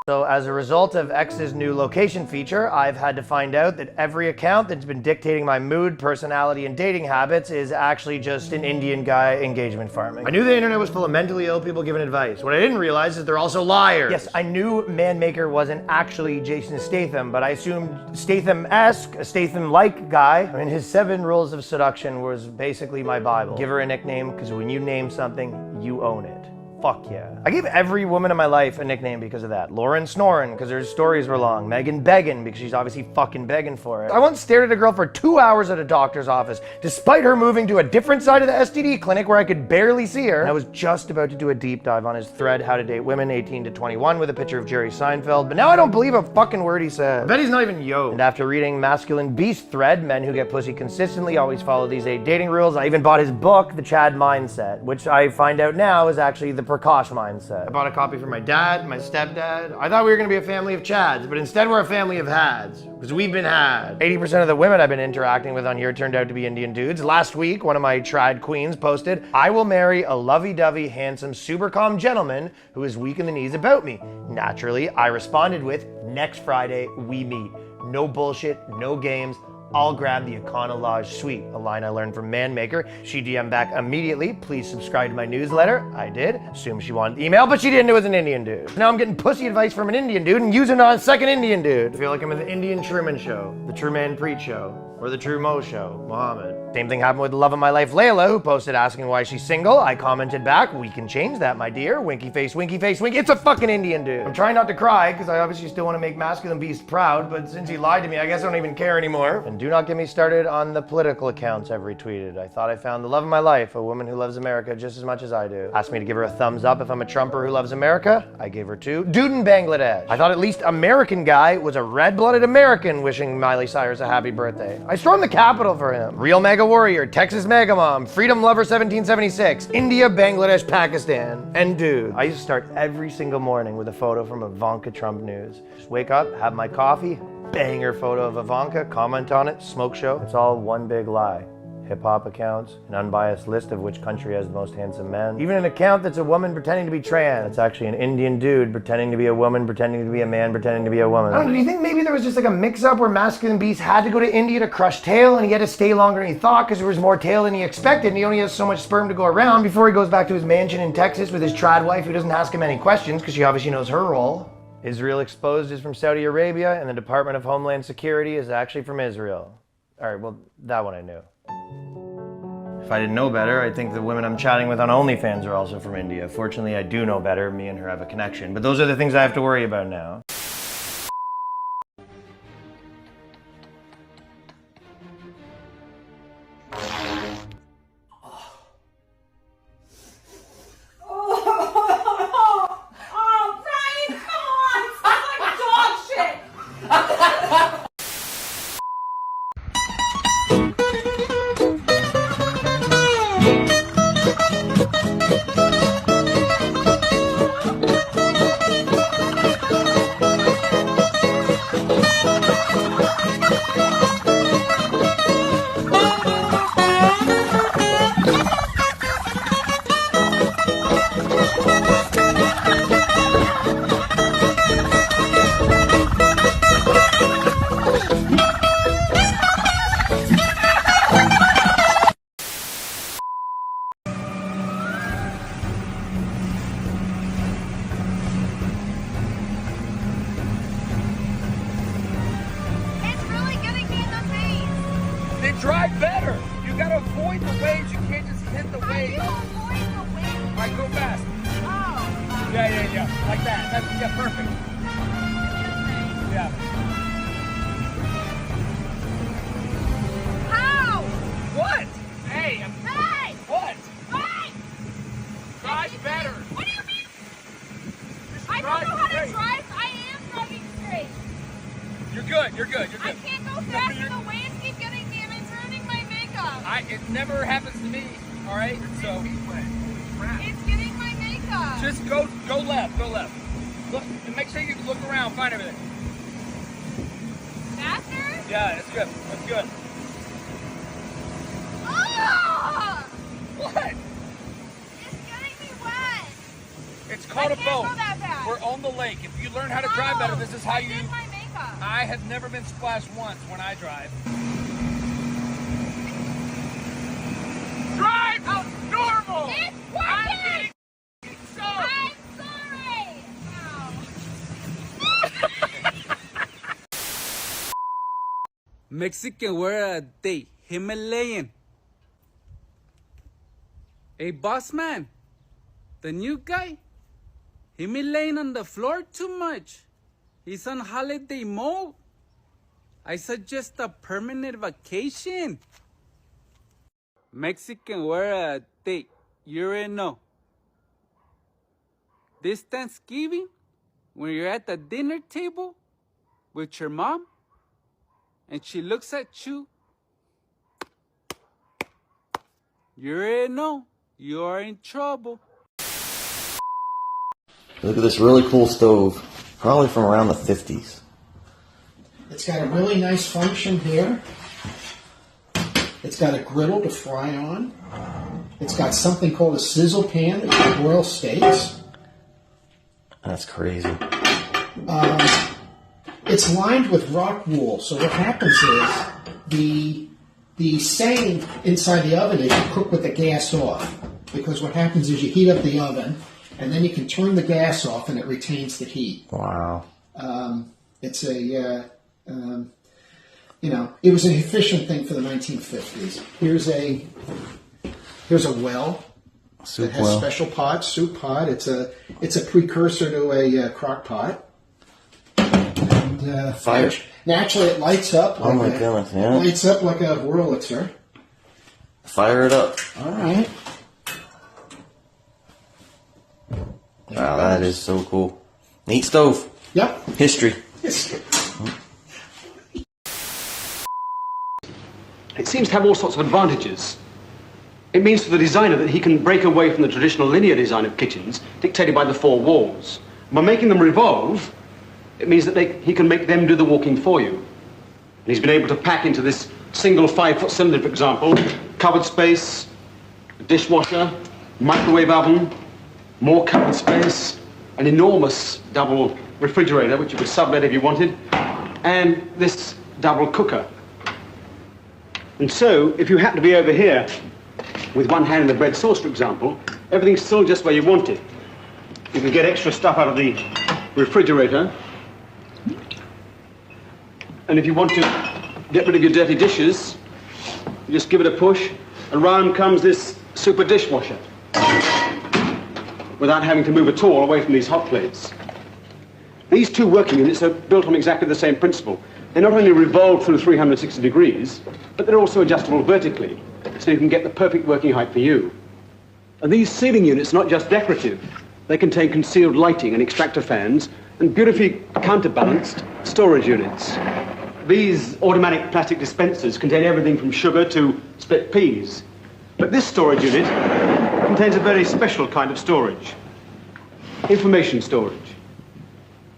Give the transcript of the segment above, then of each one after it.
So as a result of X's new location feature, I've had to find out that every account that's been dictating my mood, personality, and dating habits is actually just an Indian guy engagement farming. I knew the internet was full of mentally ill people giving advice. What I didn't realize is they're also liars. Yes, I knew Manmaker wasn't actually Jason Statham, but I assumed Statham-esque, a Statham-like guy. I mean, his 7 rules of seduction was basically my Bible. Give her a nickname, because when you name something, you own it. Fuck yeah. I gave every woman in my life a nickname because of that. Lauren Snorin, because her stories were long. Megan Beggin, because she's obviously fucking begging for it. I once stared at a girl for 2 hours at a doctor's office, despite her moving to a different side of the STD clinic where I could barely see her. And I was just about to do a deep dive on his thread, How to Date Women 18 to 21, with a picture of Jerry Seinfeld, but now I don't believe a fucking word he said. I bet he's not even yo. And after reading Masculine Beast thread, Men Who Get Pussy Consistently Always Follow These 8 Dating Rules, I even bought his book, The Chad Mindset, which I find out now is actually the Prakash Mindset. I bought a copy for my dad, my stepdad. I thought we were gonna be a family of Chads, but instead we're a family of Hads, because we've been had. 80% of the women I've been interacting with on here turned out to be Indian dudes. Last week, one of my trad queens posted, I will marry a lovey-dovey, handsome, super calm gentleman who is weak in the knees about me. Naturally, I responded with, next Friday, we meet. No bullshit, no games. I'll grab the Econo Lodge suite, a line I learned from Manmaker. She DM'd back immediately, please subscribe to my newsletter. I did. Assumed she wanted the email, but she didn't. It was an Indian dude. Now I'm getting pussy advice from an Indian dude and using it on a second Indian dude. I feel like I'm in the Indian Truman Show, the Truman Preach Show, or the True Mo Show, Muhammad. Same thing happened with the love of my life, Layla, who posted asking why she's single. I commented back, we can change that, my dear. Winky face, winky face, winky. It's a fucking Indian dude. I'm trying not to cry, because I obviously still want to make Masculine Beast proud, but since he lied to me, I guess I don't even care anymore. And do not get me started on the political accounts I've retweeted. I thought I found the love of my life, a woman who loves America just as much as I do. Asked me to give her a thumbs up if I'm a Trumper who loves America. I gave her 2. Dude in Bangladesh. I thought at least American guy was a red-blooded American wishing Miley Cyrus a happy birthday. I stormed the Capitol for him. Real Mega Warrior, Texas Mega Mom, Freedom Lover 1776, India, Bangladesh, Pakistan, and dude. I used to start every single morning with a photo from Ivanka Trump News. Just wake up, have my coffee, banger photo of Ivanka, comment on it, smoke show. It's all one big lie. Hip-hop accounts, an unbiased list of which country has the most handsome men. Even an account that's a woman pretending to be trans. It's actually an Indian dude pretending to be a woman, pretending to be a man, pretending to be a woman. I don't know, do you think maybe there was just like a mix-up where Masculine Beast had to go to India to crush tail and he had to stay longer than he thought because there was more tail than he expected and he only has so much sperm to go around before he goes back to his mansion in Texas with his trad wife who doesn't ask him any questions because she obviously knows her role. Israel Exposed is from Saudi Arabia and the Department of Homeland Security is actually from Israel. All right, well, that one I knew. If I didn't know better, I'd think the women I'm chatting with on OnlyFans are also from India. Fortunately, I do know better. Me and her have a connection. But those are the things I have to worry about now. Drive better. You gotta avoid the waves. You can't just hit the waves. How do you avoid the waves? All right, go fast. Oh. Yeah. Like that. Yeah, perfect. Yeah. How? What? Hey. Hey! What? Hey! Drive better. What do you mean? Just I don't drive know how straight. to drive. I am driving straight. You're good. I can't go fast and the waves keep getting me and it's ruining my makeup. It never happens to me. All right. So It's getting my makeup. just go left. Go left. Look and make sure you look around. Find everything. Faster? Yeah, that's good. That's good. Oh! What? It's getting me wet. It's called I a can't boat. go that fast. We're on the lake. If you learn how to drive better, this is how you... I did my makeup. I have never been splashed once when I drive. Drive normal! It's I'm working! being so... I'm sorry! Mexican word of the day, Himalayan. Hey, boss man, the new guy, he been laying on the floor too much. He's on holiday mode. I suggest a permanent vacation. Mexican word of the day, you already know. This Thanksgiving, when you're at the dinner table with your mom, and she looks at you, you already know you are in trouble. Look at this really cool stove, probably from around the 50s. It's got a really nice function here. It's got a griddle to fry on. It's got something called a sizzle pan that you can broil steaks. That's crazy. It's lined with rock wool, so what happens is the stain inside the oven is you cook with the gas off. Because what happens is you heat up the oven, and then you can turn the gas off and it retains the heat. Wow. It's a, it was an efficient thing for the 1950s. Here's a well. Soup that has well. special pot, soup pot. It's a precursor to a crock pot. And, Fire. Naturally, it lights up. Oh my goodness, yeah. It lights up like a Wurlitzer. Fire it up. All right. Wow, that is so cool. Neat stove. Yep. History. It seems to have all sorts of advantages. It means for the designer that he can break away from the traditional linear design of kitchens dictated by the four walls. By making them revolve, it means that he can make them do the walking for you. And he's been able to pack into this single 5-foot cylinder, for example, cupboard space, a dishwasher, microwave oven, more cupboard space, an enormous double refrigerator, which you could sublet if you wanted, and this double cooker. And so, if you happen to be over here with one hand in the bread sauce, for example, everything's still just where you want it. You can get extra stuff out of the refrigerator. And if you want to get rid of your dirty dishes, you just give it a push, and round comes this super dishwasher without having to move at all away from these hot plates. These two working units are built on exactly the same principle. They not only revolve through 360 degrees, but they're also adjustable vertically, so you can get the perfect working height for you. And these ceiling units are not just decorative. They contain concealed lighting and extractor fans and beautifully counterbalanced storage units. These automatic plastic dispensers contain everything from sugar to split peas. But this storage unit contains a very special kind of storage. Information storage.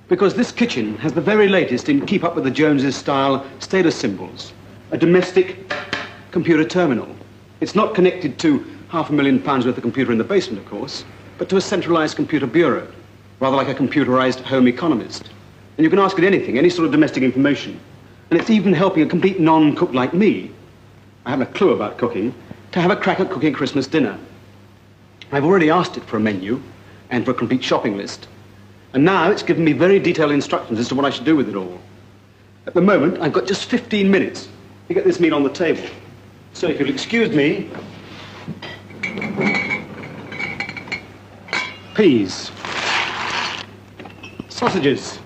Because this kitchen has the very latest in Keep Up with the Joneses style status symbols. A domestic computer terminal. It's not connected to £500,000 worth of computer in the basement, of course, but to a centralized computer bureau, rather like a computerized home economist. And you can ask it anything, any sort of domestic information. And it's even helping a complete non-cook like me, I haven't a clue about cooking, to have a crack at cooking Christmas dinner. I've already asked it for a menu and for a complete shopping list. And now it's given me very detailed instructions as to what I should do with it all. At the moment, I've got just 15 minutes to get this meal on the table. So if you'll excuse me... Peas. Sausages.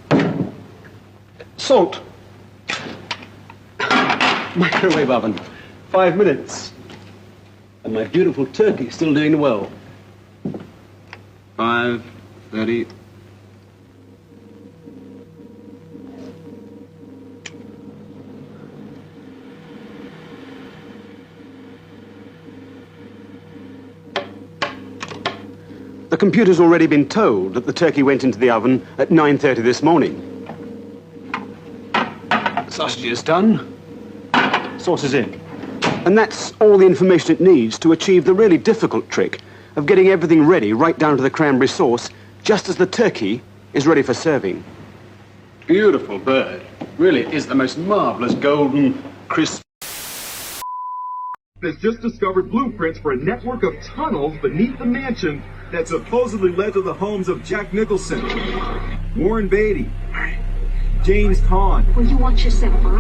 Salt. Microwave oven. 5 minutes. And my beautiful turkey still doing well. 5:30. The computer's already been told that the turkey went into the oven at 9:30 this morning. Sausage is done. Sauce is in. And that's all the information it needs to achieve the really difficult trick of getting everything ready right down to the cranberry sauce just as the turkey is ready for serving. Beautiful bird. Really is the most marvelous golden, crisp. Has just discovered blueprints for a network of tunnels beneath the mansion that supposedly led to the homes of Jack Nicholson, Warren Beatty, James Caan. Will you watch yourself, huh?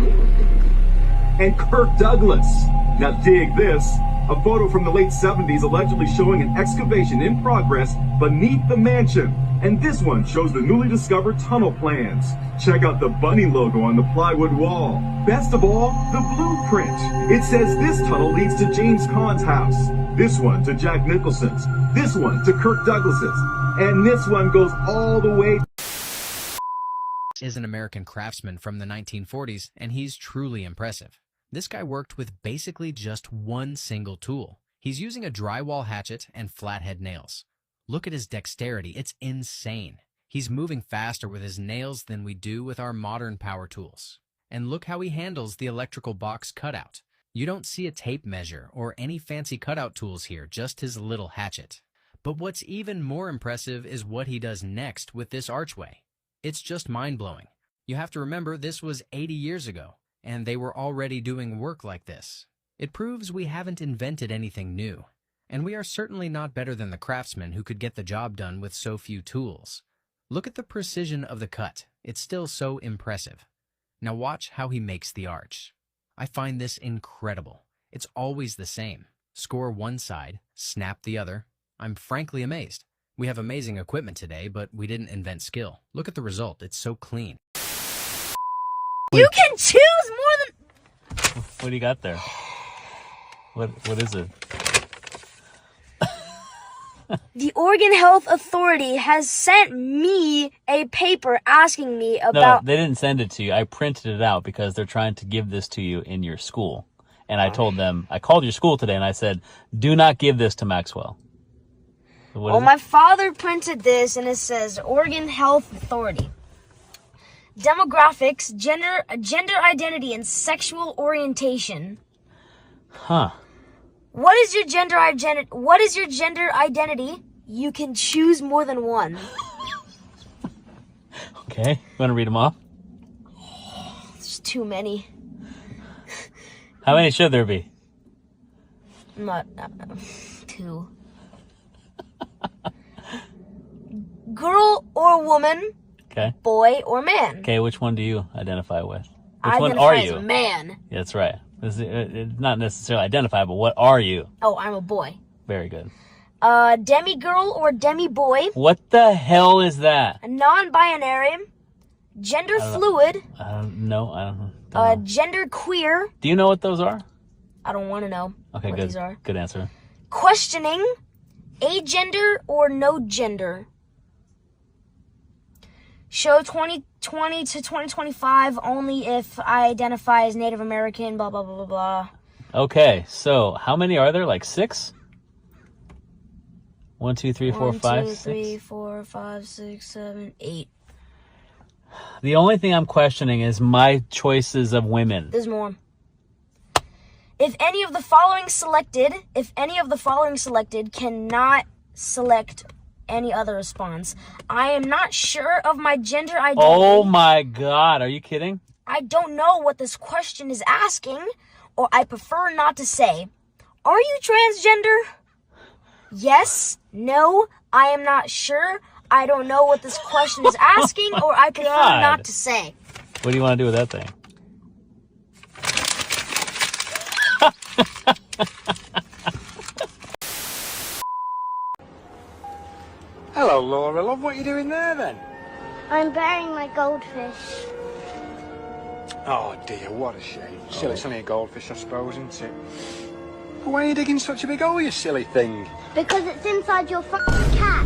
And Kirk Douglas. Now dig this. A photo from the late 70s allegedly showing an excavation in progress beneath the mansion. And this one shows the newly discovered tunnel plans. Check out the bunny logo on the plywood wall. Best of all, the blueprint. It says this tunnel leads to James Caan's house. This one to Jack Nicholson's. This one to Kirk Douglas's. And this one goes all the way. Is an American craftsman from the 1940s, and he's truly impressive. This guy worked with basically just one single tool. He's using a drywall hatchet and flathead nails. Look at his dexterity, it's insane. He's moving faster with his nails than we do with our modern power tools. And look how he handles the electrical box cutout. You don't see a tape measure or any fancy cutout tools here, just his little hatchet. But what's even more impressive is what he does next with this archway. It's just mind-blowing. You have to remember this was 80 years ago, and they were already doing work like this. It proves we haven't invented anything new, and we are certainly not better than the craftsmen who could get the job done with so few tools. Look at the precision of the cut. It's still so impressive. Now watch how he makes the arch. I find this incredible. It's always the same. Score one side, snap the other. I'm frankly amazed. We have amazing equipment today, but we didn't invent skill. Look at the result. It's so clean. You can choose more than... What do you got there? What is it? The Oregon Health Authority has sent me a paper asking me about... No, they didn't send it to you. I printed it out because they're trying to give this to you in your school. And I told them, I called your school today and I said, do not give this to Maxwell. So well, my father printed this and it says Oregon Health Authority. Demographics, gender identity, and sexual orientation. Huh. What is your gender identity? You can choose more than one. Okay. You want to read them off? There's too many. How many should there be? Not two. Girl or woman. Okay. Boy or man. Okay, which one do you identify with? Which I one identify are as you? a man. Yeah, that's right. It's not necessarily identify, but what are you? Oh, I'm a boy. Very good. Demi-girl or demi-boy. What the hell is that? A non-binary. Gender fluid. No, I don't know. Gender queer. Do you know what those are? I don't want to know Okay, what good. these are. Good answer. Questioning. Agender or no gender. Show 2020 to 2025 only if I identify as Native American, blah, blah, blah, blah, blah. Okay, so how many are there? Like 6? 1, 2, 3, 4, 5, 6? 1, 2, 3, 4, 5, 6, 7, 8. The only thing I'm questioning is my choices of women. There's more. If any of the following selected cannot select any other response. I am not sure of my gender identity. Oh my God, are you kidding? I don't know what this question is asking, or I prefer not to say. Are you transgender? Yes, no, I am not sure. I don't know what this question is asking, or I prefer not to say. What do you want to do with that thing? Hello, Laura, love. What are you doing there, then? I'm burying my goldfish. Oh, dear, what a shame. Still, it's only a goldfish, I suppose, isn't it? But why are you digging such a big hole, you silly thing? Because it's inside your fucking cat.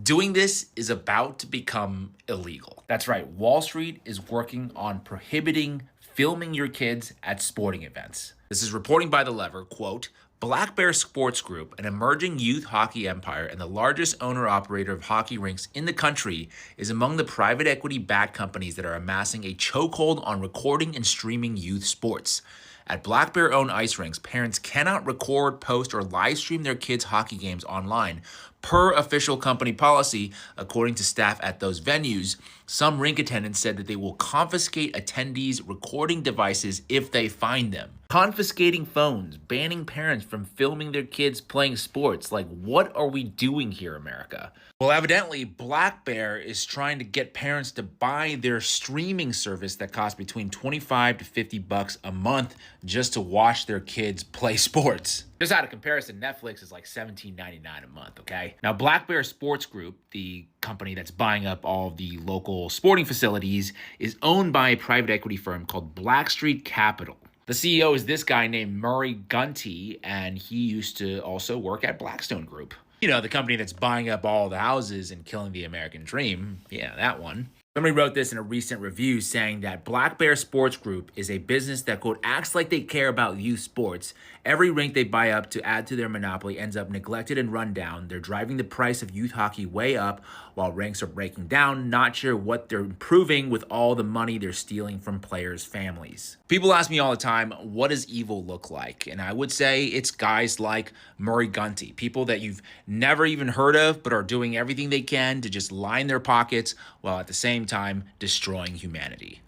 Doing this is about to become illegal. That's right, Wall Street is working on prohibiting filming your kids at sporting events. This is reporting by The Lever, quote, Black Bear Sports Group, an emerging youth hockey empire and the largest owner-operator of hockey rinks in the country, is among the private equity-backed companies that are amassing a chokehold on recording and streaming youth sports. At Black Bear-owned ice rinks, parents cannot record, post, or live stream their kids' hockey games online. Per official company policy, according to staff at those venues, some rink attendants said that they will confiscate attendees' recording devices if they find them. Confiscating phones, banning parents from filming their kids playing sports. Like, what are we doing here, America? Well, evidently, Black Bear is trying to get parents to buy their streaming service that costs between $25 to $50 a month just to watch their kids play sports. Just out of comparison, Netflix is like $17.99 a month, okay? Now, Black Bear Sports Group, the company that's buying up all the local sporting facilities, is owned by a private equity firm called Blackstreet Capital. The CEO is this guy named Murray Gunty, and he used to also work at Blackstone Group. You know, the company that's buying up all the houses and killing the American dream. Yeah, that one. Somebody wrote this in a recent review saying that Black Bear Sports Group is a business that, quote, acts like they care about youth sports. Every rink they buy up to add to their monopoly ends up neglected and run down. They're driving the price of youth hockey way up while rinks are breaking down. Not sure what they're improving with all the money they're stealing from players' families. People ask me all the time, what does evil look like? And I would say it's guys like Murray Gunty, people that you've never even heard of but are doing everything they can to just line their pockets while at the same time destroying humanity.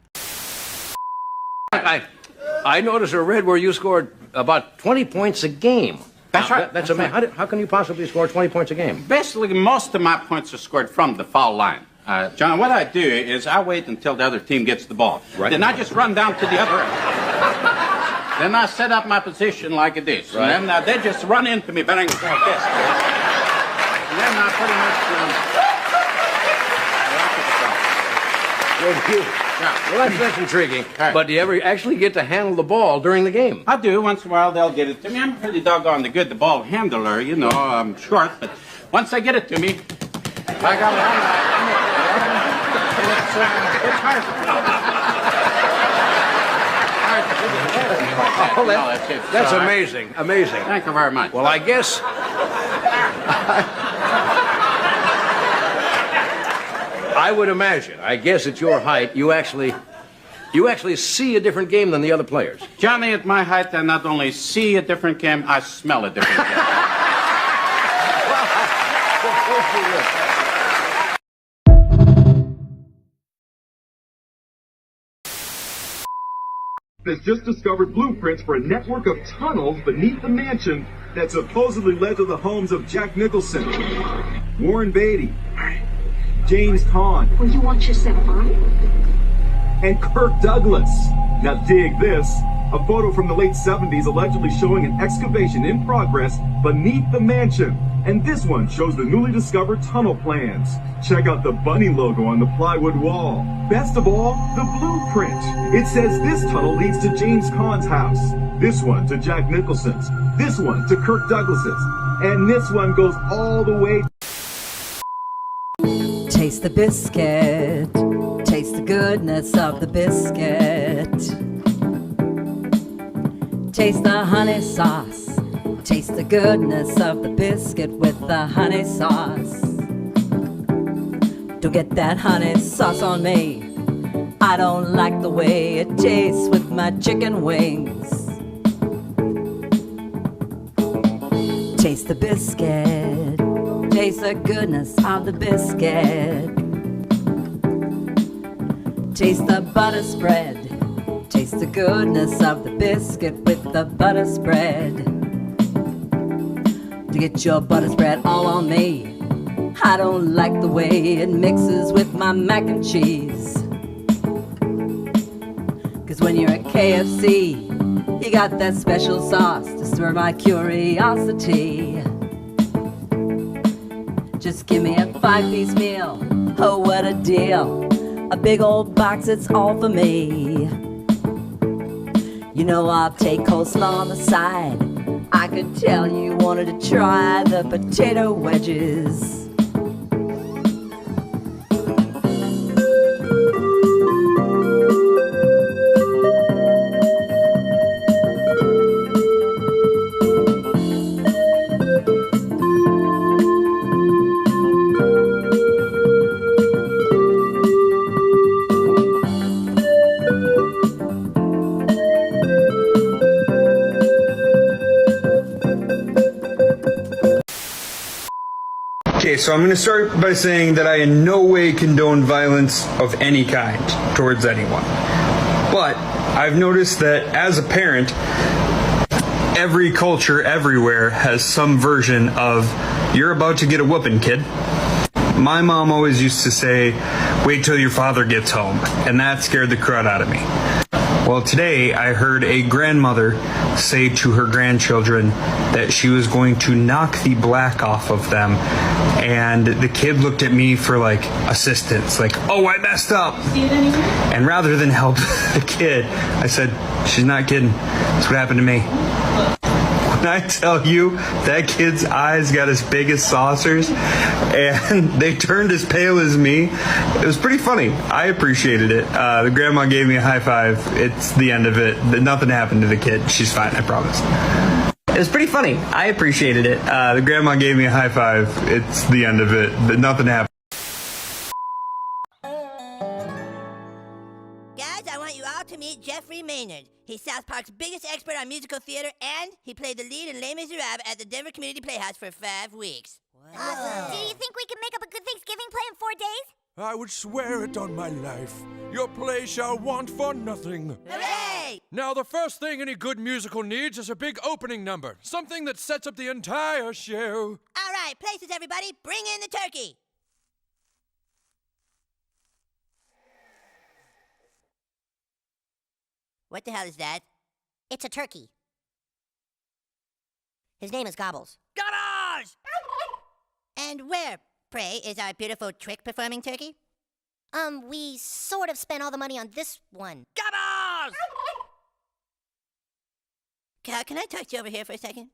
I noticed or read where you scored about 20 points a game. That's right. That's amazing. How can you possibly score 20 points a game? Basically, most of my points are scored from the foul line. John, what I do is I wait until the other team gets the ball. Right. Then I just run down to the other end. Then I set up my position like this. Right. And then they just run into me, bang, like this. And then I pretty much... Well, that's intriguing. Right. But do you ever actually get to handle the ball during the game? I do. Once in a while, they'll get it to me. I'm pretty doggone good, the ball handler, you know. I'm short, but once they get it to me, I got it. It's hard. Oh, that's amazing. Amazing. Thank you very much. Well, I guess... I would imagine, I guess at your height, you actually see a different game than the other players. Johnny, at my height, I not only see a different game, I smell a different game. Has just discovered blueprints for a network of tunnels beneath the mansion that supposedly led to the homes of Jack Nicholson, Warren Beatty, James Caan. Will you watch yourself on? And Kirk Douglas. Now dig this. A photo from the late 70s allegedly showing an excavation in progress beneath the mansion. And this one shows the newly discovered tunnel plans. Check out the bunny logo on the plywood wall. Best of all, the blueprint. It says this tunnel leads to James Caan's house. This one to Jack Nicholson's. This one to Kirk Douglas's. And this one goes all the way. Taste the biscuit. Taste the goodness of the biscuit. Taste the honey sauce. Taste the goodness of the biscuit with the honey sauce. Don't get that honey sauce on me. I don't like the way it tastes with my chicken wings. Taste the biscuit. Taste the goodness of the biscuit. Taste the butter spread. Taste the goodness of the biscuit with the butter spread. To get your butter spread all on me. I don't like the way it mixes with my mac and cheese. Cause when you're at KFC, you got that special sauce to stir my curiosity. Just give me a 5-piece meal, oh what a deal. A big old box, it's all for me. You know I'll take coleslaw on the side. I could tell you wanted to try the potato wedges. Okay, so I'm going to start by saying that I in no way condone violence of any kind towards anyone. But I've noticed that as a parent, every culture everywhere has some version of, you're about to get a whooping, kid. My mom always used to say, wait till your father gets home, and that scared the crud out of me. Well, today I heard a grandmother say to her grandchildren that she was going to knock the black off of them, and the kid looked at me for like assistance, like, oh, I messed up. And rather than help the kid, I said, she's not kidding. That's what happened to me. When I tell you, that kid's eyes got as big as saucers and they turned as pale as me, it was pretty funny. I appreciated it. The grandma gave me a high five. It's the end of it. Nothing happened to the kid. She's fine, I promise. It was pretty funny. I appreciated it. The grandma gave me a high five. It's the end of it. Nothing happened. Guys, I want you all to meet Jeffrey Maynard. He's South Park's biggest expert on musical theater, and he played the lead in Les Miserables at the Denver Community Playhouse for 5 weeks. Awesome. Do you think we can make up a good Thanksgiving play in 4 days? I would swear it on my life. Your play shall want for nothing. Hooray! Now, the first thing any good musical needs is a big opening number. Something that sets up the entire show. All right, places, everybody. Bring in the turkey. What the hell is that? It's a turkey. His name is Gobbles. Gobbles! And where, pray, is our beautiful trick-performing turkey? We sort of spent all the money on this one. Gobbles! Cal, can I talk to you over here for a second?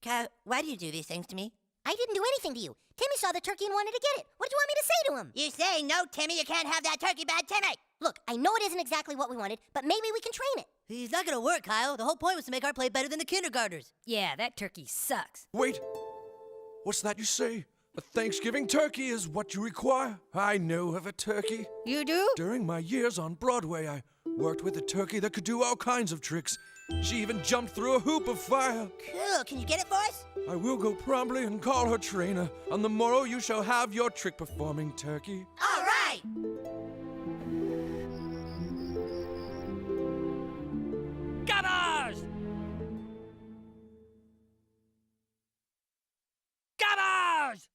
Cal, why do you do these things to me? I didn't do anything to you. Timmy saw the turkey and wanted to get it. What do you want me to say to him? You say, no, Timmy, you can't have that turkey, bad Timmy. Look, I know it isn't exactly what we wanted, but maybe we can train it. It's not gonna work, Kyle. The whole point was to make our play better than the kindergartners. Yeah, that turkey sucks. Wait, what's that you say? A Thanksgiving turkey is what you require? I know of a turkey. You do? During my years on Broadway, I worked with a turkey that could do all kinds of tricks. She even jumped through a hoop of fire. Cool, can you get it for us? I will go promptly and call her trainer. On the morrow you shall have your trick-performing turkey. All right! Gabbers! Gabbers!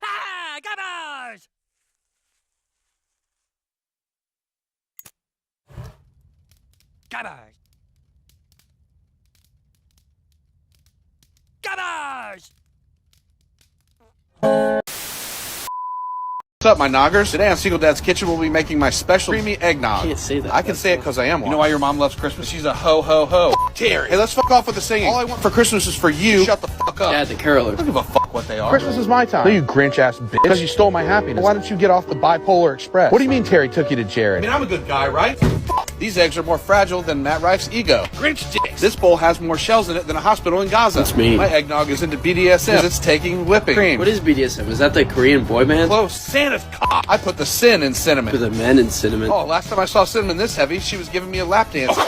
Ah, gabbers! Gabbers! Gabbers! What's up, my noggers? Today on Single Dad's Kitchen, we'll be making my special creamy eggnog. You can't say that. I can say it because I am one. You know why your mom loves Christmas? She's a ho-ho-ho. Terry. Hey, let's fuck off with the singing. All I want for Christmas is for you. Shut the fuck up. Dad, the carolers. I don't give a fuck what they are. Christmas is my time. No, you Grinch-ass bitch. Because you stole my happiness. Why don't you get off the bipolar express? What do you mean Terry took you to Jared? I mean, I'm a good guy, right? These eggs are more fragile than Matt Rife's ego. Grinch dicks. This bowl has more shells in it than a hospital in Gaza. That's me. My eggnog is into BDSM. It's taking whipping cream. What is BDSM? Is that the Korean boy band? Close. Santa's cock. I put the sin in cinnamon. For the men in cinnamon. Oh, last time I saw cinnamon this heavy, she was giving me a lap dance.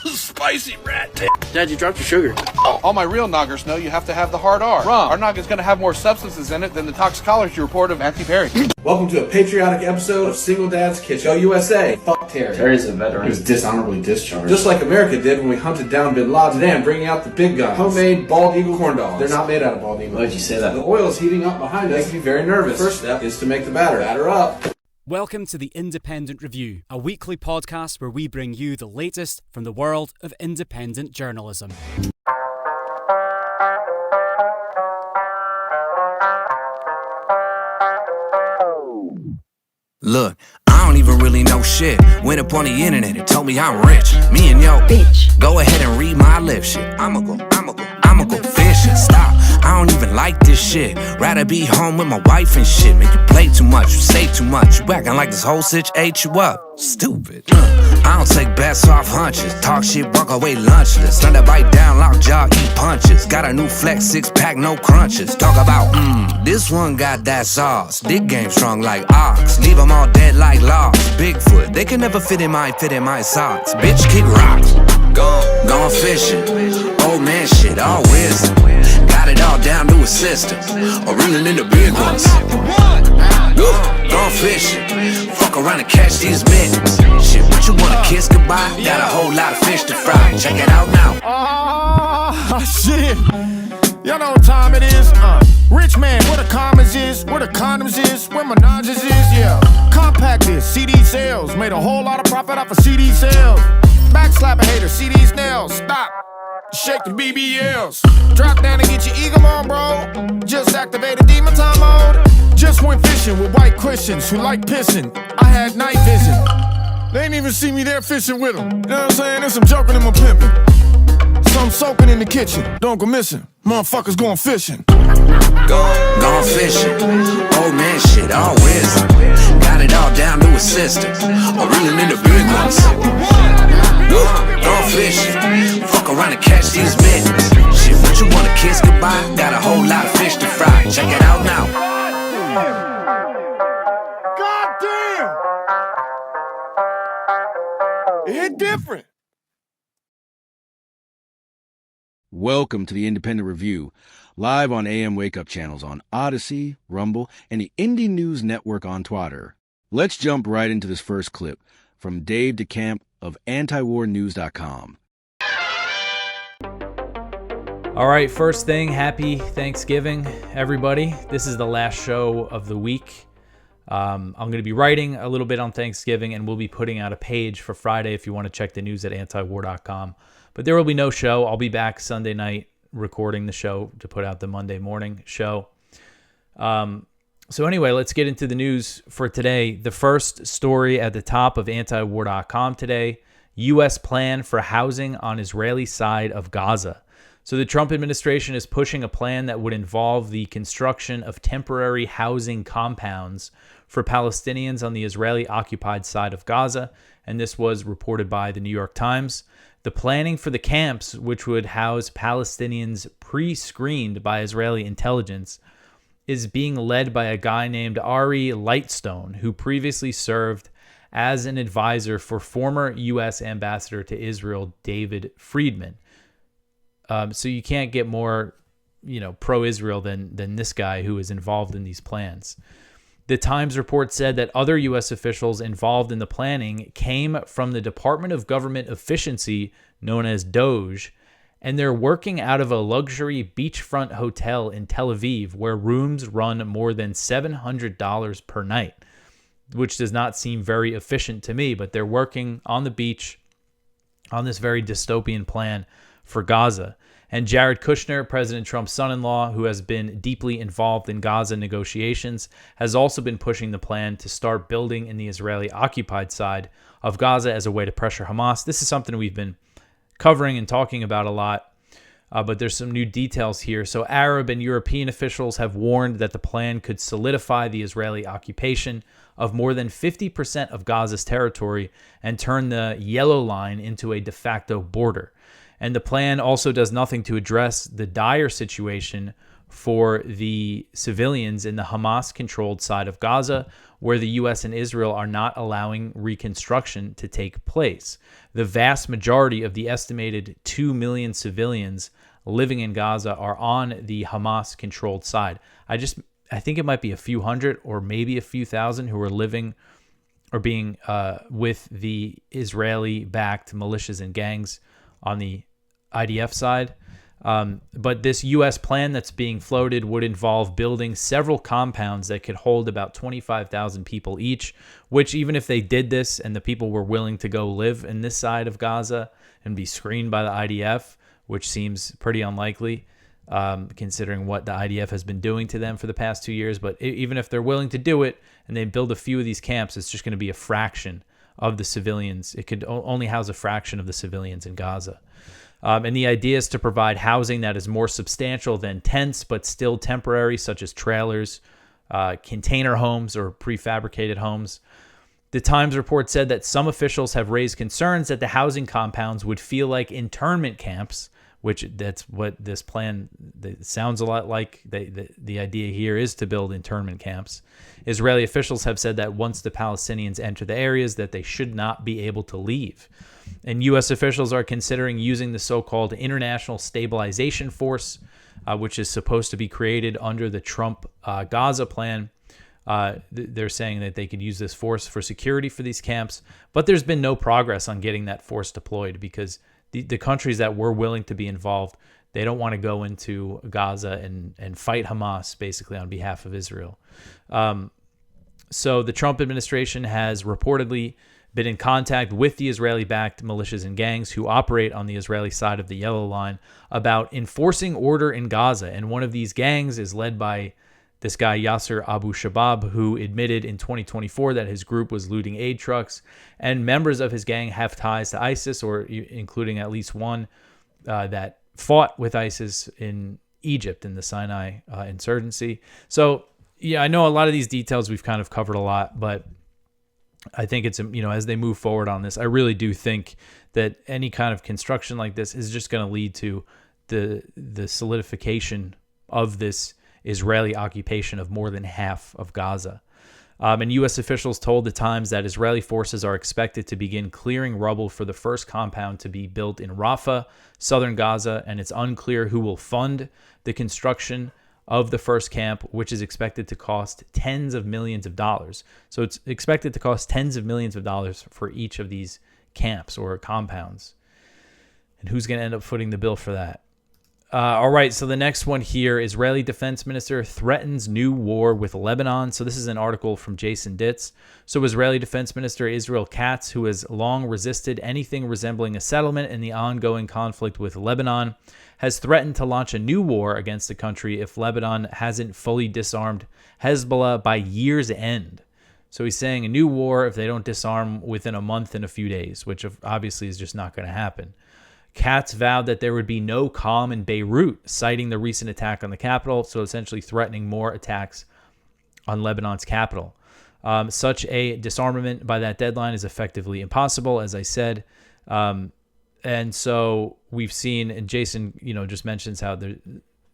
Spicy rat. Dad, you dropped your sugar. All my real noggers know you have to have the hard R. Rum. Our nog is going to have more substances in it than the toxicology report of Matthew Perry. Welcome to a patriotic episode of Single Dad's Kitchen. Go USA. Fuck Terry. Terry's a veteran. He was dishonorably discharged. Just like America did when we hunted down Bin Laden. Today I'm bringing out the big guns. Homemade bald eagle corn dogs. They're not made out of bald eagle. Why did you say that? The oil is heating up behind us. Makes me very nervous. First step is to make the batter. Batter up. Welcome to the Independent Review, a weekly podcast where we bring you the latest from the world of independent journalism. Look, I don't even really know shit. Went up on the internet and told me I'm rich. Me and yo, bitch, go ahead and read my lips shit. I'ma go fishing. Stop, I don't even like this shit. Rather be home with my wife and shit. Make you play too much, you say too much. You acting like this whole sitch ate you up. Stupid. I don't take bets off hunches. Talk shit, walk away lunchless. Turn that bite down, lock jaw, eat punches. Got a new flex, 6-pack, no crunches. Talk about, this one got that sauce. Dick game strong like ox. Leave them all dead like logs. Bigfoot, they can never fit in my socks. Bitch, kick rocks. Gone fishing. Old man shit, all wisdom. Got it all down to a system. Or reeling in the big ones. Gone fishing. Fuck around and catch these mittens. Shit, what you wanna kiss goodbye? Got a whole lot of fish to fry. Check it out now. Shit. Y'all know what time it is? Rich man, where the commas is, where the condoms is, where Menages is, yeah. Compact this, CD sales. Made a whole lot of profit off of CD sales. Backslap a hater, CD's nails. Stop. Shake the BBLs. Drop down and get your eagle on, bro. Just activated demon time mode. Just went fishing with white Christians who like pissing. I had night vision. They ain't even see me there fishing with them. You know what I'm saying? There's some joking and my pimping. Some soaking in the kitchen. Don't go missing. Motherfuckers going fishing. Gone fishing. Old man shit, all wisdom. Got it all down to a system. Or reeling in the big ones. Gone fishing. Fuck around and catch these mittens. Shit, what you wanna kiss goodbye? Got a whole lot of fish to fry. Check it out now. God damn! It hit different. Welcome to the Independent Review, live on AM Wake Up channels on Odyssey, Rumble, and the Indie News Network on Twitter. Let's jump right into this first clip from Dave DeCamp of antiwarnews.com. All right, first thing, happy Thanksgiving, everybody. This is the last show of the week. I'm going to be writing a little bit on Thanksgiving, and we'll be putting out a page for Friday if you want to check the news at antiwar.com. But there will be no show. I'll be back Sunday night recording the show to put out the Monday morning show. So anyway, let's get into the news for today. The first story at the top of antiwar.com today, U.S. plan for housing on Israeli side of Gaza. So the Trump administration is pushing a plan that would involve the construction of temporary housing compounds for Palestinians on the Israeli-occupied side of Gaza, and this was reported by the New York Times. The planning for the camps, which would house Palestinians pre-screened by Israeli intelligence, is being led by a guy named Ari Lightstone, who previously served as an advisor for former U.S. ambassador to Israel, David Friedman. So you can't get more, pro-Israel than this guy who is involved in these plans. The Times report said that other U.S. officials involved in the planning came from the Department of Government Efficiency, known as DOGE, and they're working out of a luxury beachfront hotel in Tel Aviv where rooms run more than $700 per night, which does not seem very efficient to me, but they're working on the beach on this very dystopian plan for Gaza. And Jared Kushner, President Trump's son-in-law, who has been deeply involved in Gaza negotiations, has also been pushing the plan to start building in the Israeli-occupied side of Gaza as a way to pressure Hamas. This is something we've been covering and talking about a lot, but there's some new details here. So Arab and European officials have warned that the plan could solidify the Israeli occupation of more than 50% of Gaza's territory and turn the yellow line into a de facto border. And the plan also does nothing to address the dire situation for the civilians in the Hamas-controlled side of Gaza, where the U.S. and Israel are not allowing reconstruction to take place. The vast majority of the estimated 2 million civilians living in Gaza are on the Hamas-controlled side. I think it might be a few hundred or maybe a few thousand who are living or being with the Israeli-backed militias and gangs on the IDF side. But this U.S. plan that's being floated would involve building several compounds that could hold about 25,000 people each, which even if they did this and the people were willing to go live in this side of Gaza and be screened by the IDF, which seems pretty unlikely considering what the IDF has been doing to them for the past 2 years. But even if they're willing to do it and they build a few of these camps, it's just going to be a fraction of the civilians. It could only house a fraction of the civilians in Gaza. And the idea is to provide housing that is more substantial than tents, but still temporary, such as trailers, container homes, or prefabricated homes. The Times report said that some officials have raised concerns that the housing compounds would feel like internment camps, which that's what this plan sounds a lot like. The idea here is to build internment camps. Israeli officials have said that once the Palestinians enter the areas, that they should not be able to leave. And U.S. officials are considering using the so-called International Stabilization Force, which is supposed to be created under the Trump Gaza plan. They're saying that they could use this force for security for these camps, but there's been no progress on getting that force deployed because the countries that were willing to be involved, they don't want to go into Gaza and fight Hamas basically on behalf of Israel. So the Trump administration has reportedly been in contact with the Israeli-backed militias and gangs who operate on the Israeli side of the yellow line about enforcing order in Gaza. And one of these gangs is led by this guy, Yasser Abu Shabab, who admitted in 2024 that his group was looting aid trucks. And members of his gang have ties to ISIS, or including at least one that fought with ISIS in Egypt in the Sinai insurgency. So, yeah, I know a lot of these details we've kind of covered a lot, but I think it's, as they move forward on this, I really do think that any kind of construction like this is just going to lead to the solidification of this Israeli occupation of more than half of Gaza. And U.S. officials told the Times that Israeli forces are expected to begin clearing rubble for the first compound to be built in Rafah, southern Gaza, and it's unclear who will fund the construction of the first camp, which is expected to cost tens of millions of dollars. So it's expected to cost tens of millions of dollars for each of these camps or compounds. And who's going to end up footing the bill for that? All right, so the next one here, Israeli defense minister threatens new war with Lebanon. So this is an article from Jason Ditz. So Israeli defense minister Israel Katz, who has long resisted anything resembling a settlement in the ongoing conflict with Lebanon, has threatened to launch a new war against the country if Lebanon hasn't fully disarmed Hezbollah by year's end. So he's saying a new war if they don't disarm within a month and a few days, which obviously is just not going to happen. Katz vowed that there would be no calm in Beirut, citing the recent attack on the capital, so essentially threatening more attacks on Lebanon's capital. Such a disarmament by that deadline is effectively impossible, as I said. And so we've seen, and Jason, just mentions how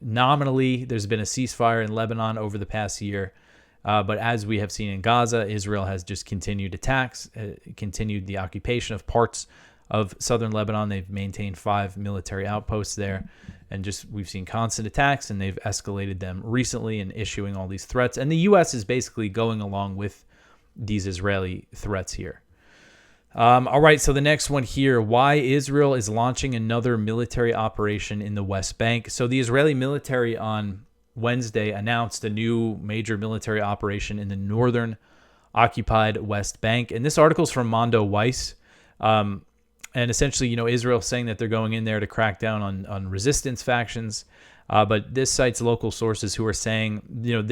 nominally there's been a ceasefire in Lebanon over the past year. But as we have seen in Gaza, Israel has just continued attacks, continued the occupation of parts of southern Lebanon. They've maintained 5 military outposts there, and we've seen constant attacks, and they've escalated them recently and issuing all these threats. And the U.S. is basically going along with these Israeli threats here. All right, so the next one here, why Israel is launching another military operation in the West Bank. So the Israeli military on Wednesday announced a new major military operation in the northern occupied West Bank. And this article is from Mondo Weiss. And essentially, Israel saying that they're going in there to crack down on resistance factions. But this cites local sources who are saying,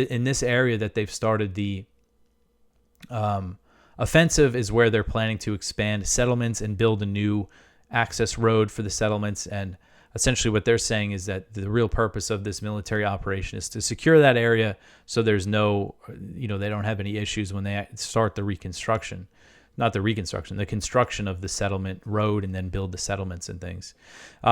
in this area that they've started the offensive is where they're planning to expand settlements and build a new access road for the settlements. And essentially what they're saying is that the real purpose of this military operation is to secure that area so there's no, they don't have any issues when they start the reconstruction. Not the reconstruction, the construction of the settlement road and then build the settlements and things.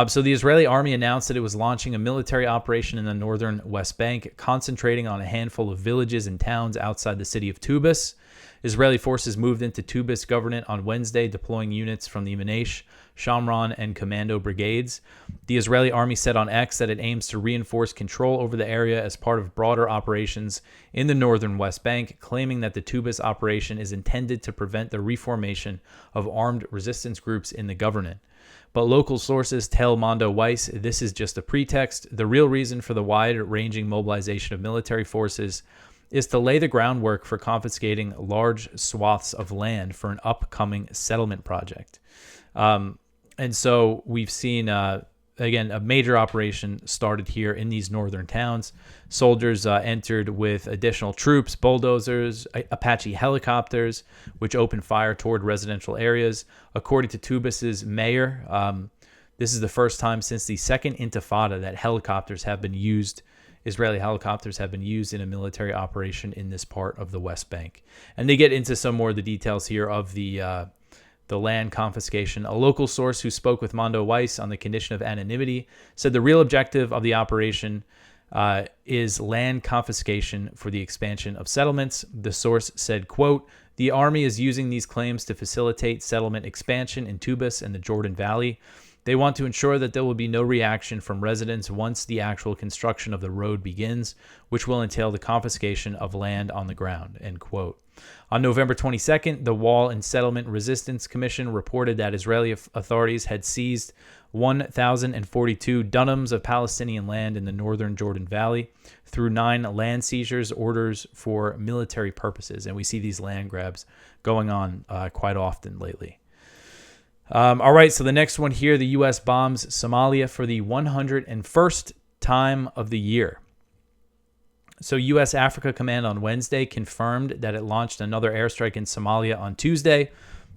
So the Israeli army announced that it was launching a military operation in the northern West Bank, concentrating on a handful of villages and towns outside the city of Tubas. Israeli forces moved into Tubas Governorate on Wednesday, deploying units from the Manesh, Shamron, and Commando brigades. The Israeli army said on X that it aims to reinforce control over the area as part of broader operations in the northern West Bank, claiming that the Tubas operation is intended to prevent the reformation of armed resistance groups in the governorate. But local sources tell Mondo Weiss this is just a pretext. The real reason for the wide-ranging mobilization of military forces is to lay the groundwork for confiscating large swaths of land for an upcoming settlement project. And so we've seen, again, a major operation started here in these northern towns. Soldiers entered with additional troops, bulldozers, Apache helicopters, which opened fire toward residential areas. According to Tubas's mayor, this is the first time since the Second Intifada that helicopters have been used Israeli helicopters have been used in a military operation in this part of the West Bank. And they get into some more of the details here of the land confiscation. A local source who spoke with Mondo Weiss on the condition of anonymity said the real objective of the operation is land confiscation for the expansion of settlements. The source said, quote, "The army is using these claims to facilitate settlement expansion in Tubas and the Jordan Valley. They want to ensure that there will be no reaction from residents once the actual construction of the road begins, which will entail the confiscation of land on the ground," end quote. On November 22nd, the Wall and Settlement Resistance Commission reported that Israeli authorities had seized 1,042 dunams of Palestinian land in the northern Jordan Valley through 9 land seizures orders for military purposes. And we see these land grabs going on quite often lately. All right, so the next one here, the U.S. bombs Somalia for the 101st time of the year. So U.S. Africa Command on Wednesday confirmed that it launched another airstrike in Somalia on Tuesday,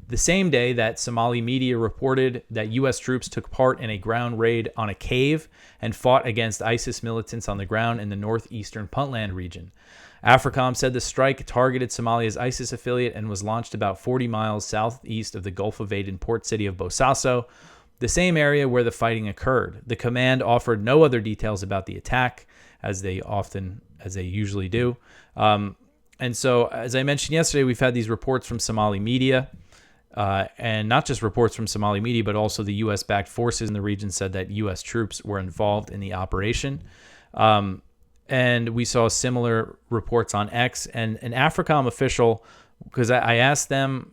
the same day that Somali media reported that U.S. troops took part in a ground raid on a cave and fought against ISIS militants on the ground in the northeastern Puntland region. AFRICOM said the strike targeted Somalia's ISIS affiliate and was launched about 40 miles southeast of the Gulf of Aden port city of Bosaso, the same area where the fighting occurred. The command offered no other details about the attack, as they usually do. And so, as I mentioned yesterday, we've had these reports from Somali media, and not just reports from Somali media, but also the U.S.-backed forces in the region said that U.S. troops were involved in the operation. And we saw similar reports on X. And an AFRICOM official, because I asked them,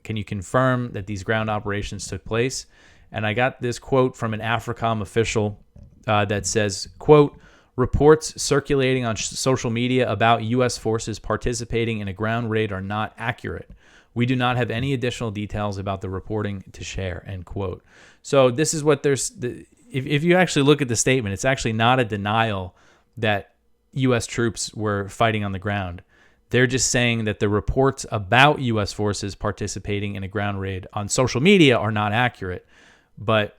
can you confirm that these ground operations took place? And I got this quote from an AFRICOM official that says, quote, "Reports circulating on social media about U.S. forces participating in a ground raid are not accurate. We do not have any additional details about the reporting to share," end quote. So this is what if you actually look at the statement, it's actually not a denial that U.S. troops were fighting on the ground. They're just saying that the reports about U.S. forces participating in a ground raid on social media are not accurate. But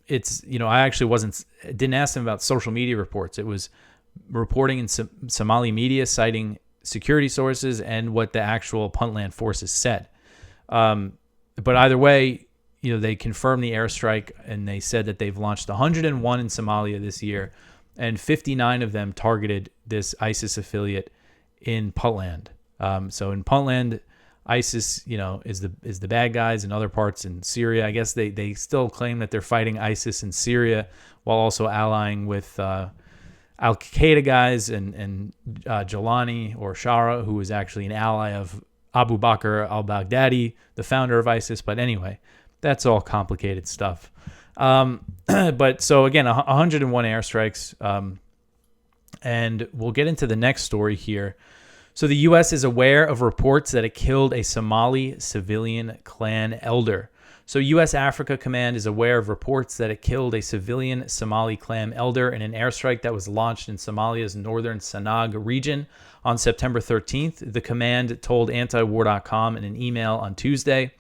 it's, I actually didn't ask them about social media reports. It was reporting in Somali media citing security sources and what the actual Puntland forces said. But either way, they confirmed the airstrike, and they said that they've launched 101 in Somalia this year, and 59 of them targeted this ISIS affiliate in Puntland. So in Puntland, ISIS, is the bad guys. In other parts in Syria, I guess they still claim that they're fighting ISIS in Syria while also allying with Al-Qaeda guys and Jilani or Shara, who is actually an ally of Abu Bakr al-Baghdadi, the founder of ISIS. But anyway, that's all complicated stuff. But so again, 101 airstrikes, and we'll get into the next story here. So the U.S. is aware of reports that it killed a Somali civilian clan elder. So U.S. Africa Command is aware of reports that it killed a civilian Somali clan elder in an airstrike that was launched in Somalia's northern Sanag region on September 13th. The command told antiwar.com in an email on Tuesday.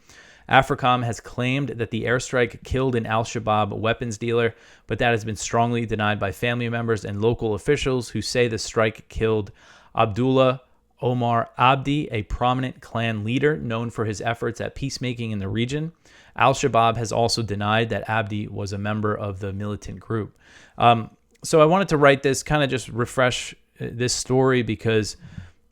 AFRICOM has claimed that the airstrike killed an al-Shabaab weapons dealer, but that has been strongly denied by family members and local officials who say the strike killed Abdullah Omar Abdi, a prominent clan leader known for his efforts at peacemaking in the region. Al-Shabaab has also denied that Abdi was a member of the militant group. So I wanted to write this, kind of just refresh this story, because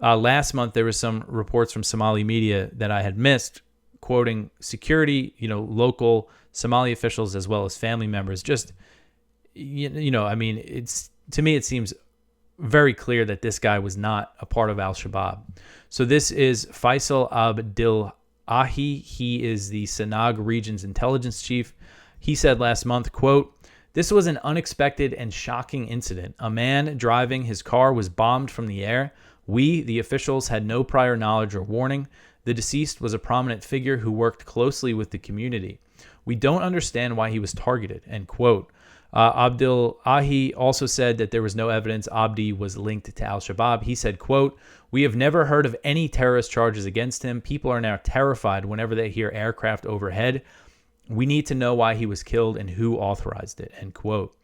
last month there was some reports from Somali media that I had missed, quoting security, local Somali officials as well as family members. Just, it's, to me, it seems very clear that this guy was not a part of Al-Shabaab. So this is Faisal Abdillahi. He is the Sanag region's intelligence chief. He said last month, quote, "This was an unexpected and shocking incident. A man driving his car was bombed from the air. We, the officials, had no prior knowledge or warning. The deceased was a prominent figure who worked closely with the community. We don't understand why he was targeted," end quote. Abdillahi also said that there was no evidence Abdi was linked to Al-Shabaab. He said, quote, "We have never heard of any terrorist charges against him. People are now terrified whenever they hear aircraft overhead. We need to know why he was killed and who authorized it," end quote.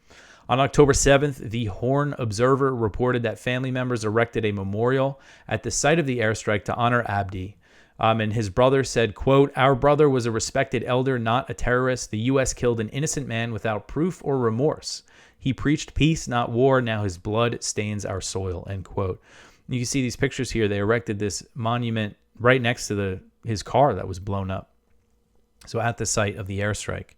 On October 7th, the Horn Observer reported that family members erected a memorial at the site of the airstrike to honor Abdi. And his brother said, quote, "Our brother was a respected elder, not a terrorist. The U.S. killed an innocent man without proof or remorse. He preached peace, not war. Now his blood stains our soil," end quote. You can see these pictures here. They erected this monument right next to his car that was blown up. So at the site of the airstrike.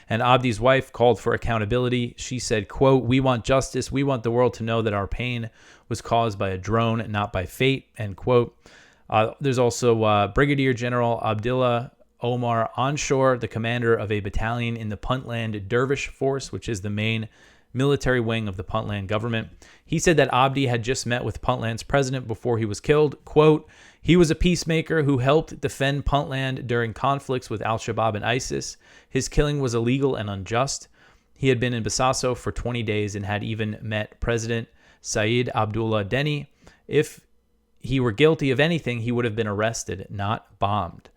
And Abdi's wife called for accountability. She said, quote, "We want justice. We want the world to know that our pain was caused by a drone, not by fate," end quote. There's also Brigadier General Abdullah Omar Onshore, the commander of a battalion in the Puntland Dervish Force, which is the main military wing of the Puntland government. He said that Abdi had just met with Puntland's president before he was killed. Quote, "He was a peacemaker who helped defend Puntland during conflicts with Al-Shabaab and ISIS. His killing was illegal and unjust. He had been in Bosaso for 20 days and had even met President Saeed Abdullah Deni. If he were guilty of anything, he would have been arrested, not bombed."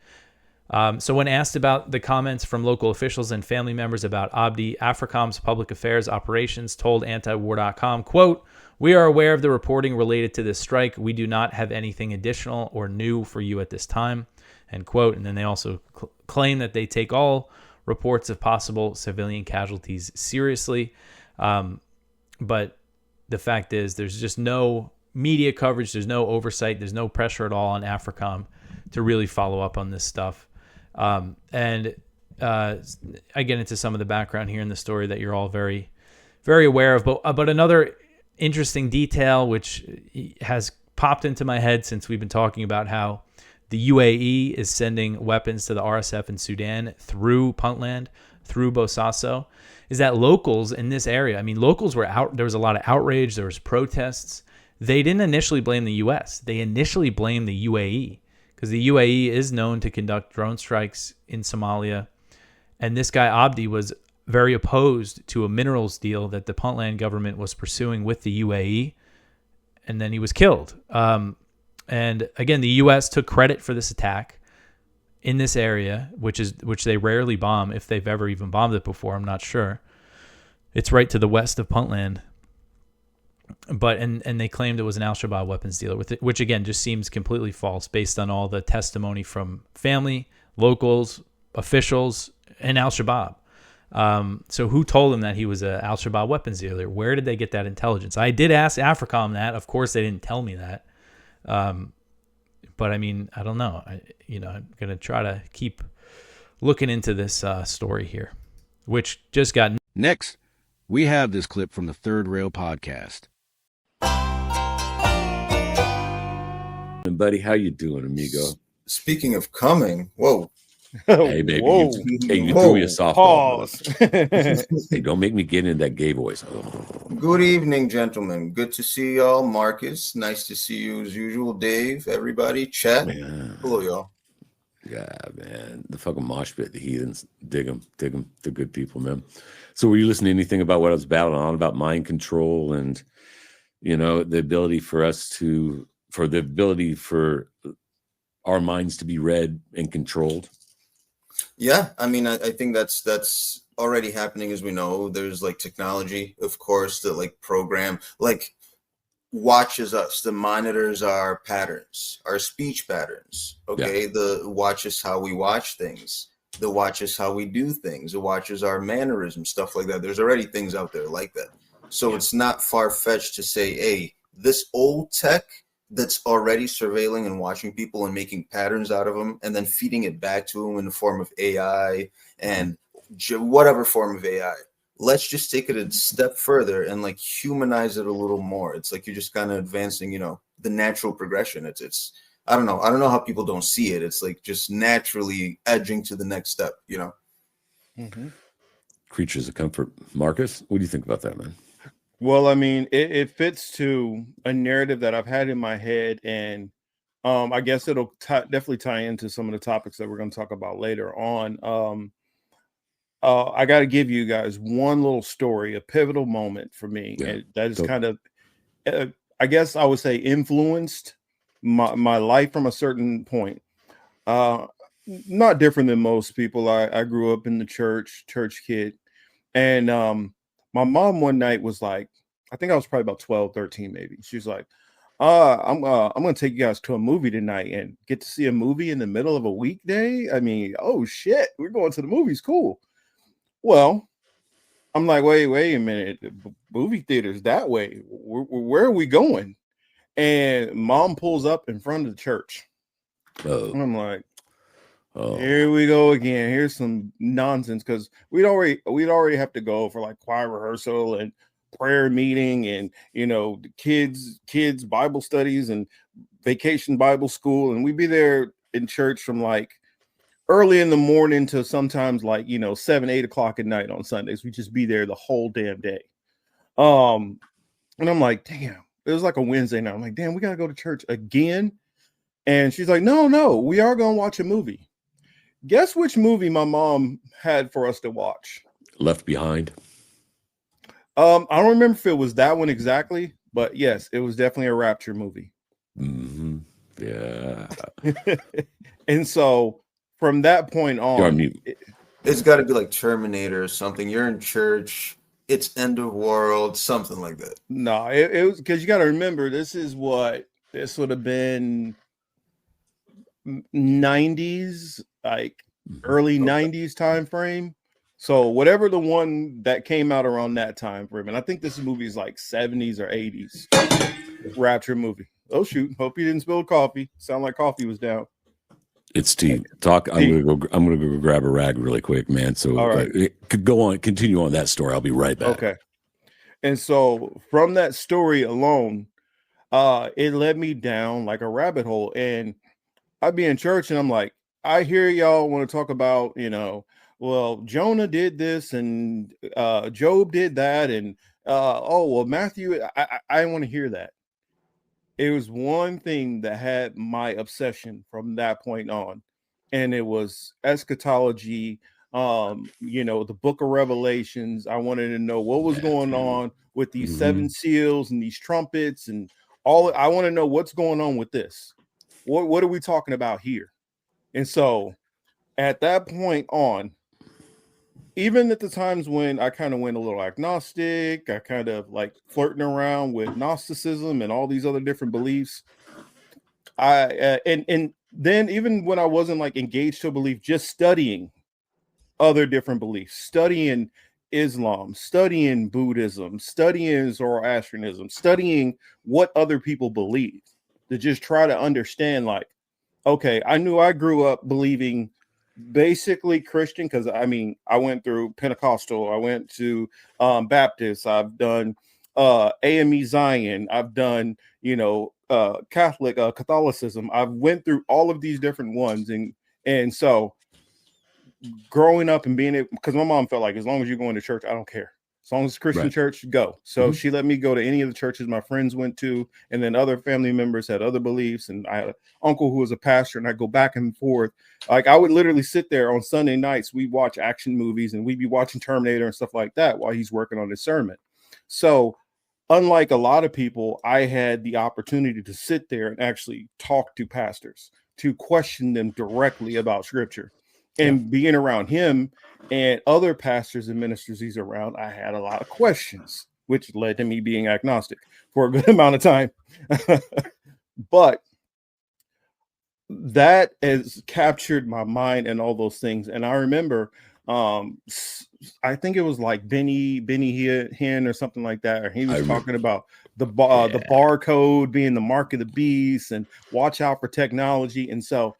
So when asked about the comments from local officials and family members about Abdi, AFRICOM's public affairs operations told antiwar.com, quote, "We are aware of the reporting related to this strike. We do not have anything additional or new for you at this time," end quote. And then they also claim that they take all reports of possible civilian casualties seriously. But the fact is there's just no media coverage. There's no oversight. There's no pressure at all on AFRICOM to really follow up on this stuff. And I get into some of the background here in the story that you're all very, very aware of. But another interesting detail, which has popped into my head since we've been talking about how the UAE is sending weapons to the RSF in Sudan through Puntland, through Bosaso, is that locals in this area, I mean, locals were out. There was a lot of outrage. There was protests. They didn't initially blame the U.S. They initially blamed the UAE. Because the UAE is known to conduct drone strikes in Somalia. And this guy, Abdi, was very opposed to a minerals deal that the Puntland government was pursuing with the UAE. And then he was killed. And again, the U.S. took credit for this attack in this area, which they rarely bomb, if they've ever even bombed it before. I'm not sure. It's right to the west of Puntland. But and they claimed it was an Al-Shabaab weapons dealer, which again just seems completely false based on all the testimony from family, locals, officials, and Al-Shabaab. So who told them that he was an Al-Shabaab weapons dealer? Where did they get that intelligence? I did ask AFRICOM that. Of course, they didn't tell me that. But I mean, I don't know. I'm gonna try to keep looking into this story here, which just got next. We have this clip from the Third Rail podcast. And buddy, how you doing, amigo? Speaking of coming, whoa. Hey, baby, you threw me a softball. Hey, don't make me get in that gay voice. Good evening, gentlemen. Good to see y'all. Marcus, nice to see you as usual. Dave, everybody, Chet. Hello, y'all. Yeah, man. The fucking mosh pit, the heathens. Dig them. They're good people, man. So were you listening to anything about what I was battling on about mind control and, the ability for our minds to be read and controlled? Yeah, I mean, I think that's already happening, as we know. There's like technology, of course, that like program, like watches us, that monitors our patterns, our speech patterns. Okay, the watches how we watch things, the watches how we do things, it watches our mannerisms, stuff like that. There's already things out there like that. So it's not far-fetched to say, hey, this old tech that's already surveilling and watching people and making patterns out of them and then feeding it back to them in the form of AI and whatever form of AI. Let's just take it a step further and like humanize it a little more. It's like you're just kind of advancing, the natural progression. It's I don't know how people don't see it. It's like just naturally edging to the next step, Mm-hmm. Creatures of comfort. Marcus, what do you think about that, man? Well, I mean, it fits to a narrative that I've had in my head, and I guess it'll definitely tie into some of the topics that we're going to talk about later on. I got to give you guys one little story, a pivotal moment for me. Yeah. That is kind of, I guess I would say, influenced my life from a certain point. Not different than most people. I grew up in the church kid, and My mom one night was like, I think I was probably about 12, 13 maybe. She was like, I'm gonna take you guys to a movie tonight and get to see a movie in the middle of a weekday. I mean, oh shit, we're going to the movies, cool. Well, I'm like, wait a minute, movie theaters that way. Where are we going? And mom pulls up in front of the church. And I'm like, here we go again. Here's some nonsense, because we'd already have to go for like choir rehearsal and prayer meeting and kids Bible studies and vacation Bible school, and we'd be there in church from like early in the morning to sometimes like 7-8 o'clock at night on Sundays. We'd just be there the whole damn day. And I'm like, damn, it was like a Wednesday night. I'm like, damn, we gotta go to church again. And she's like, no, we are gonna watch a movie. Guess which movie my mom had for us to watch? Left Behind. I don't remember if it was that one exactly, but yes, it was definitely a rapture movie. Mm-hmm. Yeah. And so from that point on, it's got to be like Terminator or something. You're in church, it's end of world, something like that. No, it was, because you got to remember, this would have been 90s, like early 90s time frame. So whatever the one that came out around that time frame, and I think this movie is like 70s or 80s rapture movie. Oh shoot! Hope you didn't spill coffee. Sound like coffee was down. It's tea. Talk. I'm gonna go grab a rag really quick, man. So all right. Continue on that story. I'll be right back. Okay. And so from that story alone, it led me down like a rabbit hole, and I'd be in church and I'm like, I hear y'all want to talk about, well, Jonah did this and Job did that. And Matthew, I want to hear that. It was one thing that had my obsession from that point on. And it was eschatology, the book of Revelations. I wanted to know what was going on with these seven seals and these trumpets and all. I want to know what's going on with this. What are we talking about here? And so at that point on, even at the times when I kind of went a little agnostic, I kind of like flirting around with Gnosticism and all these other different beliefs. And then even when I wasn't like engaged to a belief, just studying other different beliefs, studying Islam, studying Buddhism, studying Zoroastrianism, studying what other people believe, to just try to understand, like, okay, I knew I grew up believing basically Christian, because I went through Pentecostal, I went to Baptist, I've done AME Zion, I've done Catholicism, I've went through all of these different ones, and so growing up and being, because my mom felt like, as long as you're going to church, I don't care. As long as it's Christian church, go. So she let me go to any of the churches my friends went to, and then other family members had other beliefs. And I had an uncle who was a pastor, and I'd go back and forth. Like, I would literally sit there on Sunday nights. We'd watch action movies, and we'd be watching Terminator and stuff like that while he's working on his sermon. So unlike a lot of people, I had the opportunity to sit there and actually talk to pastors, to question them directly about scripture. And being around him and other pastors and ministers he's around, I had a lot of questions, which led to me being agnostic for a good amount of time. But that has captured my mind and all those things. And I remember, I think it was like Benny Hinn or something like that. Or he was talking about the barcode being the mark of the beast and watch out for technology. And so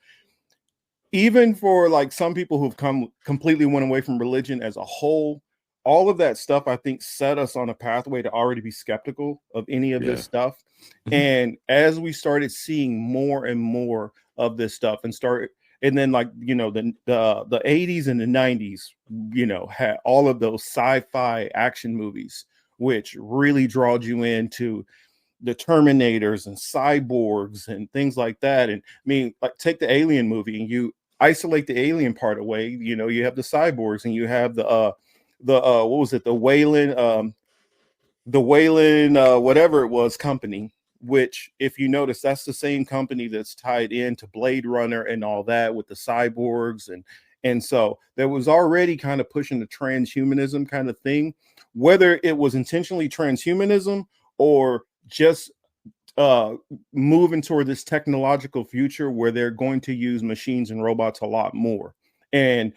even for like some people who've completely went away from religion as a whole, all of that stuff, I think, set us on a pathway to already be skeptical of any of this stuff. And as we started seeing more and more of this stuff and then like, the 80s and the 90s, had all of those sci-fi action movies, which really drawed you into the Terminators and cyborgs and things like that. And like, take the Alien movie and you isolate the alien part away, you have the cyborgs and you have the what was it, the Wayland whatever it was company, which, if you notice, that's the same company that's tied into Blade Runner and all that, with the cyborgs And so there was already kind of pushing the transhumanism kind of thing, whether it was intentionally transhumanism or just moving toward this technological future where they're going to use machines and robots a lot more. And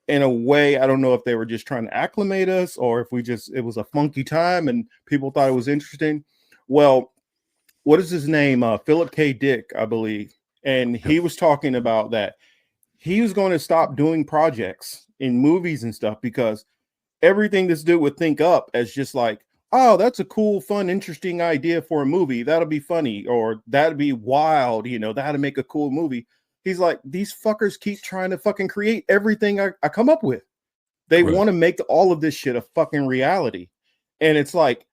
in a way, I don't know if they were just trying to acclimate us or if it was a funky time and people thought it was interesting. Well, what is his name? Philip K. Dick, I believe. And he was talking about that. He was going to stop doing projects in movies and stuff because everything this dude would think up as just like, oh, that's a cool, fun, interesting idea for a movie. That'll be funny, or that'd be wild, that'd make a cool movie. He's like, these fuckers keep trying to fucking create everything I come up with. They want to make all of this shit a fucking reality. And it's like,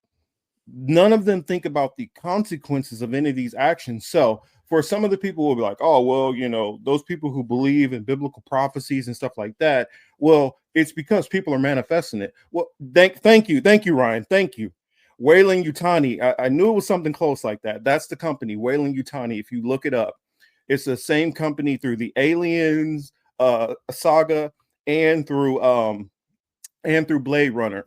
none of them think about the consequences of any of these actions. So for some of the people who will be like, oh, well, those people who believe in biblical prophecies and stuff like that, well, it's because people are manifesting it. Well, thank you, Ryan. Thank you. Weyland Yutani. I knew it was something close like that. That's the company, Weyland Yutani. If you look it up, it's the same company through the Aliens saga and through Blade Runner.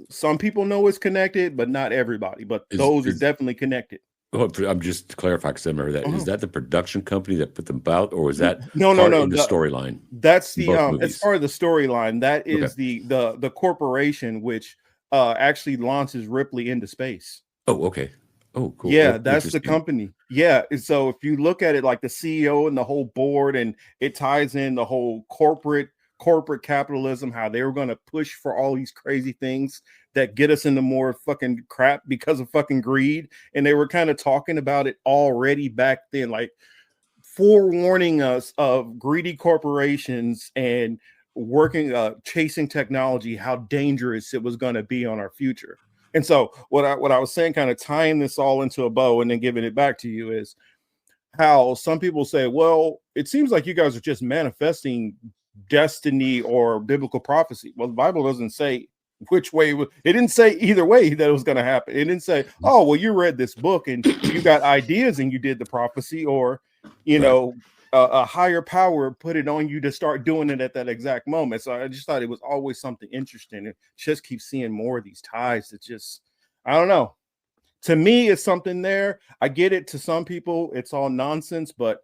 Some people know it's connected, but not everybody. But those are definitely connected. Oh, I'm just to clarify because I remember that. Is that the production company that put them out, or is that no the storyline? That's the as far as the storyline, that is the corporation which actually launches Ripley into space. Oh, okay. Oh, cool. Yeah, that's the company. Yeah, and so if you look at it like the CEO and the whole board, and it ties in the whole corporate capitalism, how they were going to push for all these crazy things that get us into more fucking crap because of fucking greed. And they were kind of talking about it already back then, like forewarning us of greedy corporations and chasing technology, how dangerous it was going to be on our future. And so what I was saying, kind of tying this all into a bow and then giving it back to you, is how some people say, well, it seems like you guys are just manifesting destiny or biblical prophecy. Well, the Bible doesn't say which way. It didn't say either way that it was going to happen. It didn't say, oh, well, you read this book and you got ideas and you did the prophecy, or a higher power put it on you to start doing it at that exact moment. So I just thought it was always something interesting, and just keep seeing more of these ties. It's just, I don't know. To me, it's something there. I get it. To some people, it's all nonsense, but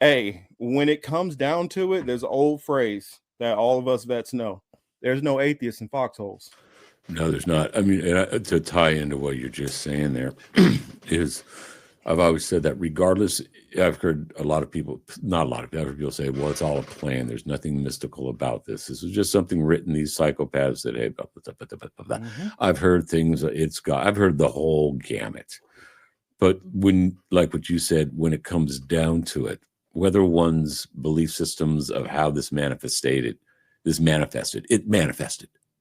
hey, when it comes down to it, there's an old phrase that all of us vets know. There's no atheists in foxholes. No, there's not. I mean, to tie into what you're just saying there is, I've always said that regardless, I've heard a lot of people, not a lot of people say, well, it's all a plan. There's nothing mystical about this. This is just something written. These psychopaths that, hey, blah, blah, blah, blah, blah. Mm-hmm. I've heard things, I've heard the whole gamut. But when, like what you said, when it comes down to it, whether one's belief systems of how this manifested, it manifested.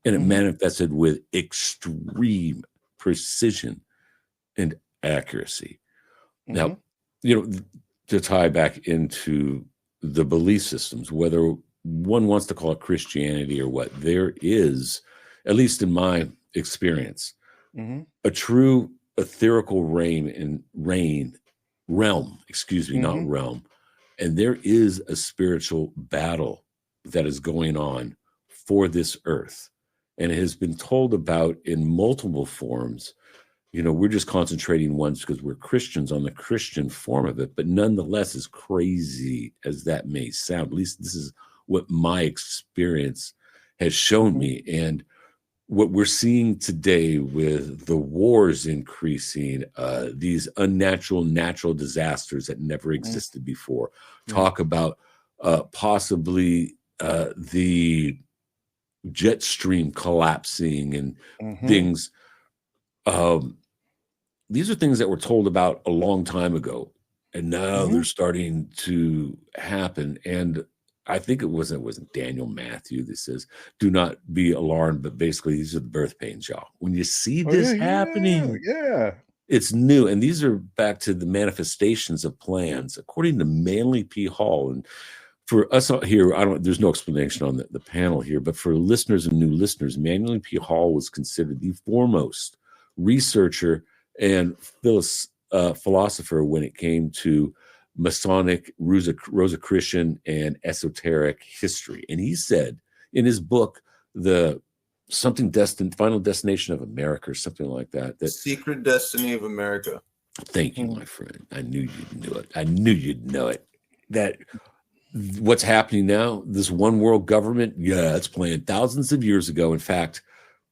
And it manifested with extreme precision and accuracy. Now, to tie back into the belief systems, whether one wants to call it Christianity or what, there is, at least in my experience, a true etherical realm, not realm. And there is a spiritual battle that is going on for this earth. And it has been told about in multiple forms. We're just concentrating once because we're Christians on the Christian form of it. But nonetheless, as crazy as that may sound, at least this is what my experience has shown me. And what we're seeing today with the wars increasing, these natural disasters that never existed before, talk about possibly the jet stream collapsing and things. These are things that were told about a long time ago, and now they're starting to happen. And I think it wasn't Daniel Matthew that says, do not be alarmed, but basically these are the birth pains, y'all. When you see this happening, it's new. And these are back to the manifestations of plans, according to Manly P. Hall. And for us out here, there's no explanation on the panel here, but for listeners and new listeners, Manly P. Hall was considered the foremost researcher and philosopher when it came to Masonic, Rosicrucian, and esoteric history. And he said in his book, Final Destination of America, or something like that. That Secret Destiny of America. Thank you, my friend. I knew you'd know it. I knew you'd know it. That what's happening now, this one world government, it's planned thousands of years ago. In fact,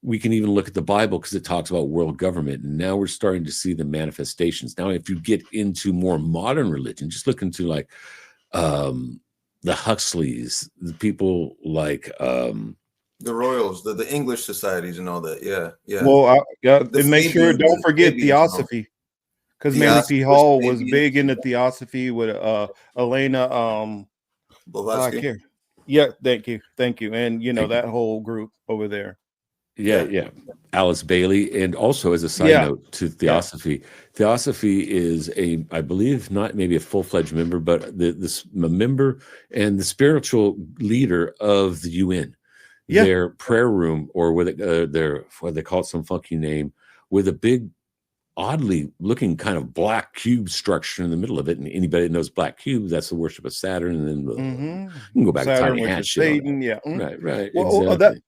we can even look at the Bible because it talks about world government. And now we're starting to see the manifestations. Now, if you get into more modern religion, just look into like the Huxleys, the people like the Royals, the English societies and all that. Yeah. Well, and make sure, don't forget Theosophy. Because Manly P. Hall was big into Theosophy with Elena Blavatsky. Yeah, thank you. And that whole group over there. Yeah. Alice Bailey. And also, as a side note to Theosophy, Theosophy is I believe not maybe a full-fledged member, but a member and the spiritual leader of the UN. Their prayer room, or with what they call it, some funky name, with a big, oddly looking kind of black cube structure in the middle of it. And anybody that knows black cubes, that's the worship of Saturn. And then you can go back Saturn, to Tiny Hat shit. Satan, Right. Well, Exactly.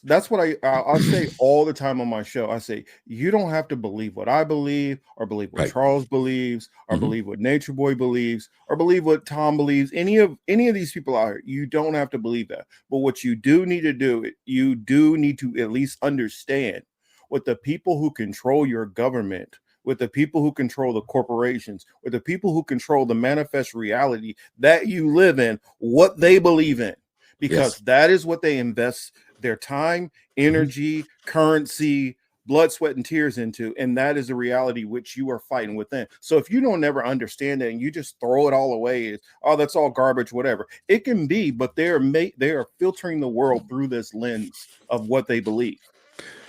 That's what I say all the time on my show. I say, you don't have to believe what I believe, or believe what Charles believes, or believe what Nature Boy believes, or believe what Tom believes. Any of these people out here, you don't have to believe that. But what you do need to do, you do need to at least understand with the people who control your government, with the people who control the corporations, with the people who control the manifest reality that you live in, what they believe in, because that is what they invest their time, energy, currency, blood, sweat, and tears into, and that is the reality which you are fighting within. So if you don't ever understand that and you just throw it all away, that's all garbage, whatever, it can be, but they are filtering the world through this lens of what they believe.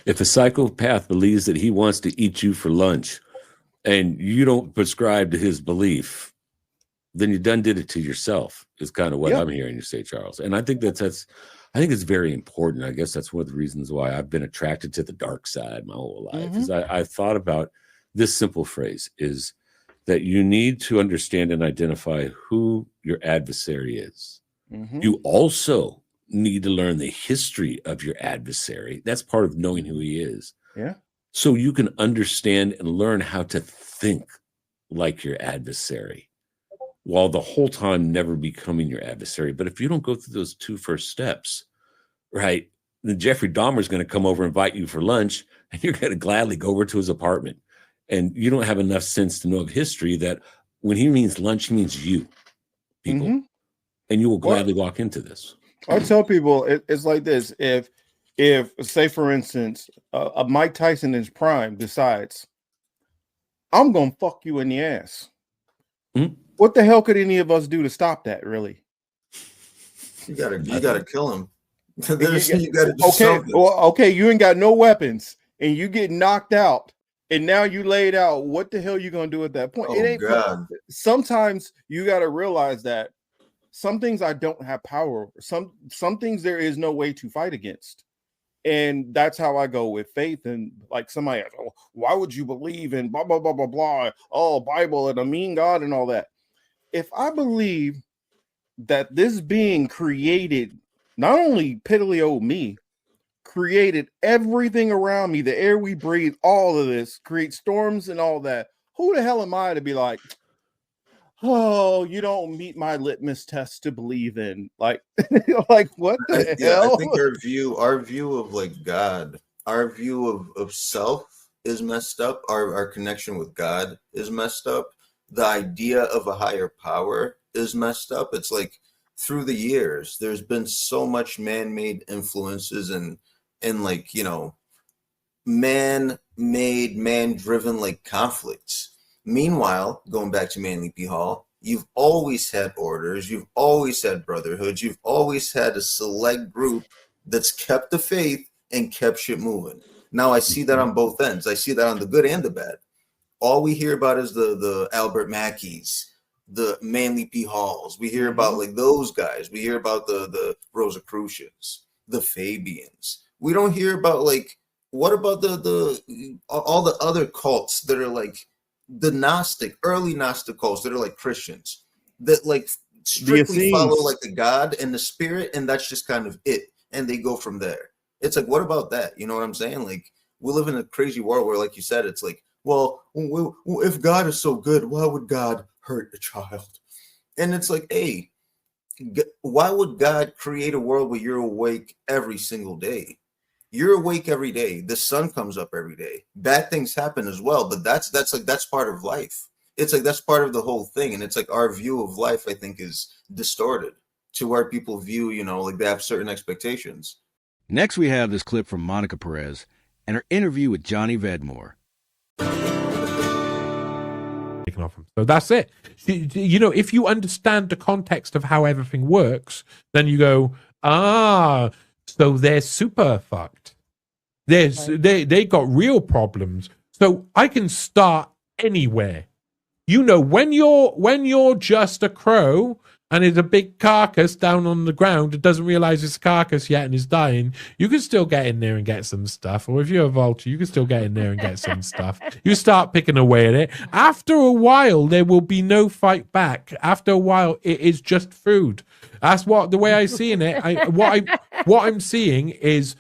If a psychopath believes that he wants to eat you for lunch and you don't prescribe to his belief, then you done did it to yourself, is kind of what I'm hearing you say, Charles. And I think I think it's very important. I guess that's one of the reasons why I've been attracted to the dark side my whole life. Is I thought about this simple phrase, is that you need to understand and identify who your adversary is. You also need to learn the history of your adversary. That's part of knowing who he is. Yeah. So you can understand and learn how to think like your adversary, while the whole time never becoming your adversary. But if you don't go through those two first steps, right, then Jeffrey Dahmer is going to come over and invite you for lunch, and you're going to gladly go over to his apartment. And you don't have enough sense to know of history that when he means lunch, he means you, people. And you will gladly walk into this. I tell people it's like this. If say, for instance, Mike Tyson in his prime decides, I'm going to fuck you in the ass. What the hell could any of us do to stop that, really? You gotta kill him. You gotta do something. Okay, you ain't got no weapons, and you get knocked out, and now you laid out. What the hell are you going to do at that point? It ain't God. Sometimes you got to realize that some things I don't have power over. Some things there is no way to fight against. And that's how I go with faith. And like somebody asks, oh, why would you believe in blah, blah, blah, blah, blah, oh, Bible and a mean God and all that? If I believe that this being created, not only Piddly me, created everything around me, the air we breathe, all of this, create storms and all that, who the hell am I to be like, oh, you don't meet my litmus test to believe in, like what the hell? I think our view of like God, our view of self is messed up. Our connection with God is messed up. The idea of a higher power is messed up. It's like through the years, there's been so much man-made influences and like, man-made, man-driven like conflicts. Meanwhile, going back to Manly P. Hall, you've always had orders, you've always had brotherhoods, you've always had a select group that's kept the faith and kept shit moving. Now I see that on both ends. I see that on the good and the bad. All we hear about is the Albert Mackeys, the Manly P. Halls. We hear about like those guys. We hear about the Rosicrucians, the Fabians. We don't hear about like, what about the all the other cults that are like the early Gnostic cults that are like Christians that like strictly follow like the God and the spirit, and that's just kind of it. And they go from there. It's like, what about that? You know what I'm saying? Like, we live in a crazy world where, like you said, it's like, well, if God is so good, why would God hurt a child? And it's like, hey, why would God create a world where you're awake every single day? You're awake every day. The sun comes up every day. Bad things happen as well, but that's part of life. It's like that's part of the whole thing. And it's like our view of life, I think, is distorted to where people view, you know, like they have certain expectations. Next, we have this clip from Monica Perez and her interview with Johnny Vedmore. Off him. So that's it. You know, if you understand the context of how everything works, then you go, so they're super fucked. They got real problems. So I can start anywhere. You know, when you're just a crow and it's a big carcass down on the ground, it doesn't realize it's a carcass yet and is dying, you can still get in there and get some stuff. Or if you're a vulture, you can still get in there and get some stuff. You start picking away at it. After a while, there will be no fight back. After a while, it is just food. That's the way I see it. What I'm seeing is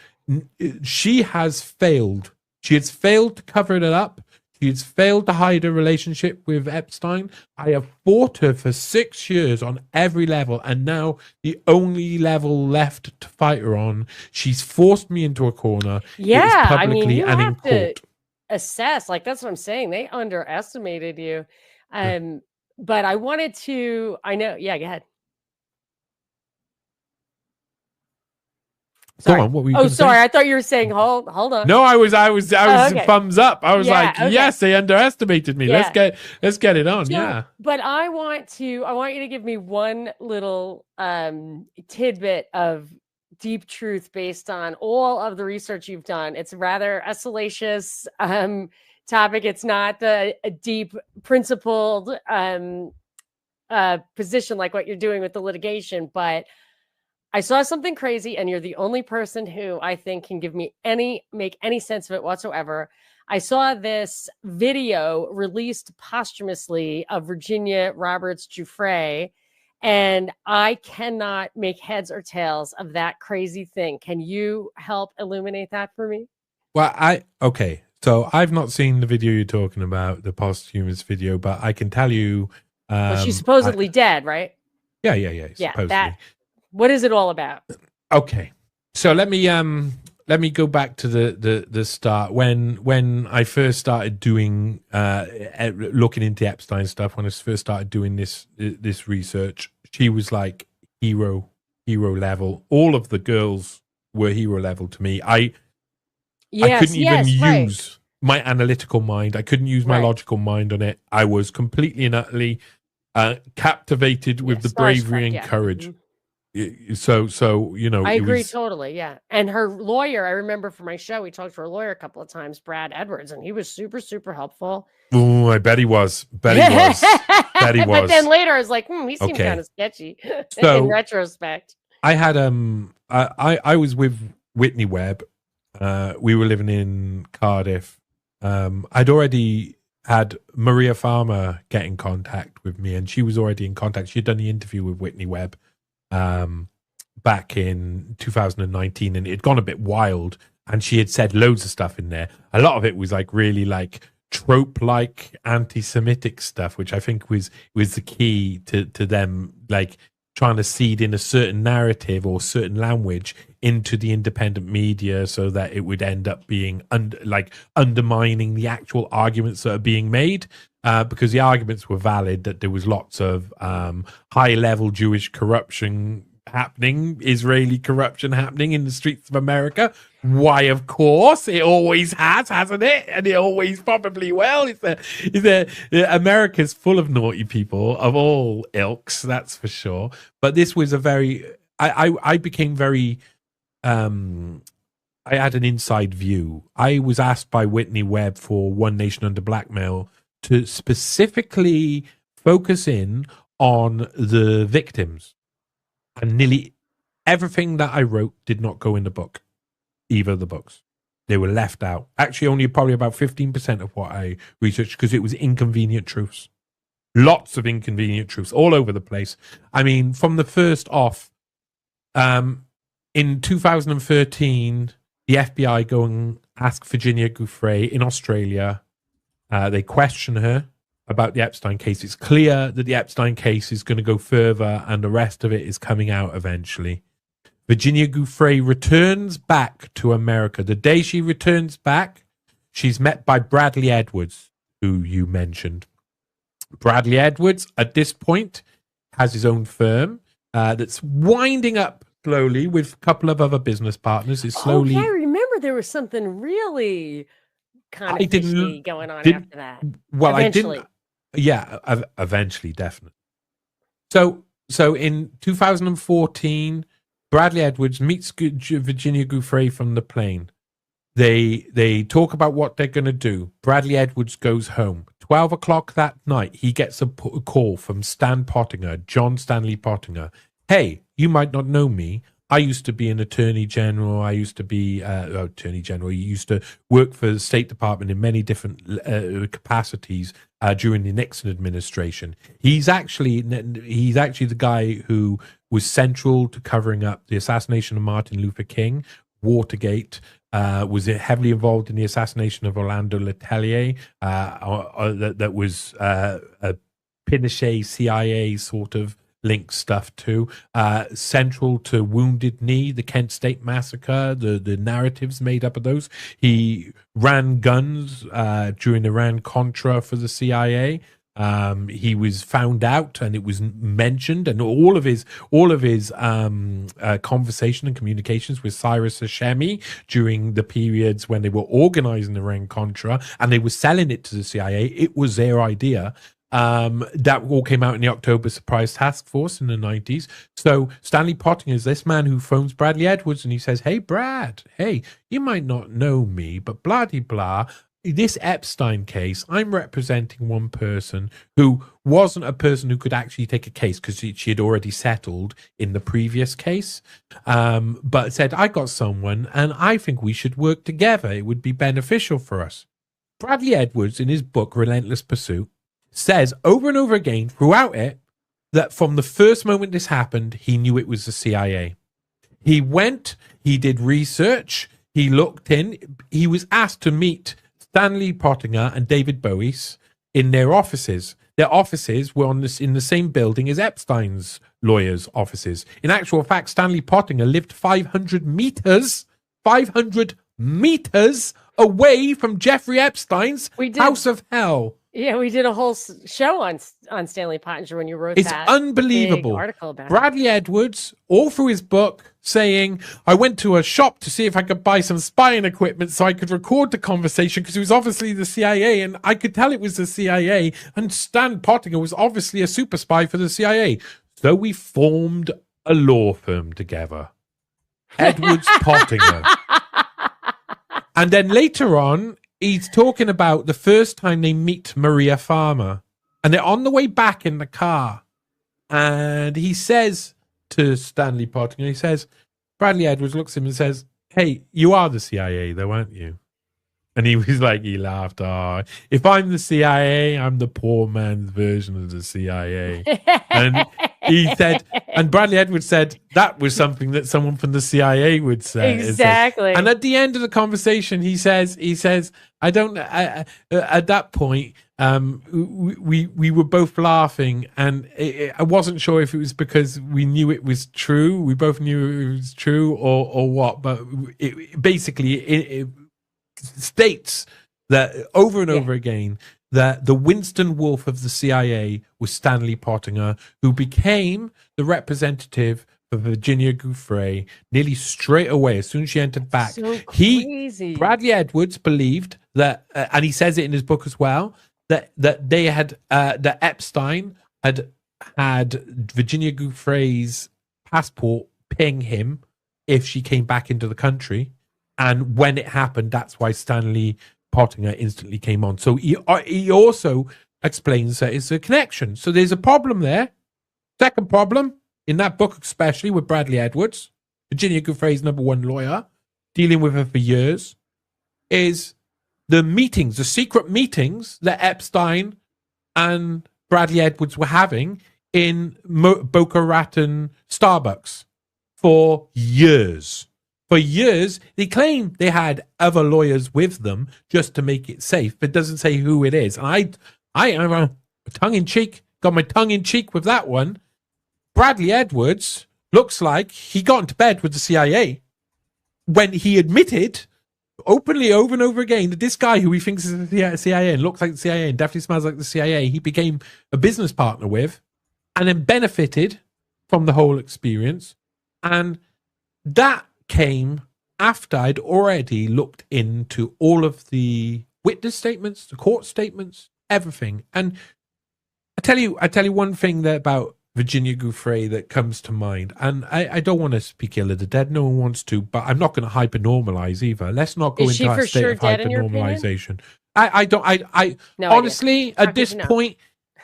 she has failed. She has failed to cover it up. She's failed to hide her relationship with Epstein. I have fought her for 6 years on every level, and now the only level left to fight her on, she's forced me into a corner. Yeah, publicly I mean, you and have in to court. assess. Like, that's what I'm saying. They underestimated you. But I wanted to. I know. Yeah, go ahead. Sorry. Go on, what were you sorry. say? I thought you were saying hold on. No, I was okay. thumbs up. I was okay. yes, they underestimated me. Yeah. Let's get it on. So, yeah. But I want you to give me one little tidbit of deep truth based on all of the research you've done. It's rather a salacious topic. It's not a deep principled position like what you're doing with the litigation, but I saw something crazy, and you're the only person who I think can make any sense of it whatsoever. I saw this video released posthumously of Virginia Roberts Giuffre, and I cannot make heads or tails of that crazy thing. Can you help illuminate that for me? Well, okay. So I've not seen the video you're talking about, the posthumous video, but I can tell you. Well, she's supposedly dead, right? Yeah. Supposedly. What is it all about? Okay, so let me go back to the start when I first started doing looking into Epstein stuff. When I first started doing this research, she was like hero level. All of the girls were hero level to me. I couldn't even use my analytical mind. I couldn't use my logical mind on it. I was completely and utterly captivated with the bravery and courage. Mm-hmm. So you know, I agree totally. Yeah, and her lawyer, I remember for my show, we talked to her lawyer a couple of times, Brad Edwards, and he was super, super helpful. Oh, I bet he was. Bet he was. But then later, I was like, he seemed kind of sketchy. So, in retrospect, I had I was with Whitney Webb. We were living in Cardiff. I'd already had Maria Farmer get in contact with me, and she was already in contact. She'd done the interview with Whitney Webb back in 2019, and it had gone a bit wild, and she had said loads of stuff in there. A lot of it was like really like trope like anti-Semitic stuff, which I think was the key to them like trying to seed in a certain narrative or certain language into the independent media so that it would end up being undermining the actual arguments that are being made. Because the arguments were valid that there was lots of high-level Jewish corruption happening, Israeli corruption happening in the streets of America. Why, of course, it always has, hasn't it? And it always probably will. America's full of naughty people of all ilks, that's for sure. But this was a very... I became very... I had an inside view. I was asked by Whitney Webb for One Nation Under Blackmail to specifically focus in on the victims. And nearly everything that I wrote did not go in the book, either of the books. They were left out. Actually, only probably about 15% of what I researched, because it was inconvenient truths. Lots of inconvenient truths all over the place. I mean, from the first off, in 2013, the FBI go and ask Virginia Giuffre in Australia. They question her about the Epstein case. It's clear that the Epstein case is going to go further, and the rest of it is coming out eventually. Virginia Giuffre returns back to America. The day she returns back, she's met by Bradley Edwards, who you mentioned. Bradley Edwards, at this point, has his own firm that's winding up slowly with a couple of other business partners. Is slowly. Oh, yeah, I remember there was something really kind of fishy going on after that. Well, eventually. I didn't. Yeah, eventually, definitely. So in 2014, Bradley Edwards meets Virginia Giuffre from the plane. They talk about what they're going to do. Bradley Edwards goes home. 12 o'clock that night, he gets a call from Stan Pottinger, John Stanley Pottinger. Hey, you might not know me. I used to be an attorney general. I used to be attorney general. He used to work for the State Department in many different capacities during the Nixon administration. He's actually the guy who was central to covering up the assassination of Martin Luther King, Watergate, was heavily involved in the assassination of Orlando Letelier. That was a Pinochet CIA sort of link stuff too. Central to Wounded Knee, the Kent State Massacre, the narratives made up of those. He ran guns during Iran-Contra for the CIA. He was found out, and it was mentioned, and all of his conversation and communications with Cyrus Hashemi during the periods when they were organizing the Iran-Contra and they were selling it to the CIA. It was their idea. That all came out in the October Surprise Task Force in the 90s. So Stanley Pottinger is this man who phones Bradley Edwards, and he says, hey, Brad, hey, you might not know me, but blah, de blah. This Epstein case, I'm representing one person who wasn't a person who could actually take a case because she had already settled in the previous case, but said, I got someone and I think we should work together. It would be beneficial for us. Bradley Edwards, in his book, Relentless Pursuit, says over and over again throughout it that from the first moment this happened, he knew it was the CIA. He went, he did research, he looked in, he was asked to meet Stanley Pottinger and David Bowies in their offices. Their offices were in the same building as Epstein's lawyers' offices. In actual fact, Stanley Pottinger lived 500 meters away from Jeffrey Epstein's House of Hell. Yeah, we did a whole show on Stanley Pottinger when you wrote it's that unbelievable. big article about Bradley Edwards, all through his book, saying, I went to a shop to see if I could buy some spying equipment so I could record the conversation because it was obviously the CIA and I could tell it was the CIA, and Stan Pottinger was obviously a super spy for the CIA. So we formed a law firm together. Edwards Pottinger. And then later on, he's talking about the first time they meet Maria Farmer, and they're on the way back in the car, and he says to Stanley Pottinger, he says, Bradley Edwards looks at him and says, hey, you are the CIA though, aren't you? And he was like, he laughed, oh, if I'm the CIA, I'm the poor man's version of the CIA. And he said, and Bradley Edwards said, that was something that someone from the CIA would say. Exactly. And at the end of the conversation, he says, I don't, at that point, we were both laughing, and I wasn't sure if it was because we knew it was true. We both knew it was true or what, but it basically states that over and over again that the Winston Wolfe of the CIA was Stanley Pottinger, who became the representative for Virginia Giuffre nearly straight away as soon as she entered back. So crazy. Bradley Edwards believed that, and he says it in his book as well, that they had that Epstein had Virginia Giuffre's passport ping him if she came back into the country. And when it happened, that's why Stanley Pottinger instantly came on. So he also explains that it's a connection. So there's a problem there. Second problem, in that book especially with Bradley Edwards, Virginia Giuffre's #1 lawyer, dealing with her for years. is the meetings, the secret meetings that Epstein and Bradley Edwards were having in Boca Raton Starbucks for years. For years, they claim they had other lawyers with them just to make it safe, but it doesn't say who it is. And I am tongue-in-cheek, got my tongue in cheek with that one. Bradley Edwards looks like he got into bed with the CIA when he admitted openly over and over again that this guy who he thinks is the CIA and looks like the CIA and definitely smells like the CIA, he became a business partner with and then benefited from the whole experience. And that came after I'd already looked into all of the witness statements, the court statements, everything. And I tell you one thing that about Virginia Giuffre that comes to mind, and I don't want to speak ill of the dead, no one wants to, but I'm not going to hypernormalize either. Let's not go into that state of hypernormalization. No honestly, at this point,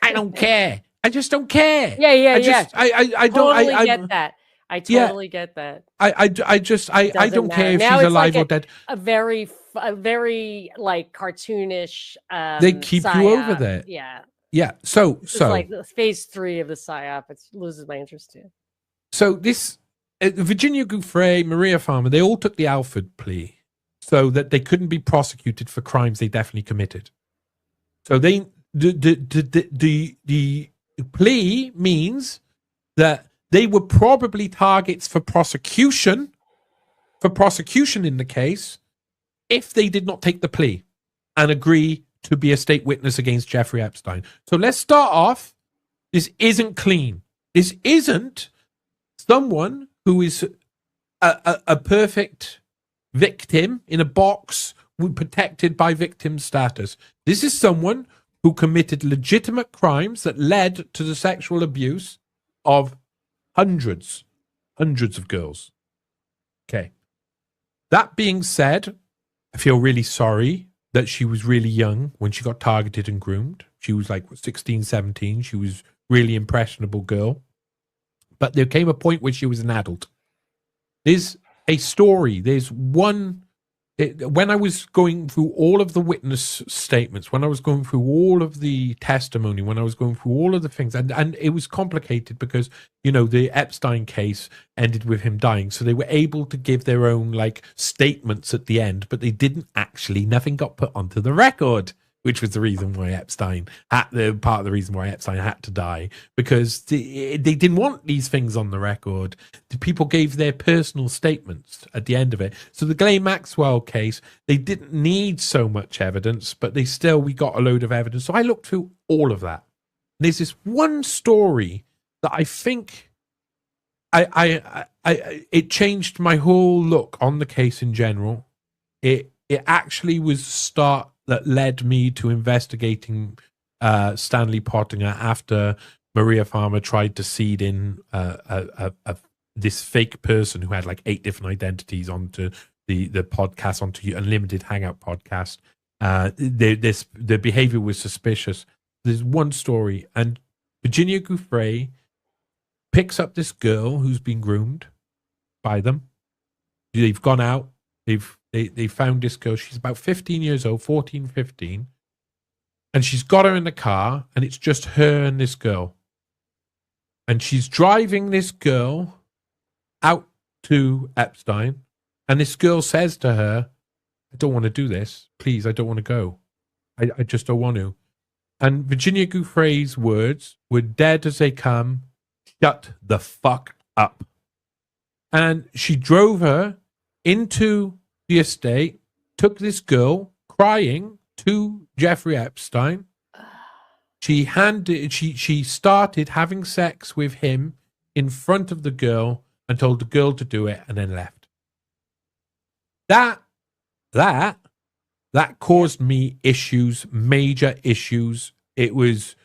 I don't care. I just don't care. Yeah. I totally get that. I totally get that. I don't care if now she's alive like or dead. A very like cartoonish. They keep psyop. you over there. Yeah. So it's like the phase 3 of the psyop. It loses my interest too. So this Virginia Giuffre, Maria Farmer, they all took the Alford plea so that they couldn't be prosecuted for crimes they definitely committed. So the plea means that they were probably targets for prosecution in the case if they did not take the plea and agree to be a state witness against Jeffrey Epstein. So let's start off. This isn't clean. This isn't someone who is a perfect victim in a box protected by victim status. This is someone who committed legitimate crimes that led to the sexual abuse of hundreds of girls. Okay. That being said, I feel really sorry that she was really young when she got targeted and groomed. She was like 16, 17. She was really impressionable girl. But there came a point where she was an adult. There's a story. There's one. When I was going through all of the witness statements, when I was going through all of the testimony, when I was going through all of the things, and it was complicated because, you know, the Epstein case ended with him dying. So they were able to give their own like statements at the end, but they didn't actually, nothing got put onto the record, which was the reason why part of the reason why Epstein had to die, because they didn't want these things on the record. The people gave their personal statements at the end of it. So the Ghislaine Maxwell case, they didn't need so much evidence, but we got a load of evidence. So I looked through all of that. And there's this one story that I think it changed my whole look on the case in general. It actually was the start that led me to investigating Stanley Pottinger after Maria Farmer tried to seed in this fake person who had like 8 different identities onto the podcast, onto Unlimited Hangout podcast. The behavior was suspicious. There's one story, and Virginia Giuffre picks up this girl who's been groomed by them. They've gone out. They found this girl. She's about 15 years old, 14, 15. And she's got her in the car, and it's just her and this girl. And she's driving this girl out to Epstein. And this girl says to her, I don't want to do this. Please, I don't want to go. I just don't want to. And Virginia Giuffre's words were dead as they come. Shut the fuck up. And she drove her into the estate, took this girl crying to Jeffrey Epstein. She started having sex with him in front of the girl and told the girl to do it and then left. That caused me issues, major issues. It was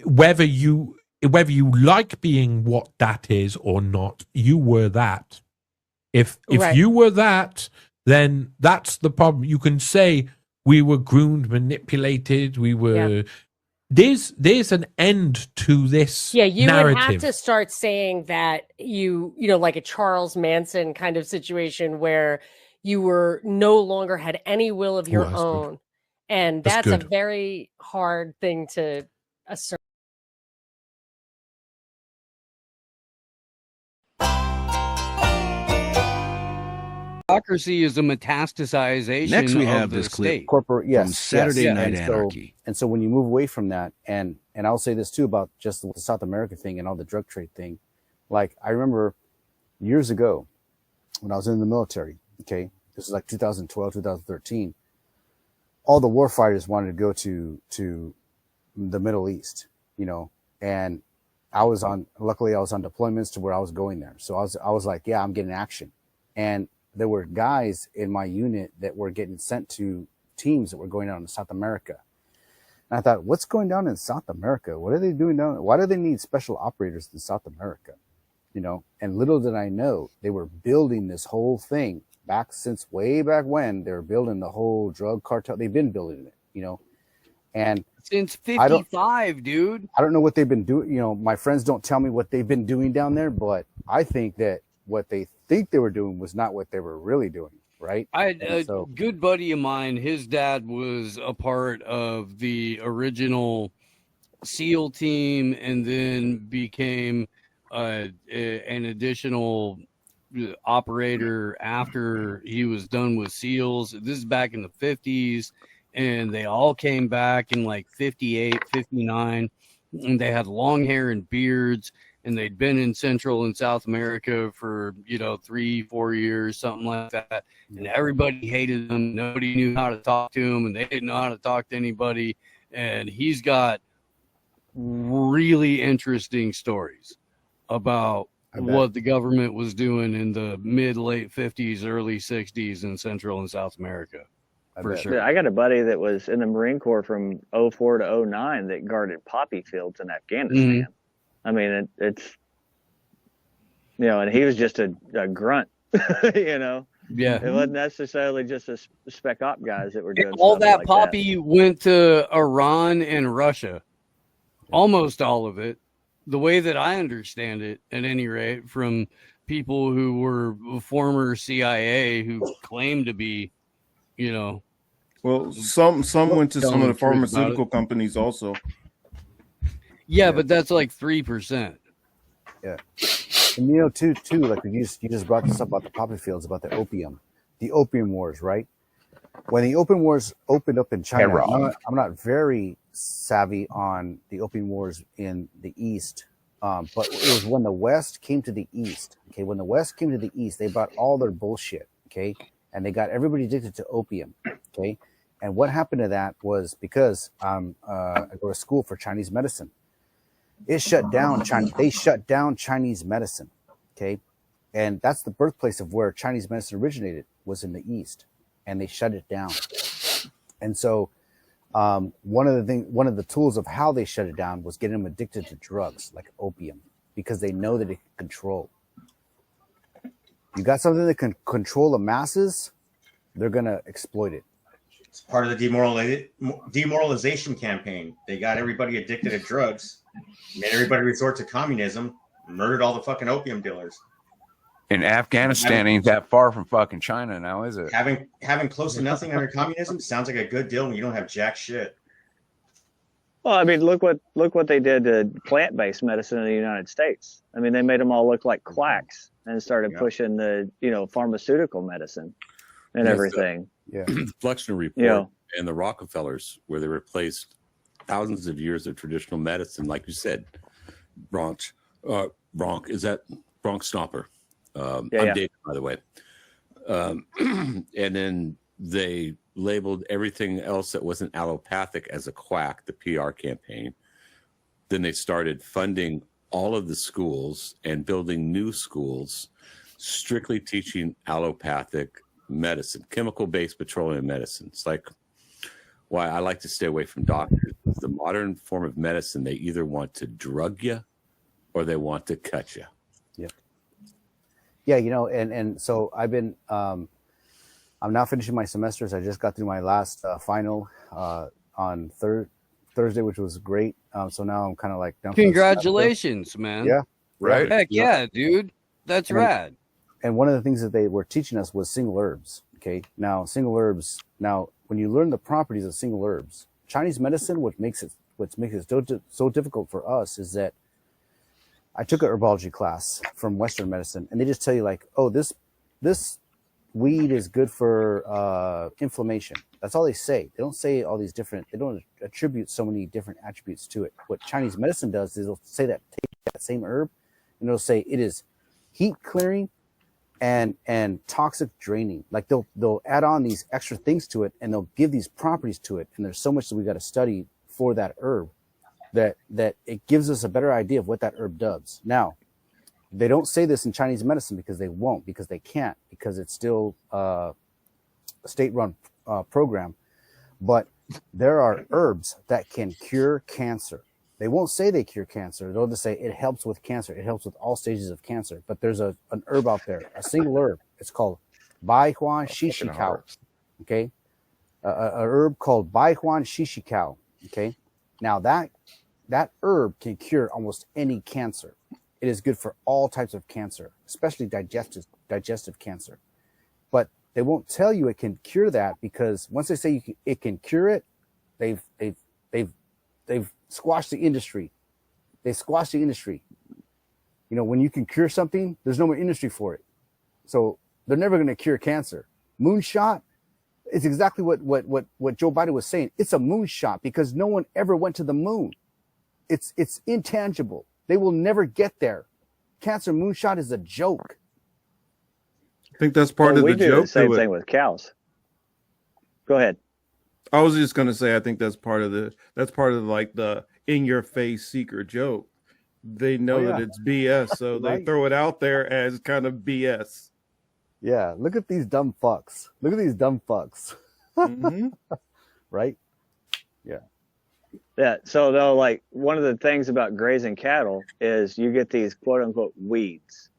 whether you like being what that is or not, you were that. If you were that, then that's the problem. You can say we were groomed, manipulated, we were. Yeah. There's an end to this. Yeah, you narrative. would have to start saying that you know, like a Charles Manson kind of situation where you were no longer had any will of your that's good. own. And That's that's a good. very hard thing to assert. Democracy is a metastasization. Next, we of have the this clip state. from Saturday Night and Anarchy. So when you move away from that, and I'll say this too about just the South America thing and all the drug trade thing. Like, I remember years ago when I was in the military, okay, this is like 2012, 2013, all the war fighters wanted to go to the Middle East, you know, and luckily I was on deployments to where I was going there. So I was like, yeah, I'm getting action. And there were guys in my unit that were getting sent to teams that were going out in South America. And I thought, what's going down in South America? What are they doing down? Why do they need special operators in South America? You know, and little did I know they were building this whole thing since way back when. They were building the whole drug cartel. They've been building it, you know, and since 55, dude. I don't know what they've been doing. You know, my friends don't tell me what they've been doing down there, but I think that what they think they were doing was not what they were really doing, right? I had a good buddy of mine. His dad was a part of the original SEAL team and then became an additional operator after he was done with SEALs. This is back in the 50s, and they all came back in like 58, 59, and they had long hair and beards. And they'd been in Central and South America for, 3-4 years, something like that. And everybody hated them. Nobody knew how to talk to him, and they didn't know how to talk to anybody. And he's got really interesting stories about what the government was doing in the late 50s, early 60s in Central and South America. For sure. I got a buddy that was in the Marine Corps from 04 to 09 that guarded poppy fields in Afghanistan. Mm-hmm. I mean, it's, and he was just a grunt, Yeah. It wasn't necessarily just a spec op guys that were doing all that like poppy went to Iran and Russia. Almost all of it. The way that I understand it, at any rate, from people who were former CIA who claimed to be, Well, some went to some of the pharmaceutical companies also. Yeah, but that's like 3%. Yeah. And too, like you just brought this up about the poppy fields, about the opium wars, right? When the opium wars opened up in China, I'm not very savvy on the opium wars in the East, but it was when the West came to the East. Okay, when the West came to the East, they brought all their bullshit. Okay, and they got everybody addicted to opium. Okay, and what happened to that was because I go to school for Chinese medicine. It shut down China. They shut down Chinese medicine. Okay. And that's the birthplace of where Chinese medicine originated, was in the East, and they shut it down. And so, one of the tools of how they shut it down was getting them addicted to drugs like opium, because they know that it can control. You got something that can control the masses, they're going to exploit it. It's part of the demoralization campaign. They got everybody addicted to drugs, made everybody resort to communism, murdered all the fucking opium dealers. And Afghanistan ain't that far from fucking China now, is it? Having close to nothing under communism sounds like a good deal when you don't have jack shit. Well, I mean, look what they did to plant-based medicine in the United States. I mean, they made them all look like quacks and started pushing the pharmaceutical medicine and everything. The Flexner report and the Rockefellers, where they replaced thousands of years of traditional medicine, like you said, Bronx Stopper. I'm David, by the way. And then they labeled everything else that wasn't allopathic as a quack, the PR campaign. Then they started funding all of the schools and building new schools, strictly teaching allopathic medicine, chemical-based petroleum medicine. It's like why I like to stay away from doctors. The modern form of medicine, they either want to drug you or they want to cut you. Yeah, and so I've been, I'm now finishing my semesters. I just got through my last final on Thursday, which was great. So now I'm kind of like done. Congratulations, man. Yeah. Right. Heck yeah, dude. That's rad. And one of the things that they were teaching us was single herbs. Okay. Now, single herbs. Now, when you learn the properties of single herbs, Chinese medicine, what makes it so difficult for us is that I took an herbology class from Western medicine, and they just tell you like, oh, this weed is good for inflammation. That's all they say. They don't say all these different. They don't attribute so many different attributes to it. What Chinese medicine does is they'll say that take that same herb, and it'll say it is heat clearing and toxic draining. Like they'll add on these extra things to it, and they'll give these properties to it. And there's so much that we got to study for that herb that it gives us a better idea of what that herb does. Now, they don't say this in Chinese medicine because they won't, because they can't, because it's still a state-run program. But there are herbs that can cure cancer. They won't say they cure cancer. They'll just say it helps with cancer. It helps with all stages of cancer. But there's an herb out there, a single herb. It's called Baihuan Shishikao. Okay, a herb called Baihuan Shishikao. Okay, now that herb can cure almost any cancer. It is good for all types of cancer, especially digestive cancer. But they won't tell you it can cure that, because once they say it can cure it, they've squashed the industry. They squashed the industry. You know, when you can cure something, there's no more industry for it. So they're never going to cure cancer. Moonshot is exactly what Joe Biden was saying. It's a moonshot because no one ever went to the moon. It's intangible. They will never get there. Cancer moonshot is a joke. I think that's part of the joke. We do the same thing with cows. Go ahead. I was just gonna say, I think that's part of like the in your face secret joke. They know that it's BS, so they throw it out there as kind of BS. Yeah, look at these dumb fucks. Look at these dumb fucks. Mm-hmm. Right? Yeah. Yeah. So though, like one of the things about grazing cattle is you get these quote unquote weeds.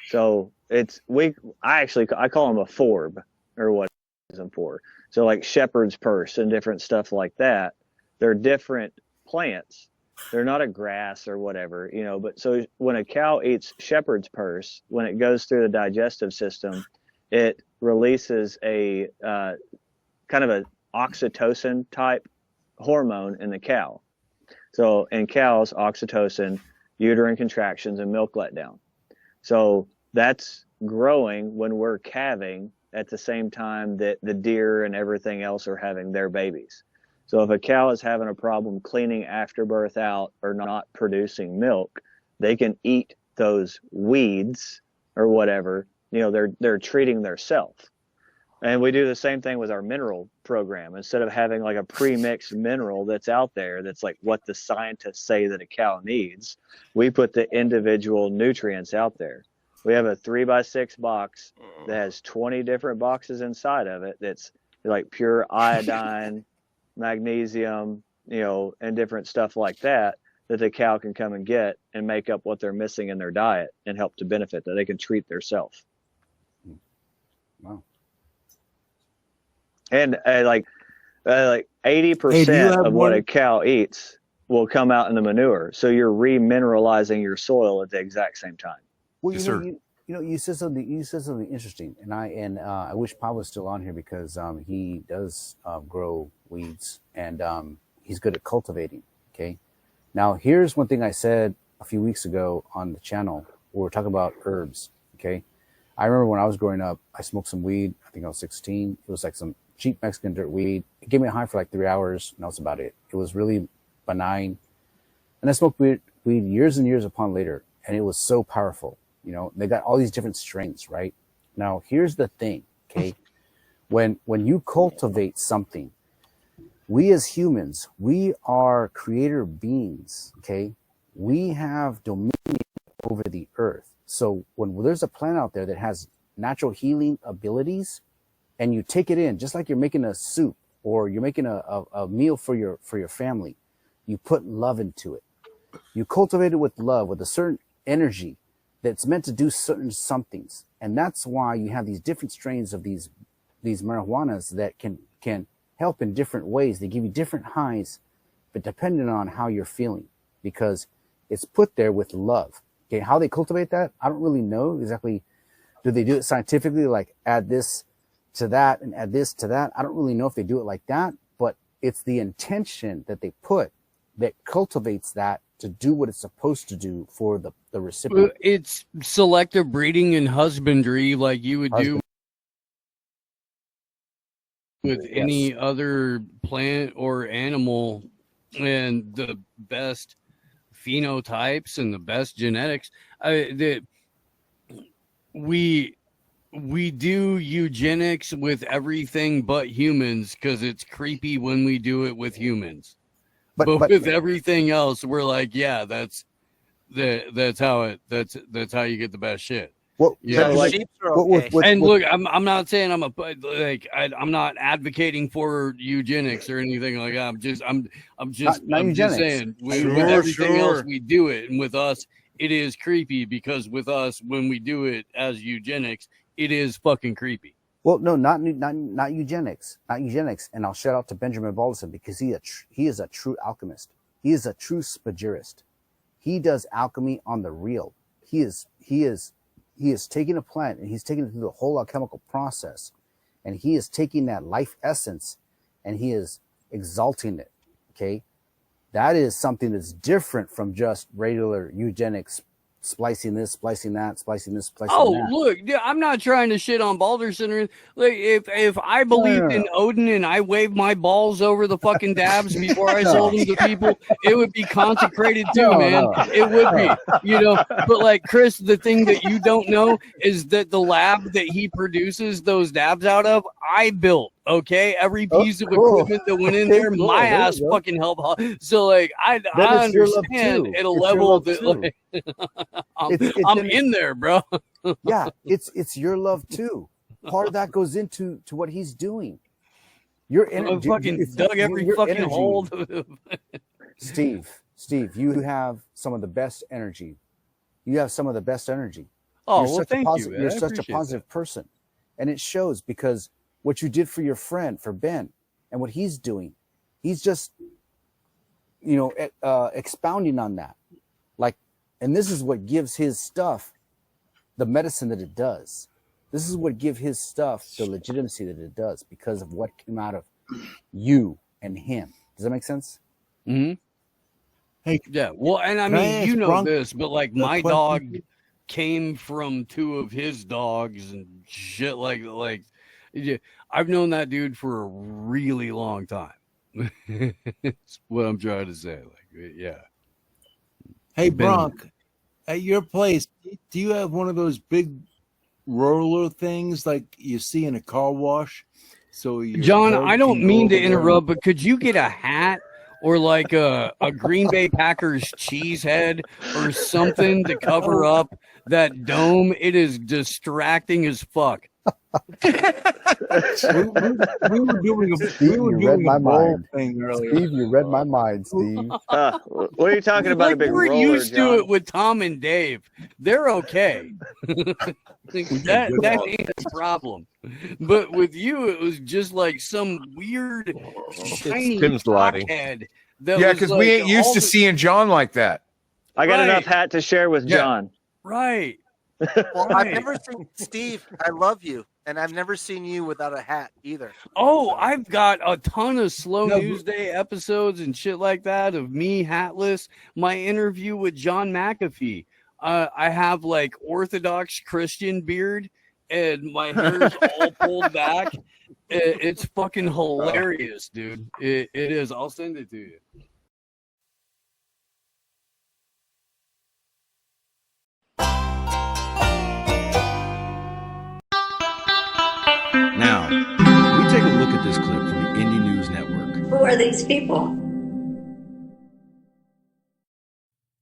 So I call them a forb, or what is them for. So like shepherd's purse and different stuff like that. They're different plants. They're not a grass or whatever, you know, but so when a cow eats shepherd's purse, when it goes through the digestive system, it releases a kind of an oxytocin type hormone in the cow. So in cows, oxytocin, uterine contractions, and milk letdown. So that's growing when we're calving at the same time that the deer and everything else are having their babies. So if a cow is having a problem cleaning afterbirth out or not producing milk, they can eat those weeds or whatever. You know, they're treating their self. And we do the same thing with our mineral program. Instead of having like a pre-mixed mineral that's out there that's like what the scientists say that a cow needs, we put the individual nutrients out there. We have a 3x6 box that has 20 different boxes inside of it. That's like pure iodine, magnesium, you know, and different stuff like that the cow can come and get and make up what they're missing in their diet and help to benefit that they can treat their self. Wow. And like 80% of what a cow eats will come out in the manure. So you're remineralizing your soil at the exact same time. Well, you said something interesting, and I wish Pa was still on here because he does grow weeds and he's good at cultivating. Okay, now here's one thing I said a few weeks ago on the channel where we're talking about herbs. Okay, I remember when I was growing up, I smoked some weed. I think I was 16. It was like some cheap Mexican dirt weed. It gave me a high for like 3 hours, and that was about it. It was really benign, and I smoked weed years and years upon later, and it was so powerful. You know, they got all these different strains, right? Now, here's the thing, okay? When you cultivate something, we as humans, we are creator beings, okay? We have dominion over the earth. So when there's a plant out there that has natural healing abilities, and you take it in, just like you're making a soup or you're making a meal for your family, you put love into it. You cultivate it with love, with a certain energy that's meant to do certain somethings. And that's why you have these different strains of these marijuanas that can help in different ways. They give you different highs, but depending on how you're feeling, because it's put there with love. Okay, how they cultivate that, I don't really know exactly. Do they do it scientifically, like add this to that and add this to that. I don't really know if they do it like that, but it's the intention that they put that cultivates that to do what it's supposed to do for the recipient. It's selective breeding and husbandry like you would do with any other plant or animal, and the best phenotypes and the best genetics. We do eugenics with everything but humans because it's creepy when we do it with humans. But with everything else, we're like, yeah, that's how you get the best shit. Well, yeah, like, and look, I'm not saying I'm not advocating for eugenics or anything like that. I'm just saying with everything else we do it, and with us it is creepy because with us when we do it as eugenics, it is fucking creepy. Well, no, not eugenics, not eugenics. And I'll shout out to Benjamin Baldwin because he is a true alchemist. He is a true spagyrist. He does alchemy on the real. He is taking a plant and he's taking it through the whole alchemical process, and he is taking that life essence and he is exalting it. Okay, that is something that's different from just regular eugenics. Splicing this, splicing that, splicing this, splicing that. Oh, look, I'm not trying to shit on Balderson. Or like, if I believed in Odin and I waved my balls over the fucking dabs before I sold them to people, it would be consecrated too, man. It would be, But like, Chris, the thing that you don't know is that the lab that he produces those dabs out of, I built. Okay, every piece of equipment that went in there, my ass fucking helped. So like, I understand at a level that like, I'm in there, bro. Yeah, it's your love too. Part of that goes into what he's doing. Your energy. Fucking dug every fucking energy. Hole. Steve, you have some of the best energy. You have some of the best energy. Oh, well, thank you. You're such a positive person, and it shows because what you did for your friend, for Ben, and what he's doing, he's just, expounding on that. Like, and this is what gives his stuff the medicine that it does. This is what gives his stuff the legitimacy that it does because of what came out of you and him. Does that make sense? Mm-hmm. Hey, yeah. Well, and I mean, this, but like my dog came from two of his dogs and shit like. Yeah, I've known that dude for a really long time. That's what I'm trying to say. Like, yeah. Hey, Bronk, at your place, do you have one of those big roller things like you see in a car wash? So John, I don't mean to interrupt, but could you get a hat or like a Green Bay Packers cheese head or something to cover up that dome? It is distracting as fuck. we were doing a bowl thing earlier. Steve, you read my mind, Steve. What are you talking about? Like, a big we're roller, used John? to it with Tom and Dave. They're okay. that ain't a problem. But with you, it was just like some weird tiny cockhead. Yeah, because we ain't used to seeing John like that. I got enough hat to share with John. Right. Well, I've never seen Steve. I love you, and I've never seen you without a hat either. Oh, I've got a ton of Slow News Day episodes and shit like that of me hatless. My interview with John McAfee. I have like Orthodox Christian beard, and my hair's all pulled back. It's fucking hilarious, dude. It is. I'll send it to you. Now, we take a look at this clip from the Indie News Network. Who are these people?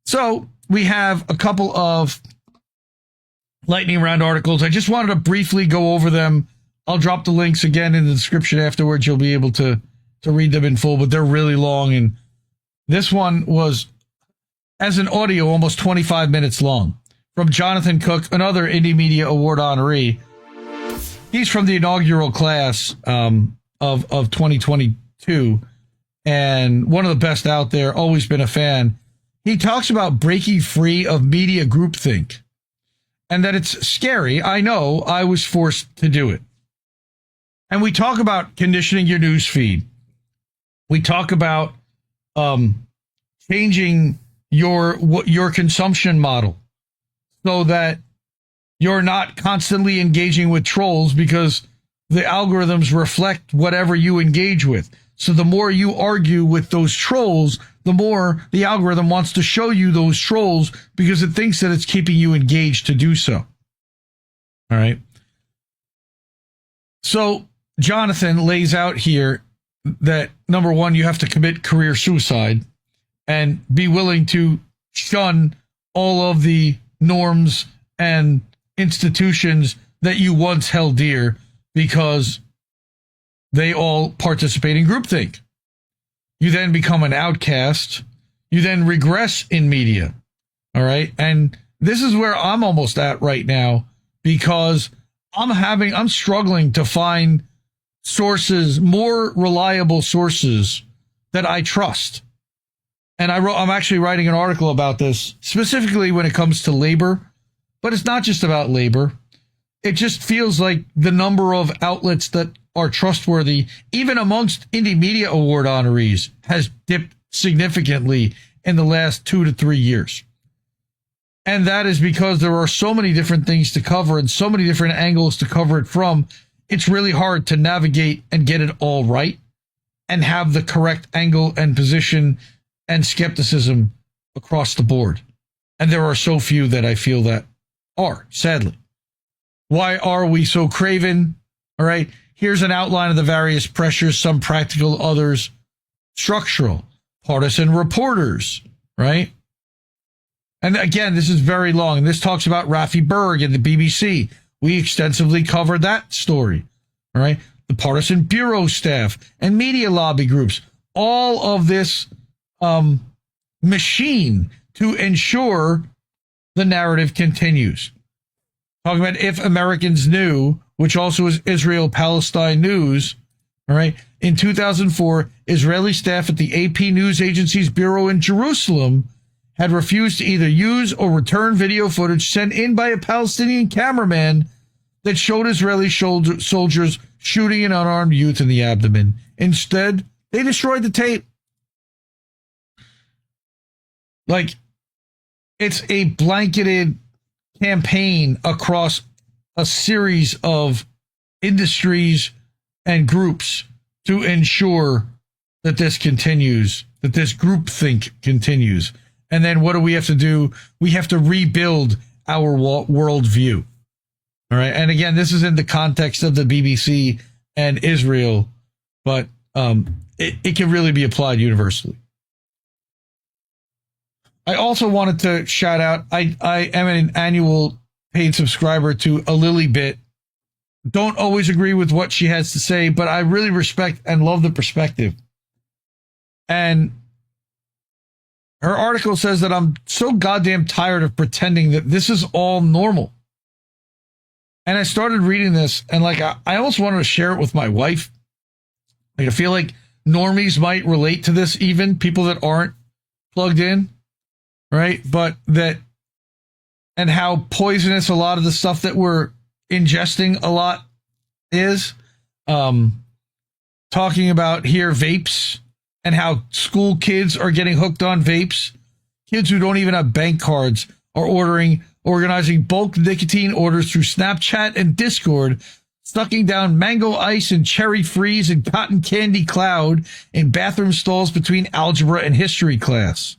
So we have a couple of lightning round articles. I just wanted to briefly go over them. I'll drop the links again in the description afterwards. You'll be able to read them in full, but they're really long. And this one was, as an audio, almost 25 minutes long. From Jonathan Cook, another Indie Media Award honoree. He's from the inaugural class of 2022 and one of the best out there, always been a fan. He talks about breaking free of media groupthink and that it's scary. I know I was forced to do it. And we talk about conditioning your news feed. We talk about changing your consumption model so that you're not constantly engaging with trolls because the algorithms reflect whatever you engage with. So the more you argue with those trolls, the more the algorithm wants to show you those trolls because it thinks that it's keeping you engaged to do so. All right. So Jonathan lays out here that, number one, you have to commit career suicide and be willing to shun all of the norms and institutions that you once held dear because they all participate in groupthink. You then become an outcast. You then regress in media. All right. And this is where I'm almost at right now because I'm struggling to find sources, more reliable sources that I trust. And I'm actually writing an article about this specifically when it comes to labor, but it's not just about labor. It just feels like the number of outlets that are trustworthy, even amongst Indie Media Award honorees, has dipped significantly in the last 2 to 3 years. And that is because there are so many different things to cover and so many different angles to cover it from. It's really hard to navigate and get it all right and have the correct angle and position and skepticism across the board. And there are so few that I feel that are, sadly. Why are we so craven? All right. Here's an outline of the various pressures, some practical, others structural. Partisan reporters, right? And again, this is very long. And this talks about Rafi Berg and the BBC. We extensively covered that story, all right? The partisan bureau staff and media lobby groups, all of this machine to ensure the narrative continues. Talking about If Americans Knew, which also is Israel-Palestine News, all right? In 2004, Israeli staff at the AP News Agency's bureau in Jerusalem had refused to either use or return video footage sent in by a Palestinian cameraman that showed Israeli soldiers shooting an unarmed youth in the abdomen. Instead, they destroyed the tape. Like, it's a blanketed campaign across a series of industries and groups to ensure that this continues, that this groupthink continues. And then what do we have to do? We have to rebuild our worldview. All right. And again, this is in the context of the BBC and Israel, but it can really be applied universally. I also wanted to shout out, I am an annual paid subscriber to a Lily Bit. Don't always agree with what she has to say, but I really respect and love the perspective. And her article says that I'm so goddamn tired of pretending that this is all normal. And I started reading this, and like I almost wanted to share it with my wife. Like, I feel like normies might relate to this, even people that aren't plugged in, right? But that, and how poisonous a lot of the stuff that we're ingesting a lot is. Talking about here vapes and how school kids are getting hooked on vapes. Kids who don't even have bank cards are organizing bulk nicotine orders through Snapchat and Discord, sucking down mango ice and cherry freeze and cotton candy cloud in bathroom stalls between algebra and history class.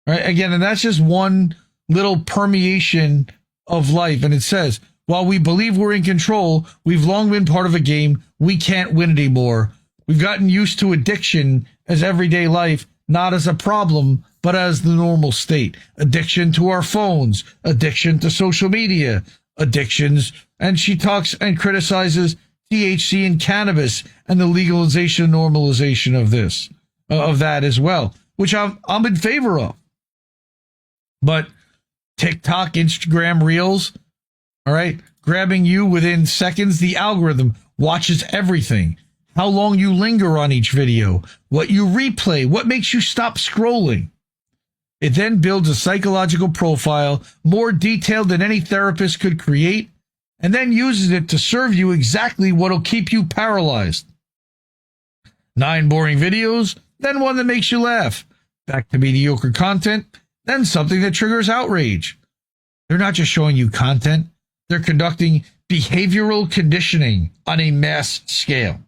Right? Again, and that's just one little permeation of life. And it says, while we believe we're in control, we've long been part of a game we can't win anymore. We've gotten used to addiction as everyday life, not as a problem, but as the normal state. Addiction to our phones, addiction to social media, addictions. And she talks and criticizes THC and cannabis and the legalization and normalization of this, of that as well, which I'm in favor of. But TikTok, Instagram Reels, all right, grabbing you within seconds, the algorithm watches everything. How long you linger on each video, what you replay, what makes you stop scrolling. It then builds a psychological profile more detailed than any therapist could create and then uses it to serve you exactly what'll keep you paralyzed. 9 boring videos, then one that makes you laugh. Back to mediocre content, then something that triggers outrage. They're not just showing you content, they're conducting behavioral conditioning on a mass scale.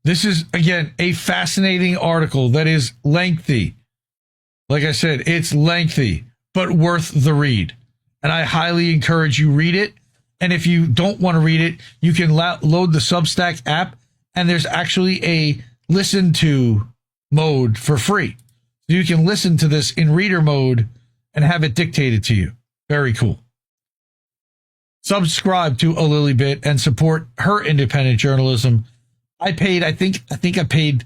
This is, again, a fascinating article that is lengthy. Like I said, it's lengthy, but worth the read. And I highly encourage you read it. And if you don't want to read it, you can load the Substack app, and there's actually a listen to mode for free. So you can listen to this in reader mode and have it dictated to you. Very cool. Subscribe to A Lilybit and support her independent journalism. I think I paid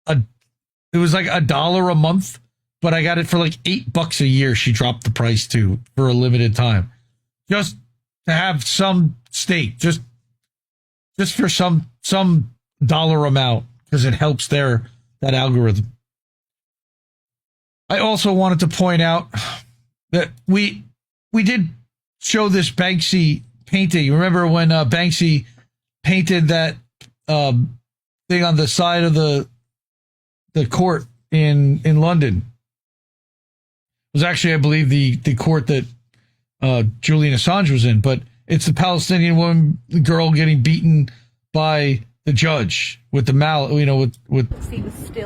it was like $1 a month, but I got it for like $8 a year. She dropped the price to for a limited time, just to have some stake, just for some dollar amount, because it helps that algorithm. I also wanted to point out that we did show this Banksy painting. Remember when Banksy painted that thing on the side of the court in London? It was actually, I believe, the court that Julian Assange was in, but it's the Palestinian girl getting beaten by the judge with the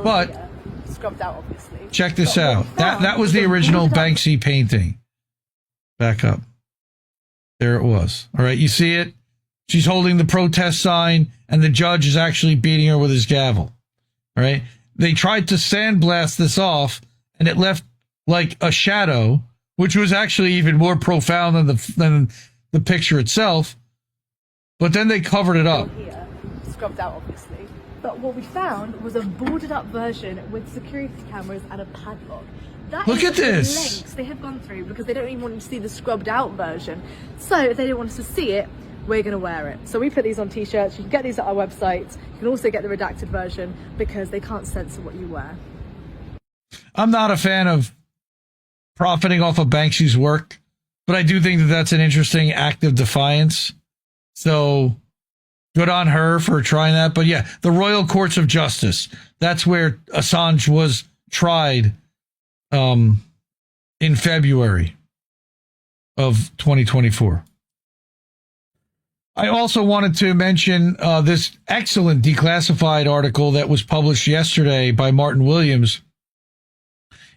but scrubbed out, obviously. Check this out. That was the original Banksy painting. Back up. There it was. All right, you see it? She's holding the protest sign, and the judge is actually beating her with his gavel. All right? They tried to sandblast this off, and it left like a shadow, which was actually even more profound than the picture itself. But then they covered it up. Here, scrubbed out, obviously. But what we found was a boarded up version with security cameras and a padlock. Look at this. The lengths they have gone through because they don't even want you to see the scrubbed out version. So if they don't want us to see it, we're going to wear it. So we put these on t-shirts. You can get these at our website. You can also get the redacted version because they can't censor what you wear. I'm not a fan of profiting off of Banksy's work, but I do think that that's an interesting act of defiance. So good on her for trying that. But yeah, the Royal Courts of Justice, that's where Assange was tried in February of 2024. I also wanted to mention this excellent declassified article that was published yesterday by Martin Williams.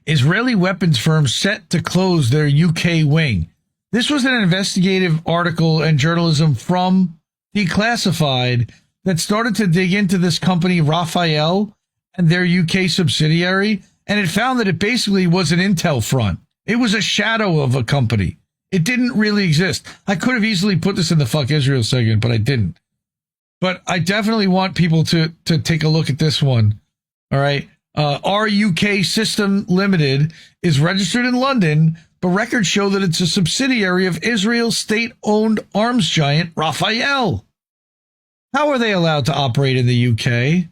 Israeli weapons firms set to close their UK wing. This was an investigative article and journalism from Declassified that started to dig into this company, Raphael, and their UK subsidiary, and it found that it basically was an intel front. It was a shadow of a company. It didn't really exist. I could have easily put this in the Fuck Israel segment, but I didn't. But I definitely want people to take a look at this one. All right. RUK System Limited is registered in London, but records show that it's a subsidiary of Israel's state-owned arms giant, Raphael. How are they allowed to operate in the UK?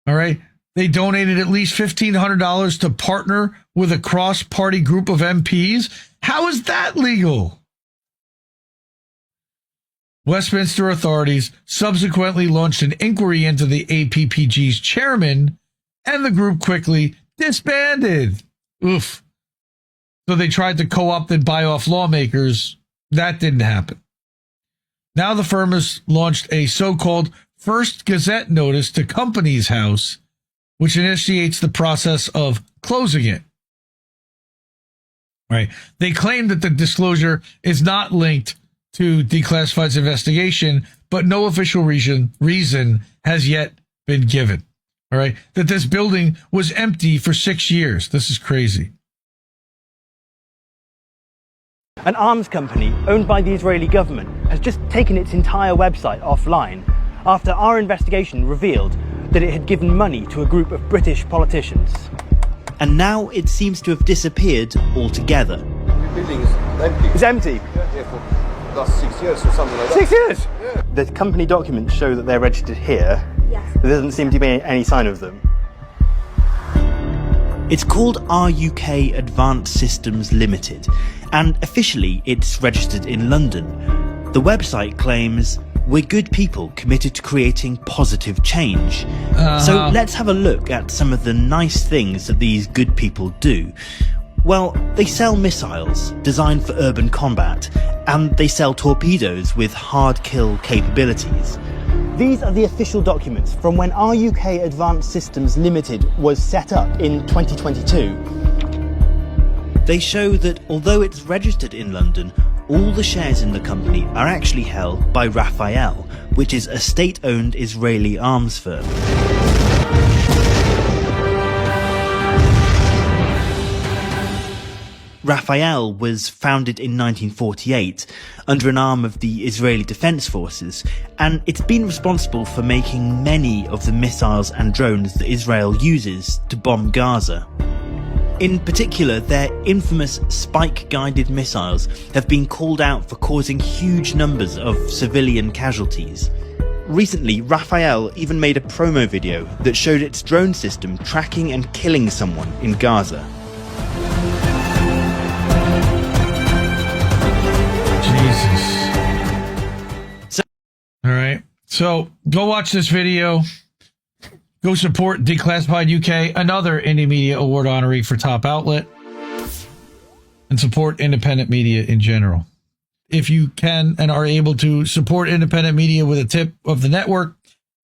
All right. They donated at least $1,500 to partner with a cross-party group of MPs. How is that legal? Westminster authorities subsequently launched an inquiry into the APPG's chairman, and the group quickly disbanded. Oof. So they tried to co-opt and buy off lawmakers. That didn't happen. Now the firm has launched a so-called First Gazette notice to Companies House, which initiates the process of closing it. Right. They claim that the disclosure is not linked to Declassified's investigation, but no official reason has yet been given. All right. That this building was empty for 6 years. This is crazy. An arms company owned by the Israeli government has just taken its entire website offline after our investigation revealed that it had given money to a group of British politicians. And now it seems to have disappeared altogether. The building is empty. It's empty? Yeah, for the last 6 years or something like that. 6 years? Yeah. The company documents show that they're registered here. Yes. There doesn't seem to be any sign of them. It's called RUK Advanced Systems Limited, and officially it's registered in London. The website claims, "We're good people committed to creating positive change." So let's have a look at some of the nice things that these good people do. Well, they sell missiles designed for urban combat, and they sell torpedoes with hard kill capabilities. These are the official documents from when RUK Advanced Systems Limited was set up in 2022. They show that although it's registered in London, all the shares in the company are actually held by Rafael, which is a state-owned Israeli arms firm. Rafael was founded in 1948 under an arm of the Israeli Defense Forces, and it's been responsible for making many of the missiles and drones that Israel uses to bomb Gaza. In particular, their infamous spike-guided missiles have been called out for causing huge numbers of civilian casualties. Recently, Rafael even made a promo video that showed its drone system tracking and killing someone in Gaza. All right. So go watch this video. Go support Declassified UK, another Indie Media Award honoree for top outlet. And support independent media in general. If you can and are able to support independent media with a tip of the network,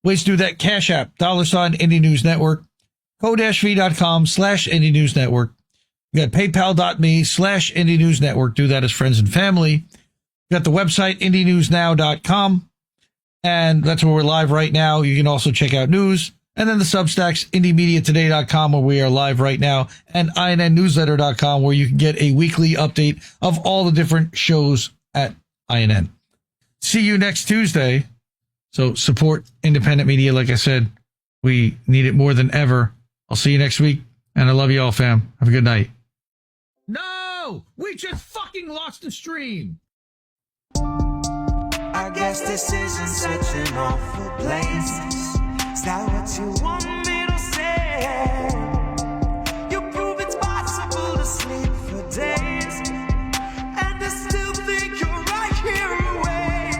ways to do that: Cash App, $, Indie News Network, co-v.com/Indie News Network. You got paypal.me/Indie News Network. Do that as friends and family. You got the website, indienewsnow.com. And that's where we're live right now. You can also check out news. And then the Substacks, IndieMediaToday.com, where we are live right now, and INNNewsletter.com, where you can get a weekly update of all the different shows at INN. See you next Tuesday. So support independent media. Like I said, we need it more than ever. I'll see you next week, and I love you all, fam. Have a good night. No! We just fucking lost the stream! I guess this isn't such an awful place. Is that what you want me to say? You prove it's possible to sleep for days, and I still think you're right here away.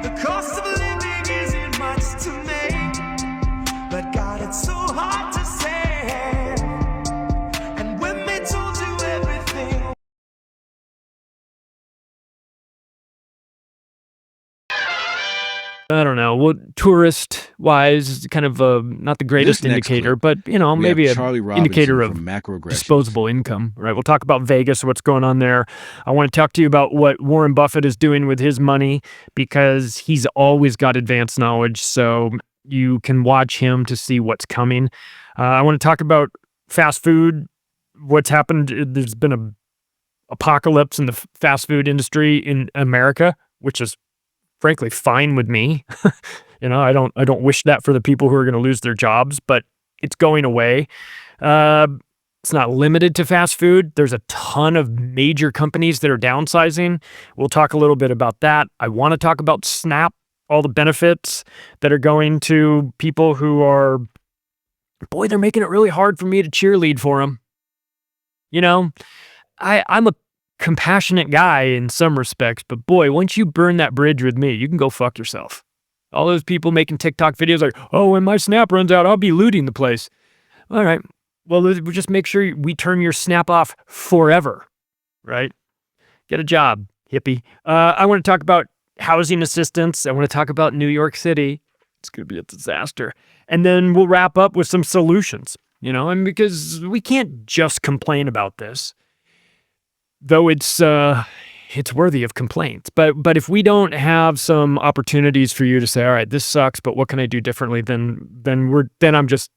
The cost of living isn't much to me, but God, it's so hard to say. And when they told you everything, I don't know. Well, tourist-wise, kind of not the greatest indicator, but you know, maybe an indicator of disposable income. Right? We'll talk about Vegas, what's going on there. I want to talk to you about what Warren Buffett is doing with his money, because he's always got advanced knowledge, so you can watch him to see what's coming. I want to talk about fast food. What's happened? There's been a apocalypse in the fast food industry in America, which is frankly fine with me. You know, I don't wish that for the people who are going to lose their jobs, but it's going away. It's not limited to fast food. There's a ton of major companies that are downsizing. We'll talk a little bit about that. I want to talk about Snap, all the benefits that are going to people who are, boy, they're making it really hard for me to cheerlead for them. You know, I'm a compassionate guy in some respects, but boy, once you burn that bridge with me, you can go fuck yourself. All those people making TikTok videos like, oh, when my Snap runs out, I'll be looting the place. All right. Well, we'll just make sure we turn your Snap off forever, right? Get a job, hippie. I want to talk about housing assistance. I want to talk about New York City. It's going to be a disaster. And then we'll wrap up with some solutions, you know, and because we can't just complain about this, though it's worthy of complaints. But if we don't have some opportunities for you to say, all right, this sucks, but what can I do differently? Then I'm just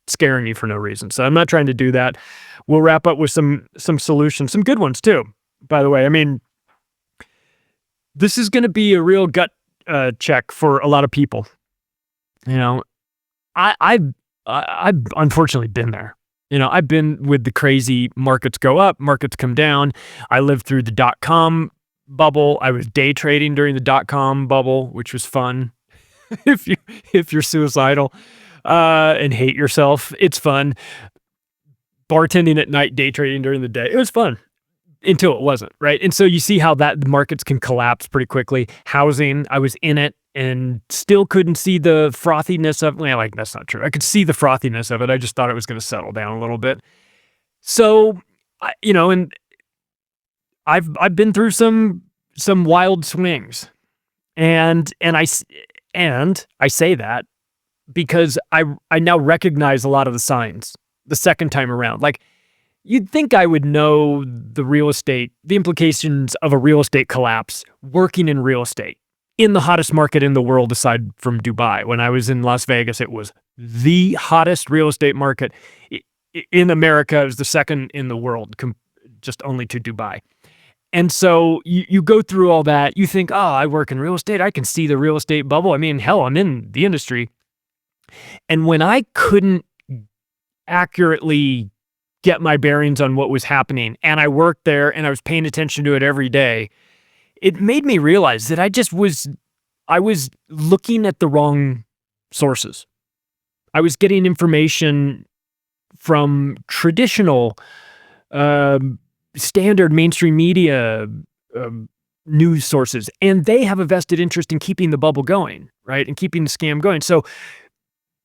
scaring you for no reason. So I'm not trying to do that. We'll wrap up with some solutions, some good ones too, by the way. I mean, this is going to be a real gut check for a lot of people. You know, I've unfortunately been there. You know, I've been with the crazy markets go up, markets come down. I lived through the .com bubble. I was day trading during the .com bubble, which was fun. if you're suicidal and hate yourself, it's fun. Bartending at night, day trading during the day, it was fun. until it wasn't, right? And so you see how that the markets can collapse pretty quickly. Housing, I was in it and still couldn't see the frothiness of, well, like that's not true. I could see the frothiness of it. I just thought it was going to settle down a little bit. So, and I've been through some wild swings, and I say that because I now recognize a lot of the signs the second time around. Like, you'd think I would know the implications of a real estate collapse working in real estate in the hottest market in the world aside from Dubai. When I was in Las Vegas, it was the hottest real estate market in America. It was the second in the world, just only to Dubai. And so you go through all that. You think, oh, I work in real estate. I can see the real estate bubble. I mean, hell, I'm in the industry. And when I couldn't accurately get my bearings on what was happening, and I worked there and I was paying attention to it every day, it made me realize that I was looking at the wrong sources. I was getting information from traditional, standard mainstream media news sources, and they have a vested interest in keeping the bubble going, right? And keeping the scam going. So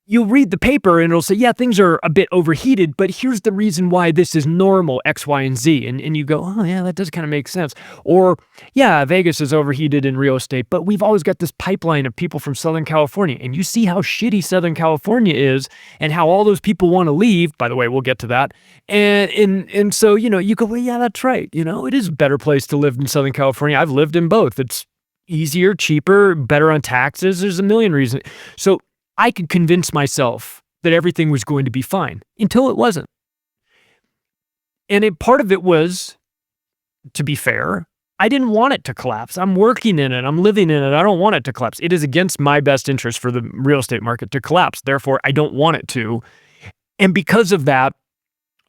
you'll read the paper and it'll say, yeah, things are a bit overheated, but here's the reason why this is normal, X, Y, and Z. And you go, oh yeah, that does kind of make sense. Or yeah, Vegas is overheated in real estate, but we've always got this pipeline of people from Southern California. And you see how shitty Southern California is and how all those people want to leave. By the way, we'll get to that. And so, you go, well, yeah, that's right. It is a better place to live in Southern California. I've lived in both. It's easier, cheaper, better on taxes. There's a million reasons. So I could convince myself that everything was going to be fine until it wasn't. And part of it was, to be fair, I didn't want it to collapse. I'm working in it. I'm living in it. I don't want it to collapse. It is against my best interest for the real estate market to collapse. Therefore, I don't want it to. And because of that,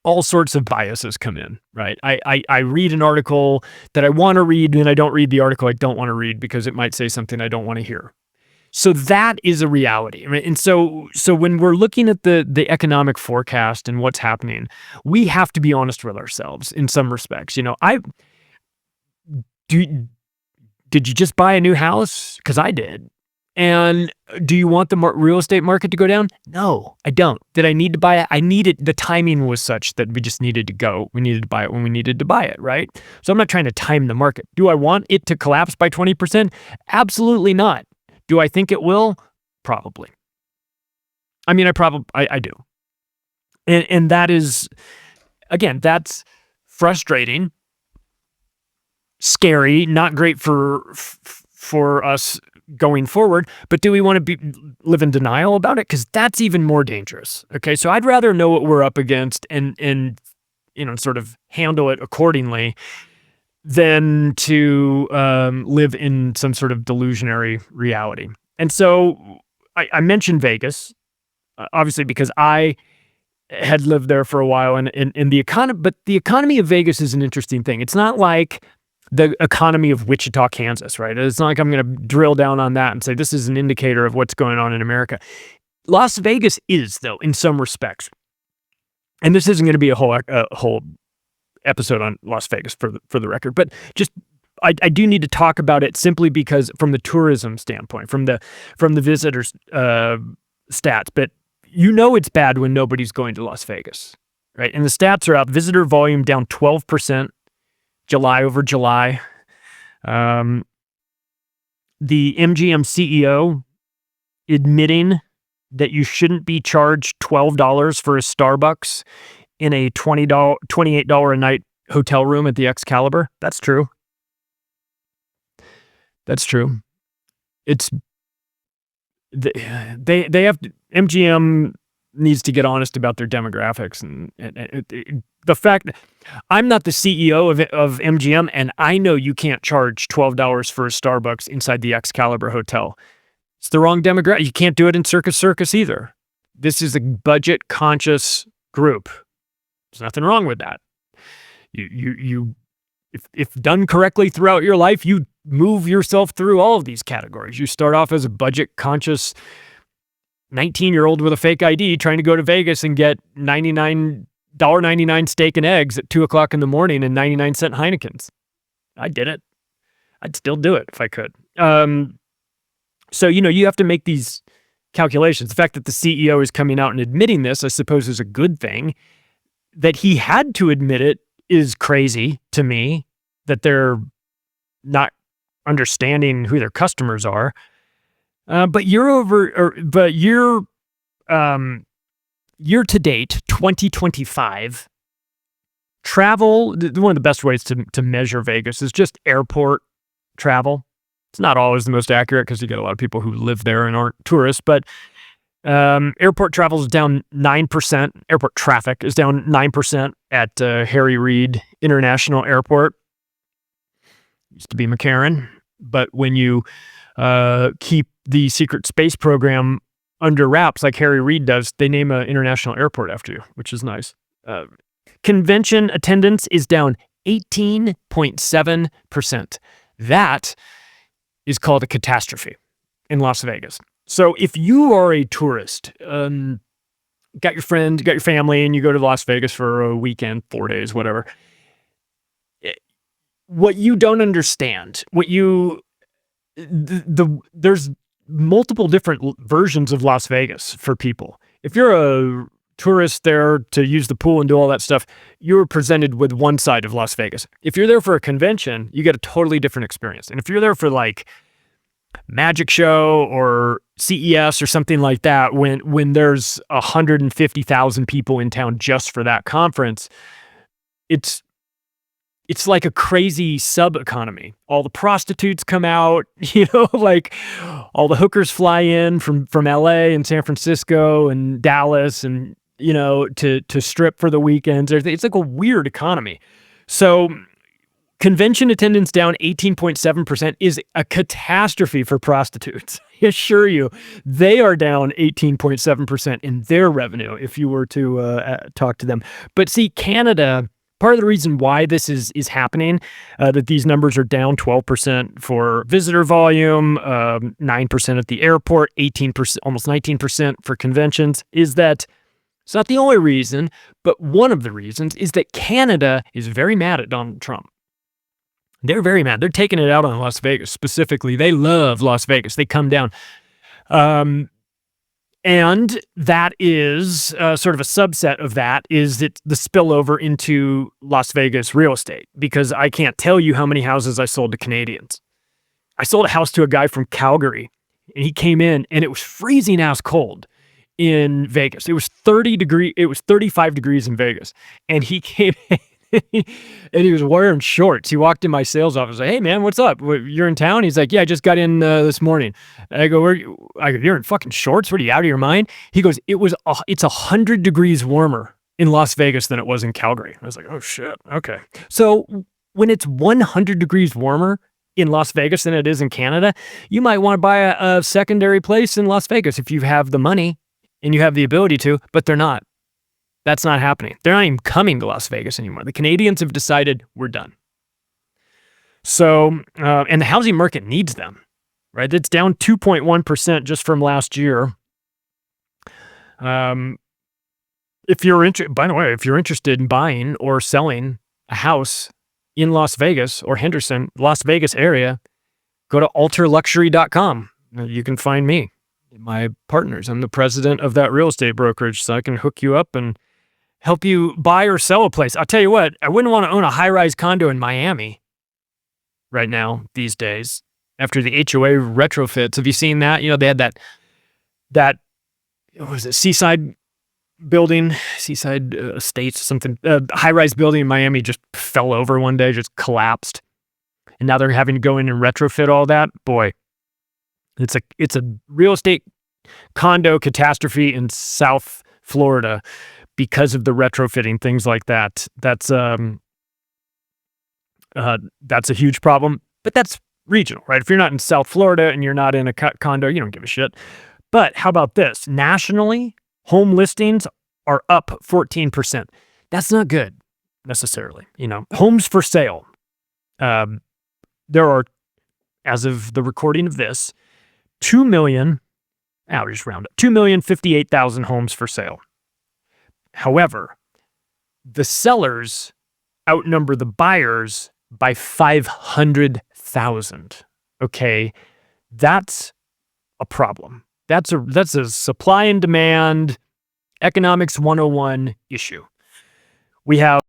all sorts of biases come in, right? I read an article that I want to read, and I don't read the article I don't want to read because it might say something I don't want to hear. So that is a reality. Right? And so when we're looking at the economic forecast and what's happening, we have to be honest with ourselves in some respects. Did you just buy a new house? Because I did. And do you want the real estate market to go down? No, I don't. Did I need to buy it? I needed, the timing was such that we just needed to go. We needed to buy it when we needed to buy it, right? So I'm not trying to time the market. Do I want it to collapse by 20%? Absolutely not. Do I think it will? Probably. I mean, I do. And that is, again, that's frustrating, scary, not great for us going forward. But do we want to live in denial about it? Because that's even more dangerous. Okay, so I'd rather know what we're up against and sort of handle it accordingly than to live in some sort of delusionary reality. And so I mentioned Vegas, obviously, because I had lived there for a while, and the economy. But the economy of Vegas is an interesting thing. It's not like the economy of Wichita, Kansas, right? It's not like I'm going to drill down on that and say this is an indicator of what's going on in America. Las Vegas is, though, in some respects. And this isn't going to be a whole episode on Las Vegas for the record, but just I do need to talk about it simply because from the tourism standpoint, from the visitors stats. But it's bad when nobody's going to Las Vegas, right? And the stats are out. Visitor volume down 12%, July over July. The MGM CEO admitting that you shouldn't be charged $12 for a Starbucks in a $28 a night hotel room at the Excalibur. That's true. That's true. It's they have to, MGM needs to get honest about their demographics and the fact that I'm not the CEO of MGM, and I know you can't charge $12 for a Starbucks inside the Excalibur Hotel. It's the wrong demographic. You can't do it in Circus either. This is a budget conscious group. There's nothing wrong with that. If done correctly throughout your life, you move yourself through all of these categories. You start off as a budget conscious 19-year-old with a fake ID trying to go to Vegas and get $99 $1.99 steak and eggs at 2:00 in the morning and 99-cent Heinekens. I did it. I'd still do it if I could. So, you have to make these calculations. The fact that the CEO is coming out and admitting this, I suppose, is a good thing. That he had to admit it is crazy to me, that they're not understanding who their customers are. But year to date, 2025, travel, one of the best ways to measure Vegas is just airport travel. It's not always the most accurate because you get a lot of people who live there and aren't tourists, but airport travel is down 9%. Airport traffic is down 9% at Harry Reid International Airport. Used to be McCarran, but when you keep the secret space program under wraps like Harry Reid does, they name an international airport after you, which is nice. Convention attendance is down 18.7%. That is called a catastrophe in Las Vegas. So if you are a tourist, got your friends, got your family, and you go to Las Vegas for a weekend, 4 days, whatever, what you don't understand, there's multiple different versions of Las Vegas for people. If you're a tourist there to use the pool and do all that stuff, you're presented with one side of Las Vegas. If you're there for a convention, you get a totally different experience. And if you're there for like magic show or CES or something like that, when there's 150,000 people in town just for that conference, it's like a crazy sub economy. All the prostitutes come out, like all the hookers fly in from LA and San Francisco and Dallas and, to strip for the weekends. It's like a weird economy. So convention attendance down 18.7% is a catastrophe for prostitutes. I assure you, they are down 18.7% in their revenue if you were to talk to them. But see, Canada, part of the reason why this is happening, that these numbers are down 12% for visitor volume, 9% at the airport, 18%, almost 19% for conventions, is that it's not the only reason, but one of the reasons is that Canada is very mad at Donald Trump. They're very mad. They're taking it out on Las Vegas specifically. They love Las Vegas. They come down. And that is sort of a subset of that is the spillover into Las Vegas real estate, because I can't tell you how many houses I sold to Canadians. I sold a house to a guy from Calgary, and he came in, and it was freezing ass cold in Vegas. It was 35 degrees in Vegas, and he came in. And he was wearing shorts. He walked in my sales office. Like, hey man, what's up? You're in town? He's like, yeah, I just got in this morning. I go, you're in fucking shorts? What are you, out of your mind? He goes, it's 100 degrees warmer in Las Vegas than it was in Calgary. I was like, oh shit. Okay. So when it's 100 degrees warmer in Las Vegas than it is in Canada, you might want to buy a secondary place in Las Vegas if you have the money and you have the ability to, but they're not. That's not happening. They're not even coming to Las Vegas anymore. The Canadians have decided we're done. So, and the housing market needs them, right? It's down 2.1% just from last year. If you're interested in buying or selling a house in Las Vegas or Henderson, Las Vegas area, go to alterluxury.com. You can find me, my partners. I'm the president of that real estate brokerage, so I can hook you up and help you buy or sell a place. I'll tell you what, I wouldn't want to own a high-rise condo in Miami right now these days after the HOA retrofits. Have you seen that? They had that what was it, Seaside Estates, something, high-rise building in Miami just fell over one day, just collapsed. And now they're having to go in and retrofit all that. Boy, it's a real estate condo catastrophe in South Florida because of the retrofitting, things like that. That's a huge problem, but that's regional, right? If you're not in South Florida and you're not in a condo, you don't give a shit. But how about this? Nationally, home listings are up 14%. That's not good necessarily. Homes for sale. There are, as of the recording of this, 2,058,000 homes for sale. However, the sellers outnumber the buyers by 500,000. Okay, that's a problem. That's a supply and demand economics 101 issue. We have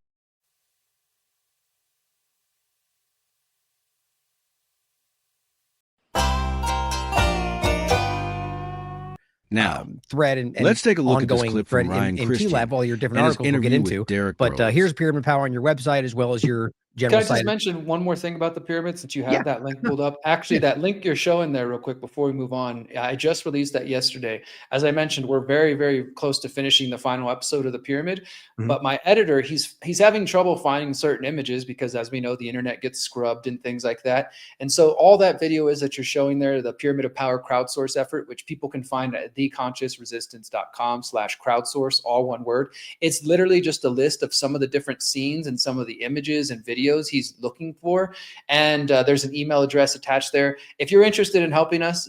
Now, thread and let's take a look at this ongoing clip thread from Ryan in Cristian TLAB, all your different and his articles we'll get interview with into. Derrick But Broze. here's Pyramid Power on your website as well as your general Can I just site. mention one more thing about the pyramid since you have Yeah. that link pulled up? Actually, that link you're showing there real quick before we move on, I just released that yesterday. As I mentioned, we're very, very close to finishing the final episode of the pyramid. But my editor, he's having trouble finding certain images because, as we know, the internet gets scrubbed and things like that. And so all that video is that you're showing there, the Pyramid of Power crowdsource effort, which people can find at theconsciousresistance.com/crowdsource, all one word. It's literally just a list of some of the different scenes and some of the images and videos he's looking for. And there's an email address attached there. If you're interested in helping us,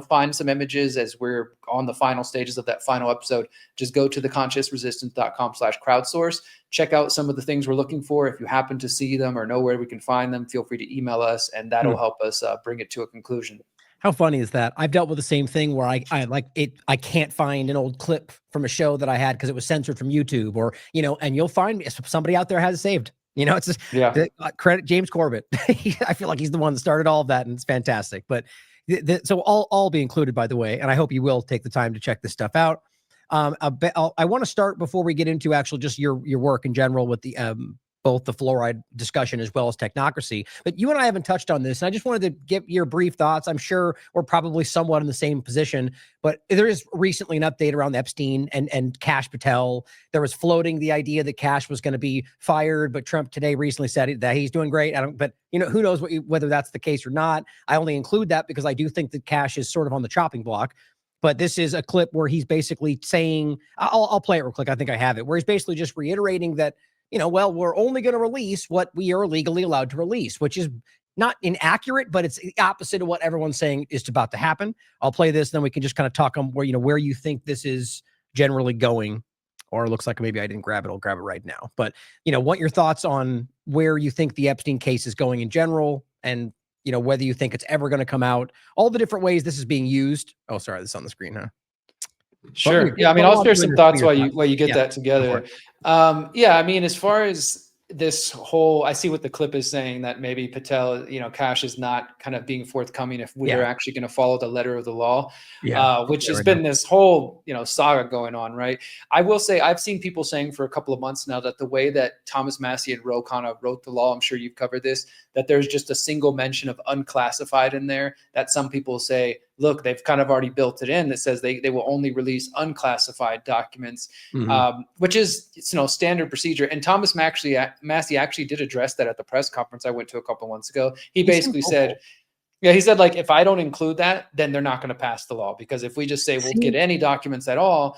find some images as we're on the final stages of that final episode, just go to theconsciousresistance.com/crowdsource. Check out some of the things we're looking for. If you happen to see them or know where we can find them, feel free to email us, and that'll help us bring it to a conclusion. How funny is that? I've dealt with the same thing where I like it. I can't find an old clip from a show that I had because it was censored from YouTube, or and you'll find somebody out there has it saved. It's just credit James Corbett. I feel like he's the one that started all of that, and it's fantastic. But so all be included, by the way, and I hope you will take the time to check this stuff out. I want to start before we get into actual just your work in general with the both the fluoride discussion as well as technocracy. But you and I haven't touched on this, and I just wanted to get your brief thoughts. I'm sure we're probably somewhat in the same position, but there is recently an update around Epstein and Kash Patel. There was floating the idea that Kash was going to be fired, but Trump today recently said that he's doing great. But who knows whether that's the case or not. I only include that because I do think that Kash is sort of on the chopping block. But this is a clip where he's basically saying, I'll play it real quick. I think I have it, where he's basically just reiterating that, we're only going to release what we are legally allowed to release, which is not inaccurate, but it's the opposite of what everyone's saying is about to happen. I'll play this, then we can just kind of talk on where you think this is generally going, or it looks like maybe I didn't grab it. I'll grab it right now. But, what your thoughts on where you think the Epstein case is going in general, and, whether you think it's ever going to come out, all the different ways this is being used. Oh, sorry, this is on the screen, huh? Sure. Yeah, I mean, I'll share some thoughts while you get that together. Yeah, I mean, as far as this whole, I see what the clip is saying, that maybe Patel, Kash is not kind of being forthcoming if we're actually going to follow the letter of the law, which has been this whole, saga going on, right? I will say I've seen people saying for a couple of months now that the way that Thomas Massie and Ro Khanna wrote the law, I'm sure you've covered this, that there's just a single mention of unclassified in there, that some people say, look, they've kind of already built it in that says they will only release unclassified documents, which is standard procedure. And Thomas Massie actually did address that at the press conference I went to a couple months ago. He basically said, he said, like, if I don't include that, then they're not going to pass the law, because if we just say we'll get any documents at all,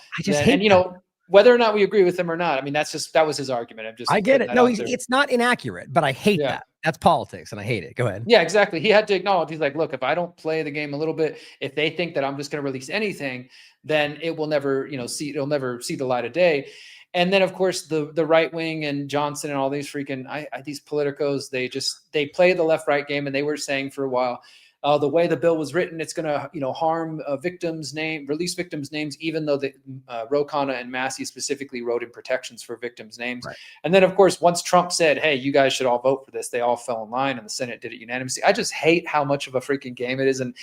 whether or not we agree with him or not, I mean, that was his argument. I get it. No, it's not inaccurate, but I hate that. That's politics, and I hate it. Go ahead. Yeah, exactly. He had to acknowledge, he's like, look, if I don't play the game a little bit, if they think that I'm just going to release anything, then it will never, it'll never see the light of day. And then, of course, the right wing and Johnson and all these these politicos, they play the left-right game, and they were saying for a while, the way the bill was written, it's going to, harm release victims' names, even though Ro Khanna and Massie specifically wrote in protections for victims' names. Right. And then, of course, once Trump said, hey, you guys should all vote for this, they all fell in line, and the Senate did it unanimously. I just hate how much of a freaking game it is. And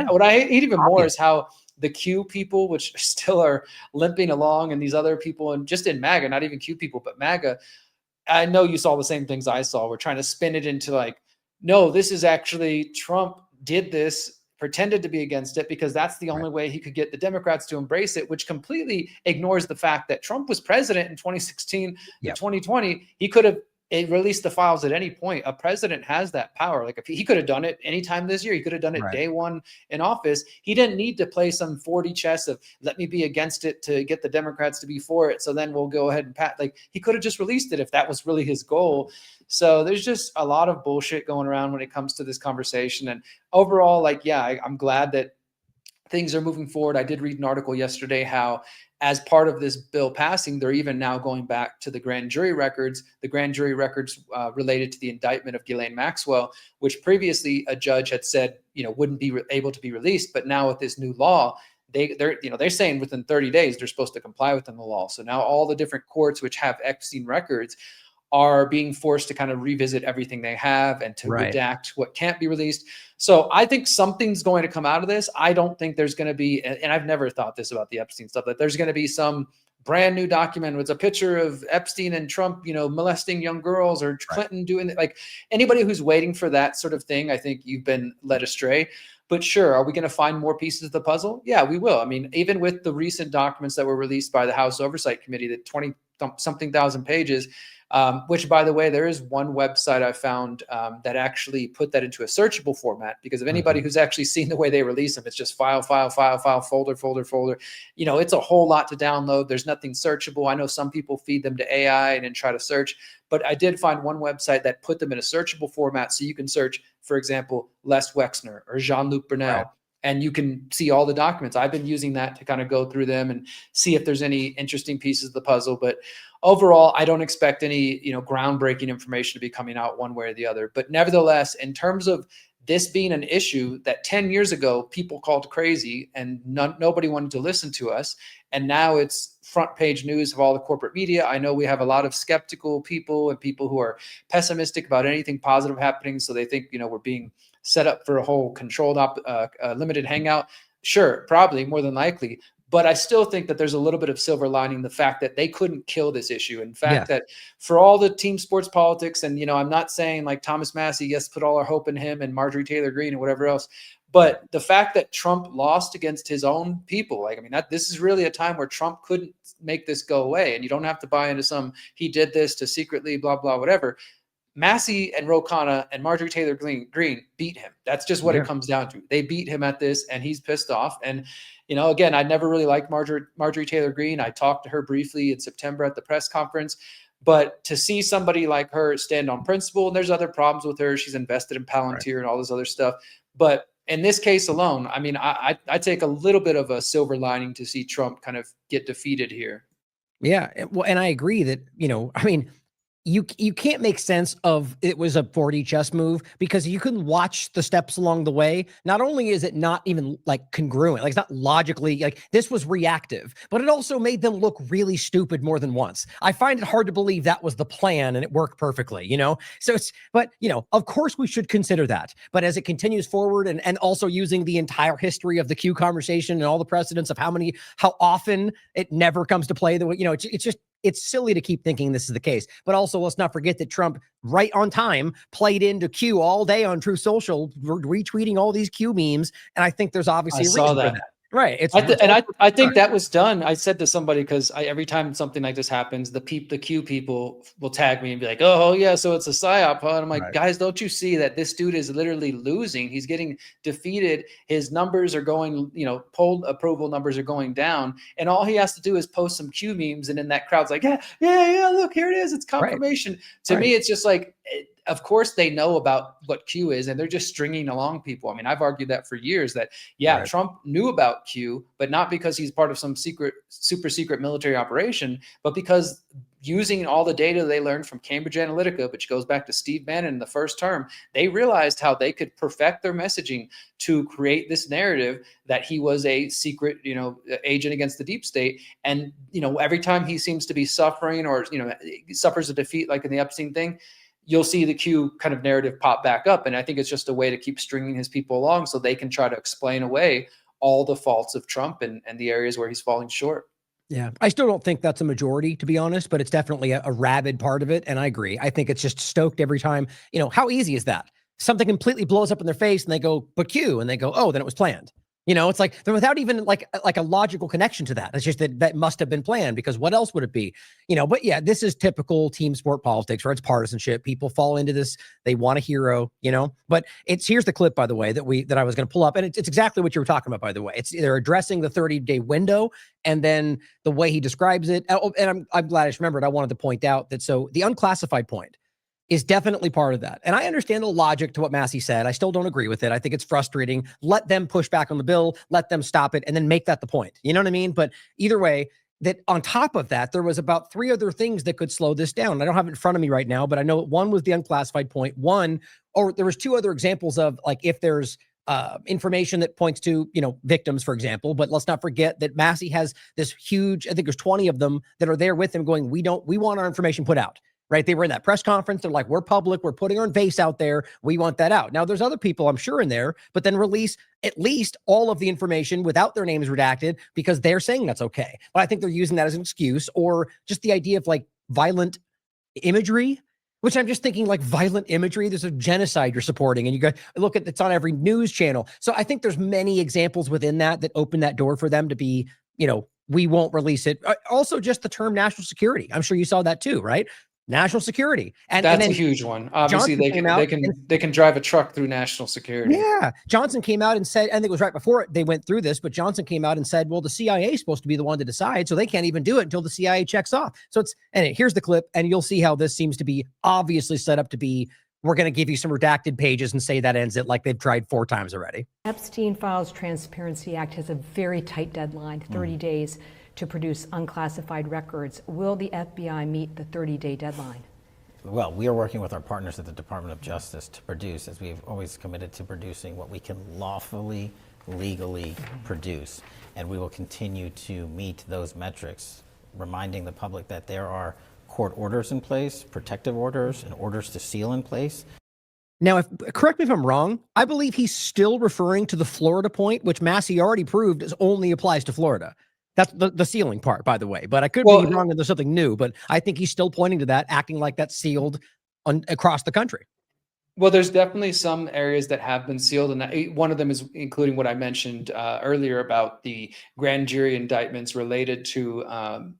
what I hate even more is how the Q people, which still are limping along, and these other people, and just in MAGA, not even Q people, but MAGA, I know you saw the same things I saw. We're trying to spin it into like, no, this is actually Trump did this, pretended to be against it, because that's the only way he could get the Democrats to embrace it, which completely ignores the fact that Trump was president in 2016 to 2020. He could have released the files at any point. A president has that power. Like, if he could have done it anytime this year, he could have done it day one in office. He didn't need to play some 4D chess of let me be against it to get the Democrats to be for it, so then we'll go ahead and like, he could have just released it if that was really his goal. So there's just a lot of bullshit going around when it comes to this conversation. And overall, like, I'm glad that things are moving forward. I did read an article yesterday how, as part of this bill passing, they're even now going back to the grand jury records related to the indictment of Ghislaine Maxwell, which previously a judge had said, wouldn't be able to be released. But now with this new law, they're saying within 30 days, they're supposed to comply within the law. So now all the different courts which have Epstein records are being forced to kind of revisit everything they have and to redact what can't be released. So I think something's going to come out of this. I don't think there's going to be, and I've never thought this about the Epstein stuff, that there's going to be some brand new document with a picture of Epstein and Trump, molesting young girls, or Clinton doing it. Like, anybody who's waiting for that sort of thing, I think you've been led astray. But sure, are we going to find more pieces of the puzzle? Yeah, we will. I mean, even with the recent documents that were released by the House Oversight Committee, that 20-something thousand pages, which, by the way, there is one website I found that actually put that into a searchable format, because of anybody who's actually seen the way they release them, it's just file, folder. It's a whole lot to download. There's nothing searchable. I know some people feed them to AI and then try to search, but I did find one website that put them in a searchable format. So you can search, for example, Les Wexner or Jean-Luc Brunel, and you can see all the documents. I've been using that to kind of go through them and see if there's any interesting pieces of the puzzle. But overall, I don't expect any, groundbreaking information to be coming out one way or the other. But nevertheless, in terms of this being an issue that 10 years ago people called crazy and nobody wanted to listen to us, and now it's front page news of all the corporate media. I know we have a lot of skeptical people and people who are pessimistic about anything positive happening, so they think we're being set up for a whole controlled limited hangout. Sure, probably, more than likely. But I still think that there's a little bit of silver lining, the fact that they couldn't kill this issue. In fact, that for all the team sports politics, and, I'm not saying like Thomas Massey, yes, put all our hope in him and Marjorie Taylor Greene and whatever else, but the fact that Trump lost against his own people, this is really a time where Trump couldn't make this go away. And you don't have to buy into some, he did this to secretly, blah, blah, whatever. Massey and Ro Khanna and Marjorie Taylor Greene beat him. That's just what it comes down to. They beat him at this, and he's pissed off. And, again, I never really liked Marjorie Taylor Greene. I talked to her briefly in September at the press conference. But to see somebody like her stand on principle, and there's other problems with her. She's invested in Palantir and all this other stuff. But in this case alone, I take a little bit of a silver lining to see Trump kind of get defeated here. Yeah. Well, and I agree that, you can't make sense of it was a 4D chess move, because you can watch the steps along the way. Not only is it not even like congruent, like it's not logically, like this was reactive, but it also made them look really stupid more than once. I find it hard to believe that was the plan and it worked perfectly, So but of course we should consider that. But as it continues forward, and also using the entire history of the Q conversation and all the precedents of how often it never comes to play, it's silly to keep thinking this is the case. But also, let's not forget that Trump, right on time, played into Q all day on True Social, retweeting all these Q memes. And I think there's obviously a reason for that. Right. I think that was done. I said to somebody, because every time something like this happens, the Q people will tag me and be like, oh yeah, so it's a psyop, huh? And I'm like, guys, don't you see that this dude is literally losing? He's getting defeated. His numbers are going, poll approval numbers are going down, and all he has to do is post some Q memes, and then that crowd's like, yeah, look, here it is, it's confirmation. To me, it's just like, of course they know about what Q is, and they're just stringing along people. I've argued that for years, that Trump knew about Q, but not because he's part of some super secret military operation, but because using all the data they learned from Cambridge Analytica, which goes back to Steve Bannon in the first term, they realized how they could perfect their messaging to create this narrative that he was a secret, agent against the deep state. And, every time he seems to be suffering, or, suffers a defeat, like in the Epstein thing, you'll see the Q kind of narrative pop back up. And I think it's just a way to keep stringing his people along so they can try to explain away all the faults of Trump and the areas where he's falling short. Yeah, I still don't think that's a majority, to be honest, but it's definitely a rabid part of it. And I agree. I think it's just stoked every time. How easy is that? Something completely blows up in their face and they go, but Q, and they go, oh, then it was planned. It's like they're without even like a logical connection to that. It's just that must have been planned, because what else would it be? But yeah, this is typical team sport politics, where it's partisanship. People fall into this. They want a hero, but here's the clip, by the way, that I was going to pull up. And it's exactly what you were talking about, by the way. They're addressing the 30-day window, and then the way he describes it. And I'm glad I just remembered. I wanted to point out that, so the unclassified point, is definitely part of that. And I understand the logic to what Massey said. I still don't agree with it. I think it's frustrating. Let them push back on the bill, let them stop it, and then make that the point. You know what I mean? But either way, that on top of that, there was about 3 other things that could slow this down. I don't have it in front of me right now, but I know one was the unclassified point. There was 2 other examples of, like, if there's information that points to, victims, for example. But let's not forget that Massey has this huge, I think there's 20 of them that are there with him going, we want our information put out. Right? They were in that press conference. They're like, we're public. We're putting our face out there. We want that out. Now, there's other people, I'm sure, in there, but then release at least all of the information without their names redacted because they're saying that's okay. But I think they're using that as an excuse, or just the idea of like violent imagery, which I'm just thinking, like, violent imagery. There's a genocide you're supporting, and you go look at it's on every news channel. So I think there's many examples within that open that door for them to be, we won't release it. Also, just the term national security. I'm sure you saw that too, right? National security. And that's then a huge one. Obviously, they can drive a truck through national security. Yeah. Johnson came out and said, I think it was right before they went through this, but Johnson came out and said, well, the CIA is supposed to be the one to decide, so they can't even do it until the CIA checks off. So here's the clip, and you'll see how this seems to be obviously set up to be, we're going to give you some redacted pages and say that ends it, like they've tried 4 times already. Epstein Files Transparency Act has a very tight deadline, 30 days, to produce unclassified records. Will the FBI meet the 30-day deadline? Well, we are working with our partners at the Department of Justice to produce, as we've always committed to producing, what we can lawfully, legally produce. And we will continue to meet those metrics, reminding the public that there are court orders in place, protective orders, and orders to seal in place. Now, correct me if I'm wrong, I believe he's still referring to the Florida point, which Massey already proved only applies to Florida. That's the sealing part, by the way. But I could be wrong and there's something new. But I think he's still pointing to that, acting like that's sealed across the country. Well, there's definitely some areas that have been sealed, and one of them is including what I mentioned earlier about the grand jury indictments related to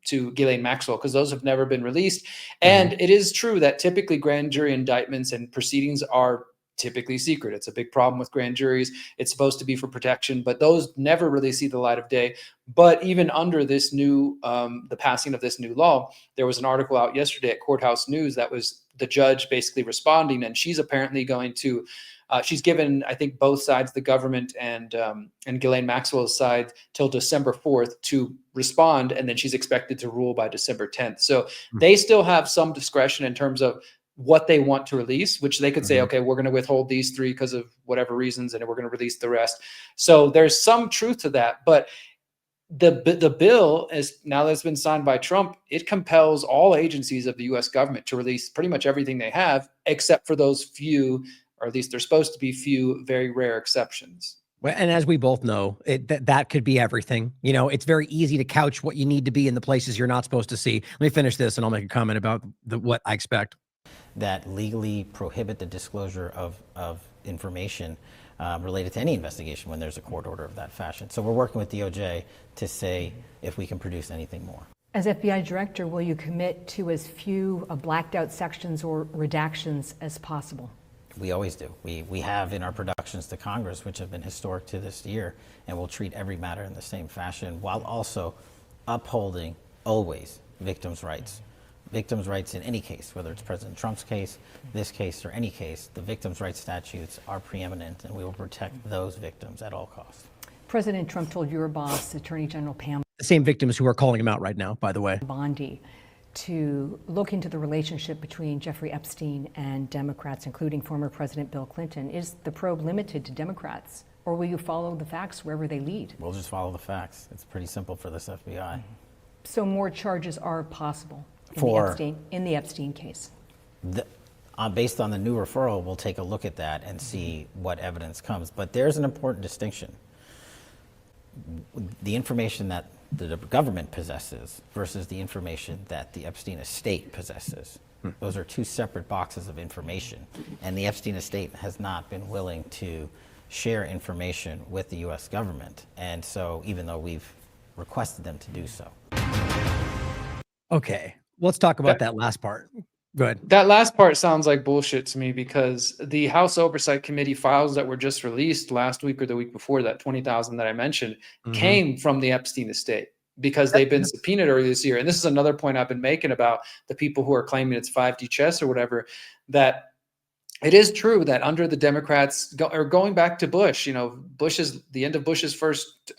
Ghislaine Maxwell, because those have never been released. And it is true that typically grand jury indictments and proceedings are typically secret. It's a big problem with grand juries. It's supposed to be for protection, but those never really see the light of day. But even under this new, the passing of this new law, there was an article out yesterday at Courthouse News that was the judge basically responding, and she's apparently going to, she's given, I think, both sides, the government and Ghislaine Maxwell's side, till December 4th to respond, and then she's expected to rule by December 10th. So they still have some discretion in terms of what they want to release, which they could say, okay, we're going to withhold these 3 because of whatever reasons, and we're going to release the rest. So there's some truth to that. But the bill, is now that it's been signed by Trump, it compels all agencies of the U.S. government to release pretty much everything they have, except for those few, or at least they're supposed to be few, very rare exceptions. Well, and as we both know, that could be everything. It's very easy to couch what you need to be in the places you're not supposed to see. Let me finish this, and I'll make a comment about what I expect. That legally prohibit the disclosure of information related to any investigation when there's a court order of that fashion. So we're working with DOJ to say if we can produce anything more. As FBI director, will you commit to as few blacked out sections or redactions as possible? We always do. We have in our productions to Congress, which have been historic to this year, and we'll treat every matter in the same fashion while also upholding always victims' rights. Victims' rights in any case, whether it's President Trump's case, this case, or any case, the victims' rights statutes are preeminent, and we will protect those victims at all costs. President Trump told your boss, Attorney General Pam, the same victims who are calling him out right now, by the way, Bondi, to look into the relationship between Jeffrey Epstein and Democrats, including former President Bill Clinton. Is the probe limited to Democrats, or will you follow the facts wherever they lead? We'll just follow the facts. It's pretty simple for this FBI. So more charges are possible in the Epstein case? Based on the new referral, we'll take a look at that and see what evidence comes. But there's an important distinction. The information that the government possesses versus the information that the Epstein estate possesses. Those are 2 separate boxes of information. And the Epstein estate has not been willing to share information with the U.S. government. And so even though we've requested them to do so. Okay, let's talk about that last part. Go ahead. That last part sounds like bullshit to me, because the House Oversight Committee files that were just released last week or the week before, that 20,000 that I mentioned, came from the Epstein estate. because they've been subpoenaed earlier this year. And this is another point I've been making about the people who are claiming it's 5D chess or whatever, that it is true that under the Democrats, going back to Bush, the end of Bush's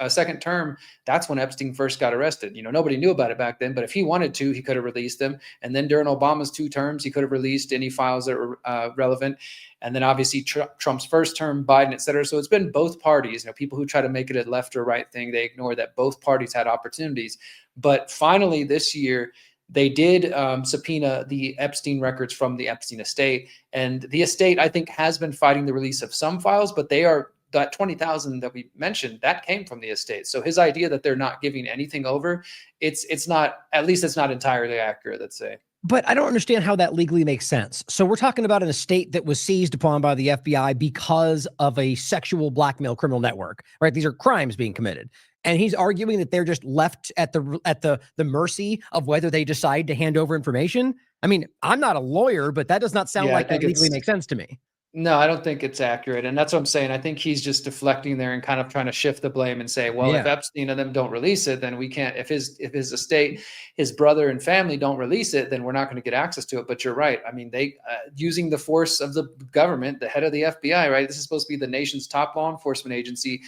second term, that's when Epstein first got arrested. Nobody knew about it back then, but if he wanted to, he could have released them. And then during Obama's 2 terms, he could have released any files that were relevant. And then obviously Trump's first term, Biden, et cetera. So it's been both parties. People who try to make it a left or right thing, they ignore that both parties had opportunities. But finally this year, they did subpoena the Epstein records from the Epstein estate. And the estate, I think, has been fighting the release of some files, but that 20,000 that we mentioned, that came from the estate. So his idea that they're not giving anything over, it's not, at least it's not entirely accurate, let's say. But I don't understand how that legally makes sense. So we're talking about an estate that was seized upon by the FBI because of a sexual blackmail criminal network, right? These are crimes being committed. And he's arguing that they're just left at the mercy of whether they decide to hand over information. I mean, I'm not a lawyer, but that does not sound like that legally makes sense to me. No, I don't think it's accurate. And that's what I'm saying. I think he's just deflecting there and kind of trying to shift the blame and say, well, if Epstein and them don't release it, then we can't, if his estate, his brother and family don't release it, then we're not going to get access to it. But you're right. I mean, they, using the force of the government, the head of the FBI, right? This is supposed to be the nation's top law enforcement agency.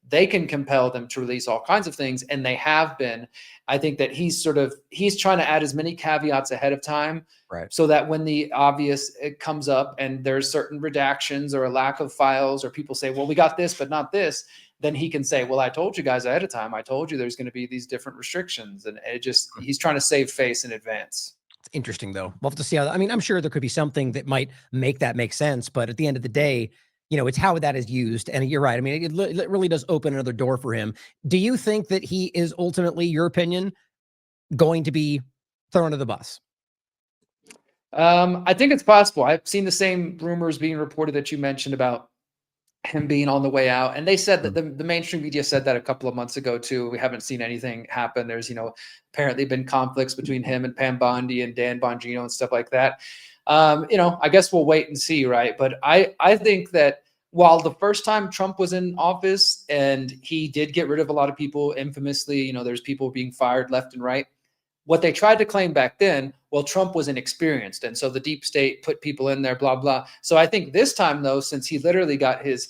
They can compel them to release all kinds of things, and they have been. I think that he's trying to add as many caveats ahead of time, right? So that when the obvious it comes up and there's certain redactions or a lack of files, or people say, well, we got this, but not this, then he can say, well, I told you guys ahead of time. I told you there's going to be these different restrictions, and he's trying to save face in advance. It's interesting though. We'll have to see how, I mean, I'm sure there could be something that might make that make sense, but at the end of the day, it's how that is used. And you're right. I mean, it really does open another door for him. Do you think that he is ultimately, your opinion, going to be thrown under the bus? I think it's possible. I've seen the same rumors being reported that you mentioned about him being on the way out. And they said that the mainstream media said that a couple of months ago too. We haven't seen anything happen. There's, apparently been conflicts between him and Pam Bondi and Dan Bongino and stuff like that. I guess we'll wait and see, right? But I think that while the first time Trump was in office and he did get rid of a lot of people infamously, there's people being fired left and right. What they tried to claim back then, well, Trump was inexperienced. And so the deep state put people in there, blah, blah. So I think this time though, since he literally got his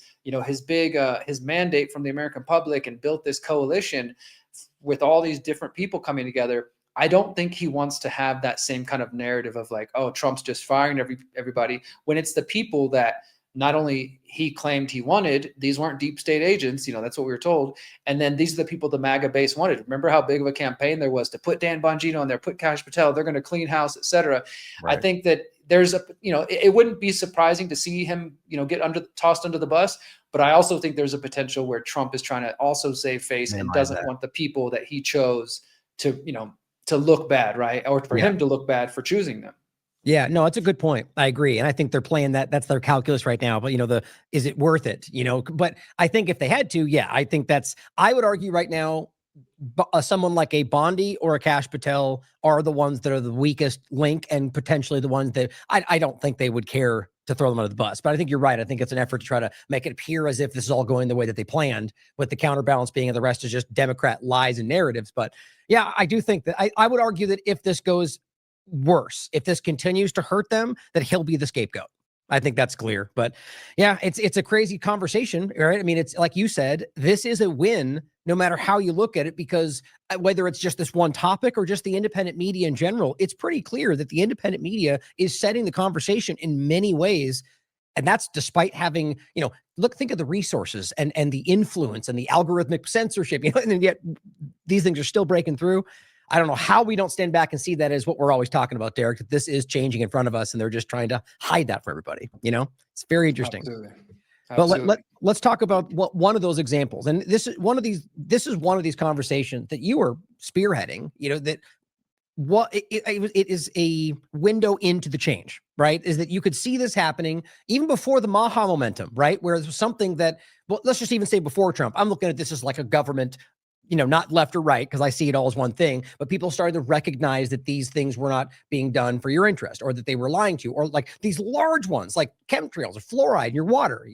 mandate from the American public and built this coalition with all these different people coming together, I don't think he wants to have that same kind of narrative of like, oh, Trump's just firing everybody, when it's the people that not only he claimed he wanted, these weren't deep state agents, that's what we were told. And then these are the people the MAGA base wanted. Remember how big of a campaign there was to put Dan Bongino on there, put Kash Patel, they're going to clean house, et cetera. Right. I think that there's it wouldn't be surprising to see him, get tossed under the bus. But I also think there's a potential where Trump is trying to also save face and doesn't want the people that he chose to look bad, right? Or for him to look bad for choosing them. Yeah, no, it's a good point. I agree. And I think they're playing that's their calculus right now. But, is it worth it? But I think if they had to, I think I would argue right now, someone like a Bondi or a Kash Patel are the ones that are the weakest link and potentially the ones that I don't think they would care to throw them under the bus. But I think you're right. I think it's an effort to try to make it appear as if this is all going the way that they planned, with the counterbalance being and the rest is just Democrat lies and narratives. But yeah, I do think that I would argue that if this goes worse, if this continues to hurt them, that he'll be the scapegoat. I think that's clear. But yeah, it's a crazy conversation, right? I mean, it's like you said, this is a win no matter how you look at it, because whether it's just this one topic or just the independent media in general, it's pretty clear that the independent media is setting the conversation in many ways. And that's despite having, think of the resources and the influence and the algorithmic censorship, and yet these things are still breaking through. I don't know how we don't stand back and see that as what we're always talking about, Derrick, that this is changing in front of us and they're just trying to hide that for everybody. It's very interesting. Absolutely. But let's talk about one of those examples. And this is one of these conversations that you are spearheading, that it is a window into the change, right? Is that you could see this happening even before the Maha momentum, right? Where there's something that, let's just even say before Trump, I'm looking at this as like a government, not left or right, because I see it all as one thing, but people started to recognize that these things were not being done for your interest, or that they were lying to you, or like these large ones like chemtrails or fluoride in your water,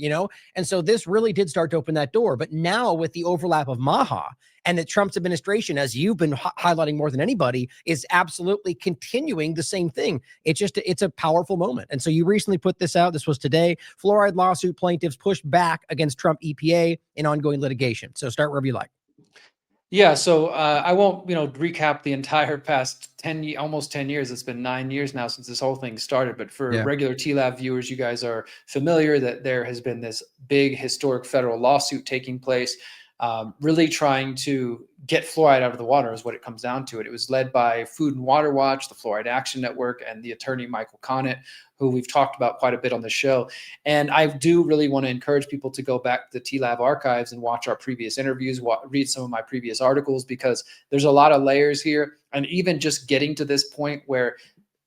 And so this really did start to open that door. But now with the overlap of Maha and that Trump's administration, as you've been highlighting more than anybody, is absolutely continuing the same thing. It's a powerful moment. And so you recently put this out. This was today. Fluoride lawsuit plaintiffs pushed back against Trump EPA in ongoing litigation. So start wherever you like. Yeah, so I won't, recap the entire past almost 10 years. It's been 9 years now since this whole thing started. But for regular TLAV viewers, you guys are familiar that there has been this big historic federal lawsuit taking place, really trying to get fluoride out of the water is what it comes down to. It was led by Food and Water Watch, the Fluoride Action Network, and the attorney Michael Connett, who we've talked about quite a bit on the show. And I do really want to encourage people to go back to the TLAV archives and watch our previous interviews, read some of my previous articles, because there's a lot of layers here. And even just getting to this point where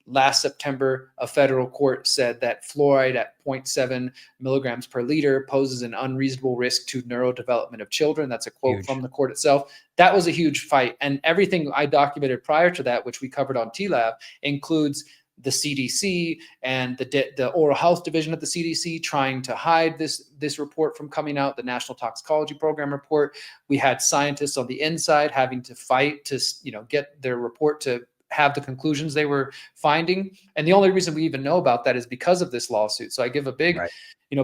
last September, a federal court said that fluoride at 0.7 milligrams per liter poses an unreasonable risk to neurodevelopment of children. That's a quote from the court itself. That was a huge fight. And everything I documented prior to that, which we covered on TLAV, includes the CDC and the oral health division at the CDC trying to hide this report from coming out, the National Toxicology Program report. We had scientists on the inside having to fight to, get their report to have the conclusions they were finding. And the only reason we even know about that is because of this lawsuit. So I give a big,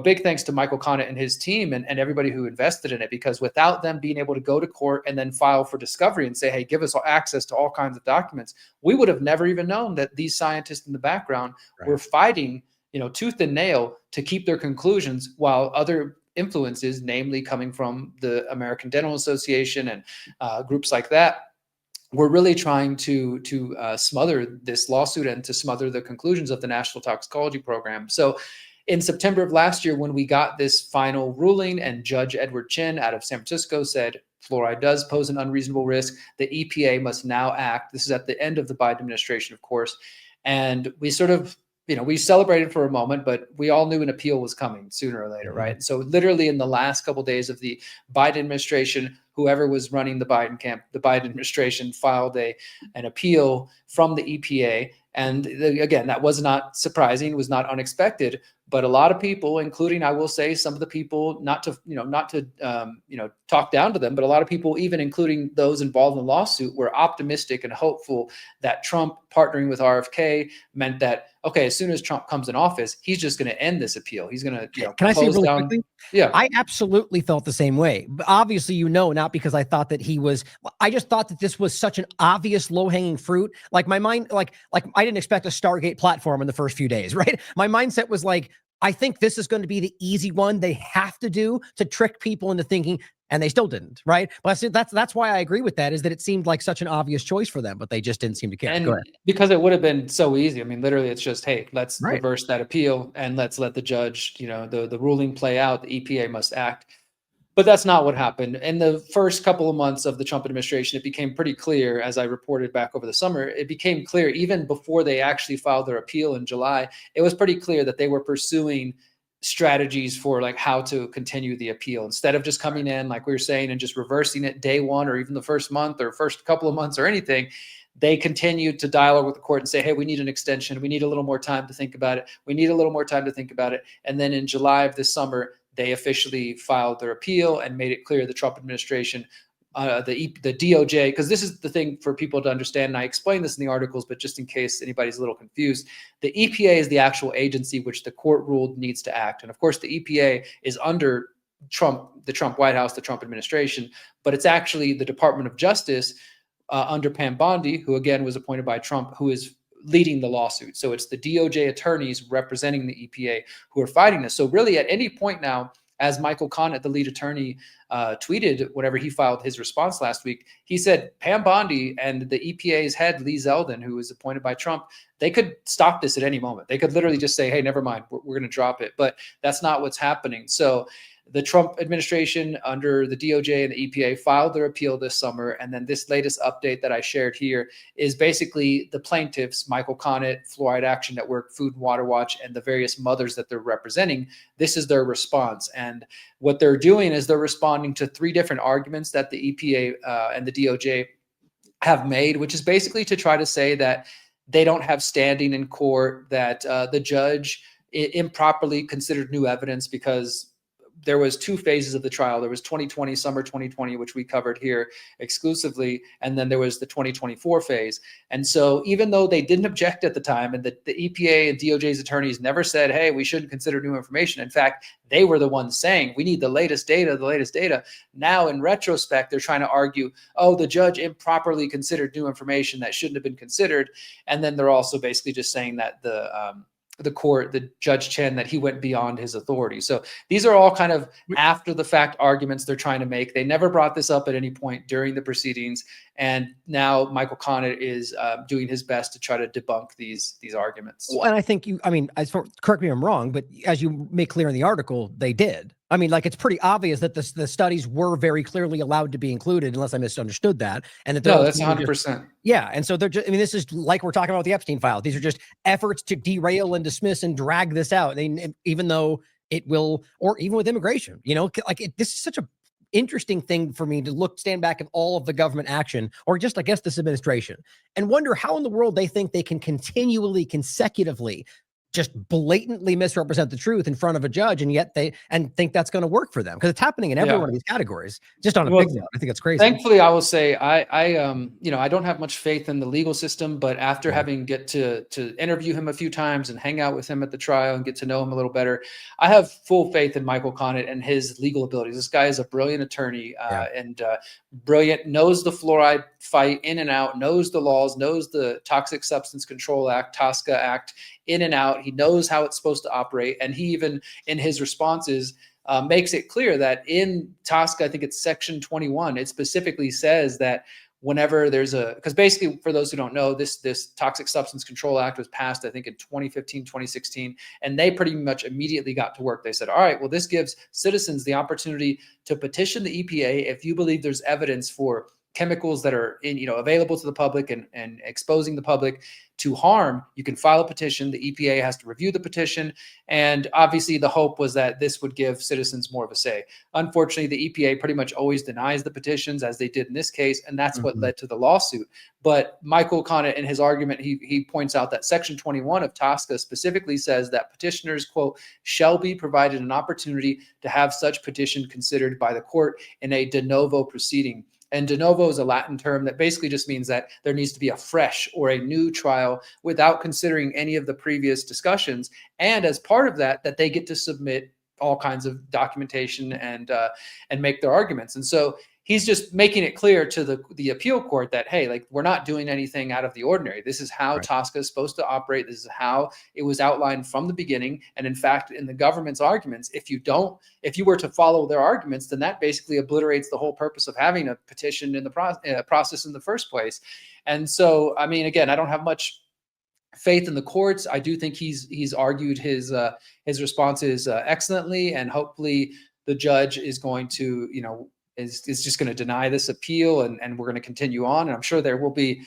big thanks to Michael Connett and his team and everybody who invested in it, because without them being able to go to court and then file for discovery and say, hey, give us access to all kinds of documents, we would have never even known that these scientists in the background were fighting, tooth and nail to keep their conclusions, while other influences, namely coming from the American Dental Association and groups like that, we're really trying to smother this lawsuit and to smother the conclusions of the National Toxicology Program. So in September of last year, when we got this final ruling and Judge Edward Chin out of San Francisco said fluoride does pose an unreasonable risk, the EPA must now act. This is at the end of the Biden administration, of course. And we sort of, we celebrated for a moment, but we all knew an appeal was coming sooner or later, right? So literally in the last couple of days of the Biden administration, whoever was running the Biden camp, the Biden administration filed an appeal from the EPA. And again, that was not surprising, was not unexpected, but a lot of people, including, I will say, some of the people, not to talk down to them, but a lot of people, even including those involved in the lawsuit, were optimistic and hopeful that Trump partnering with RFK meant that, okay, as soon as Trump comes in office, he's just going to end this appeal. He's going to, Can I say really down. quickly? Yeah, I absolutely felt the same way. But obviously, not because I thought that I just thought that this was such an obvious low-hanging fruit. Like my mind, like I didn't expect a Stargate platform in the first few days, right? My mindset was like, I think this is going to be the easy one they have to do to trick people into thinking, and they still didn't, right? But that's why I agree with that, is that it seemed like such an obvious choice for them, but they just didn't seem to care. And Go ahead. because it would have been so easy. I mean, literally, it's just, hey, let's reverse that appeal and let's let the judge, the ruling play out. The EPA must act. But that's not what happened. In the first couple of months of the Trump administration, it became pretty clear, as I reported back over the summer, it became clear even before they actually filed their appeal in July, it was pretty clear that they were pursuing strategies for like how to continue the appeal instead of just coming in, like we were saying, and just reversing it day one or even the first month or first couple of months or anything. They continued to dialogue with the court and say, hey, we need an extension. We need a little more time to think about it. We need a little more time to think about it. And then in July of this summer, they officially filed their appeal and made it clear the Trump administration, the DOJ, because this is the thing for people to understand. And I explained this in the articles, but just in case anybody's a little confused, the EPA is the actual agency which the court ruled needs to act. And of course, the EPA is under the Trump White House, the Trump administration, but it's actually the Department of Justice under Pam Bondi, who again was appointed by Trump, who is leading the lawsuit. So it's the DOJ attorneys representing the EPA who are fighting this. So really at any point now, as Michael Connett, the lead attorney, tweeted whenever he filed his response last week, he said Pam Bondi and the EPA's head, Lee Zeldin, who was appointed by Trump, they could stop this at any moment. They could literally just say, hey, never mind, we're going to drop it. But that's not what's happening. So the Trump administration under the DOJ and the EPA filed their appeal this summer. And then this latest update that I shared here is basically the plaintiffs, Michael Connett, Fluoride Action Network, Food and Water Watch, and the various mothers that they're representing. This is their response. And what they're doing is they're responding to three different arguments that the EPA and the DOJ have made, which is basically to try to say that they don't have standing in court, that the judge improperly considered new evidence because there was 2 phases of the trial. There was 2020, summer 2020, which we covered here exclusively, and then there was the 2024 phase. And so even though they didn't object at the time, and the EPA and DOJ's attorneys never said, hey, we shouldn't consider new information. In fact, they were the ones saying, we need the latest data, the latest data. Now, in retrospect, they're trying to argue, oh, the judge improperly considered new information that shouldn't have been considered. And then they're also basically just saying that the court, the Judge Chen, that he went beyond his authority. So these are all kind of after the fact arguments they're trying to make. They never brought this up at any point during the proceedings. And now Michael Connett is doing his best to try to debunk these arguments. Well, and I think correct me if I'm wrong, but as you make clear in the article, they did. I mean, like, it's pretty obvious that the studies were very clearly allowed to be included, unless I misunderstood that. And that no, that's 100%. Yeah. And so they're just, I mean, this is like we're talking about the Epstein file. These are just efforts to derail and dismiss and drag this out. Even though it will, or even with immigration, this is such a interesting thing for me to stand back at all of the government action, or just, I guess, this administration, and wonder how in the world they think they can consecutively just blatantly misrepresent the truth in front of a judge, and yet think that's going to work for them, because it's happening in every one of these categories. Just on a big note, I think it's crazy. Thankfully, I will say I don't have much faith in the legal system, but after having get to interview him a few times and hang out with him at the trial and get to know him a little better, I have full faith in Michael Connett and his legal abilities. This guy is a brilliant attorney and brilliant, knows the fluoride fight in and out, knows the laws, knows the Toxic Substance Control Act, TSCA Act, in and out. He knows how it's supposed to operate. And he even, in his responses, makes it clear that in TSCA, I think it's section 21, it specifically says that whenever there's because basically, for those who don't know, this Toxic Substance Control Act was passed, I think, in 2015, 2016, and they pretty much immediately got to work. They said, all right, well, this gives citizens the opportunity to petition the EPA if you believe there's evidence for chemicals that are available to the public and exposing the public to harm. You can file a petition. The EPA has to review the petition. And obviously the hope was that this would give citizens more of a say. Unfortunately, the EPA pretty much always denies the petitions, as they did in this case. And that's what led to the lawsuit. But Michael Connett, in his argument, he points out that section 21 of TSCA specifically says that petitioners, quote, shall be provided an opportunity to have such petition considered by the court in a de novo proceeding. And de novo is a Latin term that basically just means that there needs to be a fresh or a new trial without considering any of the previous discussions. And as part of that, that they get to submit all kinds of documentation and make their arguments. And so he's just making it clear to the appeal court that, hey, like, we're not doing anything out of the ordinary. This is how TSCA is supposed to operate. This is how it was outlined from the beginning. And in fact, in the government's arguments, if you were to follow their arguments, then that basically obliterates the whole purpose of having a petition in the process in the first place. And so, I mean, again, I don't have much faith in the courts. I do think he's argued his responses excellently, and hopefully the judge is going to, is just going to deny this appeal, and we're going to continue on. And I'm sure there will be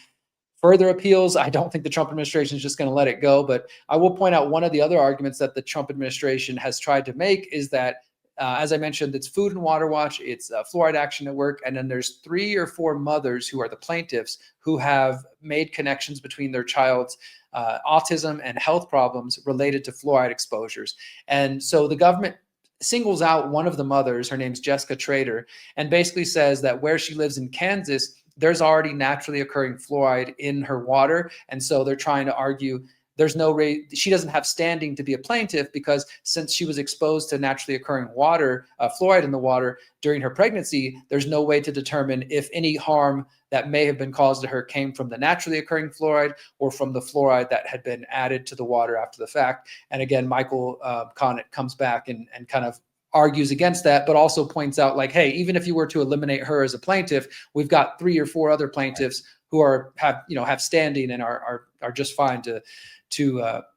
further appeals. I don't think the Trump administration is just going to let it go. But I will point out one of the other arguments that the Trump administration has tried to make is that, as I mentioned, it's Food and Water Watch, it's Fluoride Action Network, and then there's 3 or 4 mothers who are the plaintiffs who have made connections between their child's autism and health problems related to fluoride exposures. And so the government singles out one of the mothers, her name's Jessica Trader, and basically says that where she lives in Kansas, there's already naturally occurring fluoride in her water. And so they're trying to argue there's no way she doesn't have standing to be a plaintiff, because since she was exposed to naturally occurring water, fluoride in the water during her pregnancy, there's no way to determine if any harm that may have been caused to her came from the naturally occurring fluoride or from the fluoride that had been added to the water after the fact. And again, Michael Connett comes back and kind of argues against that, but also points out, like, hey, even if you were to eliminate her as a plaintiff, we've got 3 or 4 other plaintiffs who have standing and are just fine to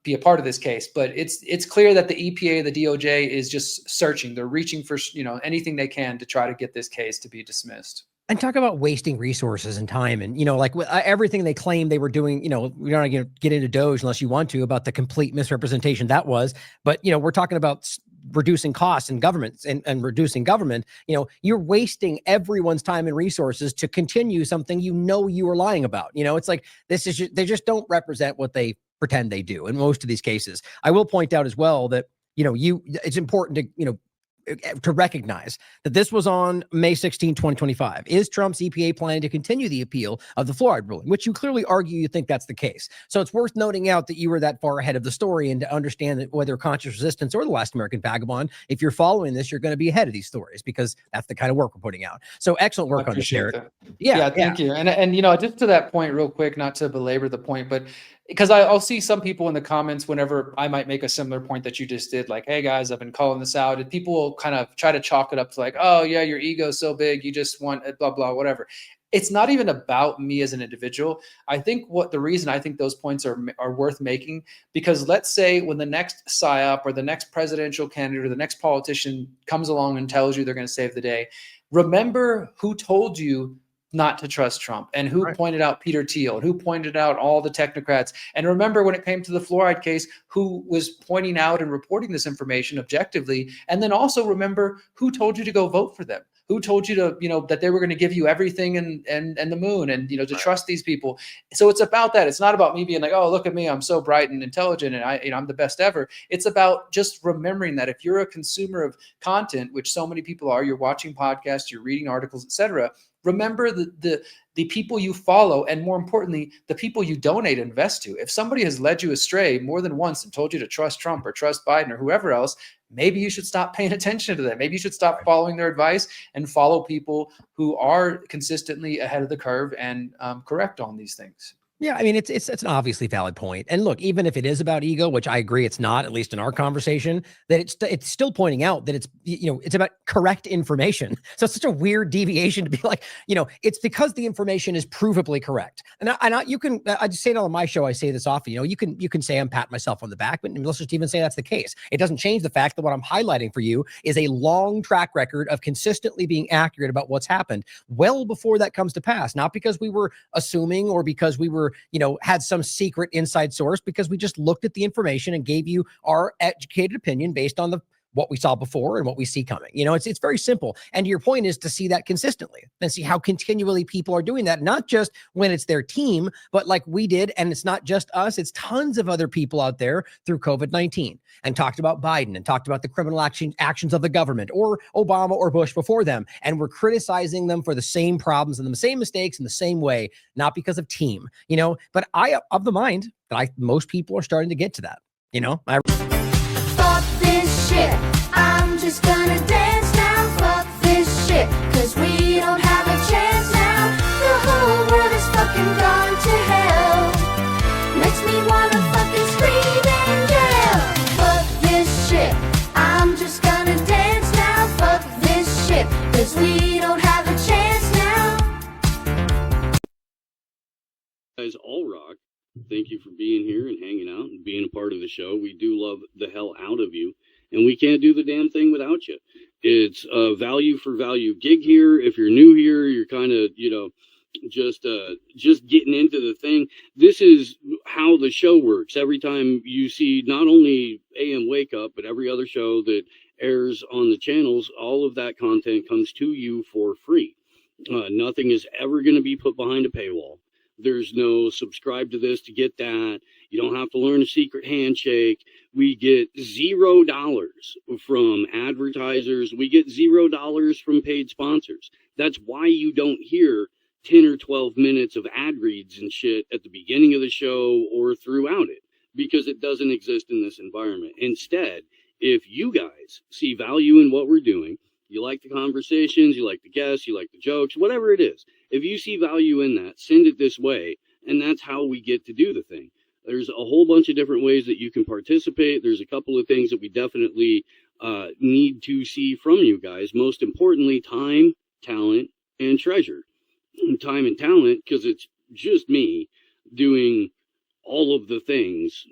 be a part of this case. But it's clear that the EPA, the DOJ is just searching. They're reaching for anything they can to try to get this case to be dismissed. And talk about wasting resources and time, and like everything they claim they were doing. We're not going to get into Doge unless you want to, about the complete misrepresentation that was. But we're talking about reducing costs in governments and reducing government. You're wasting everyone's time and resources to continue something you were lying about. It's like they just don't represent what they pretend they do in most of these cases. I will point out as well that it's important to to recognize that this was on May 16, 2025. Is Trump's EPA planning to continue the appeal of the fluoride ruling, which you clearly argue you think that's the case. So it's worth noting out that you were that far ahead of the story, and to understand that whether Conscious Resistance or The Last American Vagabond, if you're following this, you're going to be ahead of these stories, because that's the kind of work we're putting out. So excellent work on this, Derrick. Yeah, thank you. And you know, just to that point real quick, not to belabor the point, but because I'll see some people in the comments whenever I might make a similar point that you just did, like, hey guys, I've been calling this out, and people will kind of try to chalk it up to like, oh yeah, your ego's so big, you just want blah, blah, whatever. It's not even about me as an individual. I think the reason I think those points are worth making, because let's say when the next PSYOP or the next presidential candidate or the next politician comes along and tells you they're going to save the day, remember who told you not to trust Trump, and who pointed out Peter Thiel, and who pointed out all the technocrats. And remember, when it came to the fluoride case, who was pointing out and reporting this information objectively. And then also remember who told you to go vote for them, who told you to, you know, that they were going to give you everything and the moon, and, you know, to trust these people. So it's about that. It's not about me being like, oh, look at me, I'm so bright and intelligent, and I'm the best ever. It's about just remembering that if you're a consumer of content, which so many people are, you're watching podcasts, you're reading articles, etc., remember the people you follow, and more importantly, the people you donate and invest to. If somebody has led you astray more than once and told you to trust Trump or trust Biden or whoever else, maybe you should stop paying attention to them. Maybe you should stop following their advice and follow people who are consistently ahead of the curve and correct on these things. Yeah, I mean, it's an obviously valid point. And look, even if it is about ego, which I agree it's not, at least in our conversation, that it's still pointing out that it's, you know, it's about correct information. So it's such a weird deviation to be like, you know, it's because the information is provably correct. And I just say it on my show, I say this often, you know, you can say I'm patting myself on the back, but let's just even say that's the case. It doesn't change the fact that what I'm highlighting for you is a long track record of consistently being accurate about what's happened well before that comes to pass. Not because we were assuming or because we were, you know, had some secret inside source, because we just looked at the information and gave you our educated opinion based on what we saw before and what we see coming. You know, it's very simple. And your point is to see that consistently and see how continually people are doing that, not just when it's their team, but like we did. And it's not just us, it's tons of other people out there through COVID-19, and talked about Biden and talked about the criminal actions of the government or Obama or Bush before them. And we're criticizing them for the same problems and the same mistakes in the same way, not because of team, you know, but I of the mind that most people are starting to get to that, you know. Fuck this shit, I'm just gonna dance now. Fuck this shit, cause we don't have a chance now. The whole world is fucking gone to hell. Makes me wanna fucking scream and yell. Fuck this shit, I'm just gonna dance now. Fuck this shit, cause we don't have a chance now. Guys, all rock. Thank you for being here and hanging out and being a part of the show. We do love the hell out of you, and we can't do the damn thing without you. It's a value for value gig here. If you're new here, you're kind of, you know, just getting into the thing. This is how the show works. Every time you see not only AM Wake Up, but every other show that airs on the channels, all of that content comes to you for free. Nothing is ever going to be put behind a paywall. There's no subscribe to this to get that. You don't have to learn a secret handshake. We get $0 from advertisers. We get $0 from paid sponsors. That's why you don't hear 10 or 12 minutes of ad reads and shit at the beginning of the show or throughout it, because it doesn't exist in this environment. Instead, if you guys see value in what we're doing, you like the conversations, you like the guests, you like the jokes, whatever it is. If you see value in that, send it this way, and that's how we get to do the thing. There's a whole bunch of different ways that you can participate. There's a couple of things that we definitely need to see from you guys. Most importantly, time, talent, and treasure. Time and talent, because it's just me doing all of the things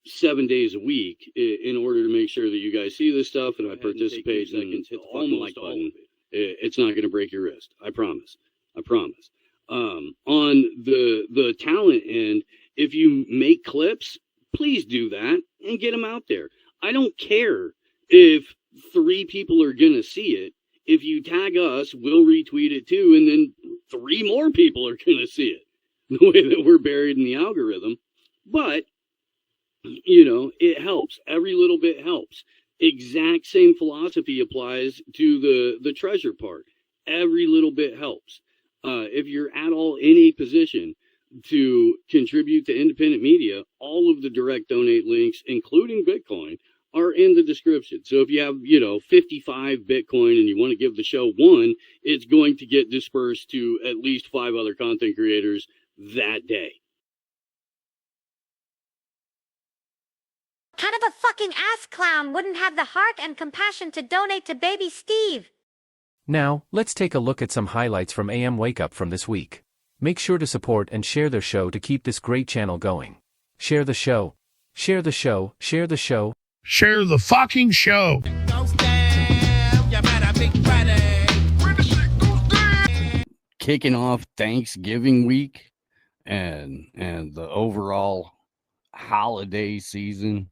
7 days a week in order to make sure that you guys see this stuff and I participate and hit almost all of it. It's not going to break your wrist. I promise. I promise. On the talent end, if you make clips, please do that and get them out there. I don't care if 3 people are going to see it. If you tag us, we'll retweet it too, and then 3 more people are going to see it. The way that we're buried in the algorithm. But, you know, it helps. Every little bit helps. exact same philosophy applies to the treasure part. Every little bit helps. If you're at all in a position to contribute to independent media, all of the direct donate links, including Bitcoin, are in the description. So if you have, 55 Bitcoin and you want to give the show one, it's going to get dispersed to at least 5 other content creators that day. Kind of a fucking ass clown wouldn't have the heart and compassion to donate to baby Steve. Now, let's take a look at some highlights from AM Wake Up from this week. Make sure to support and share their show to keep this great channel going. Share the show. Share the show. Share the show. Share the fucking show. Kicking off Thanksgiving week and the overall holiday season.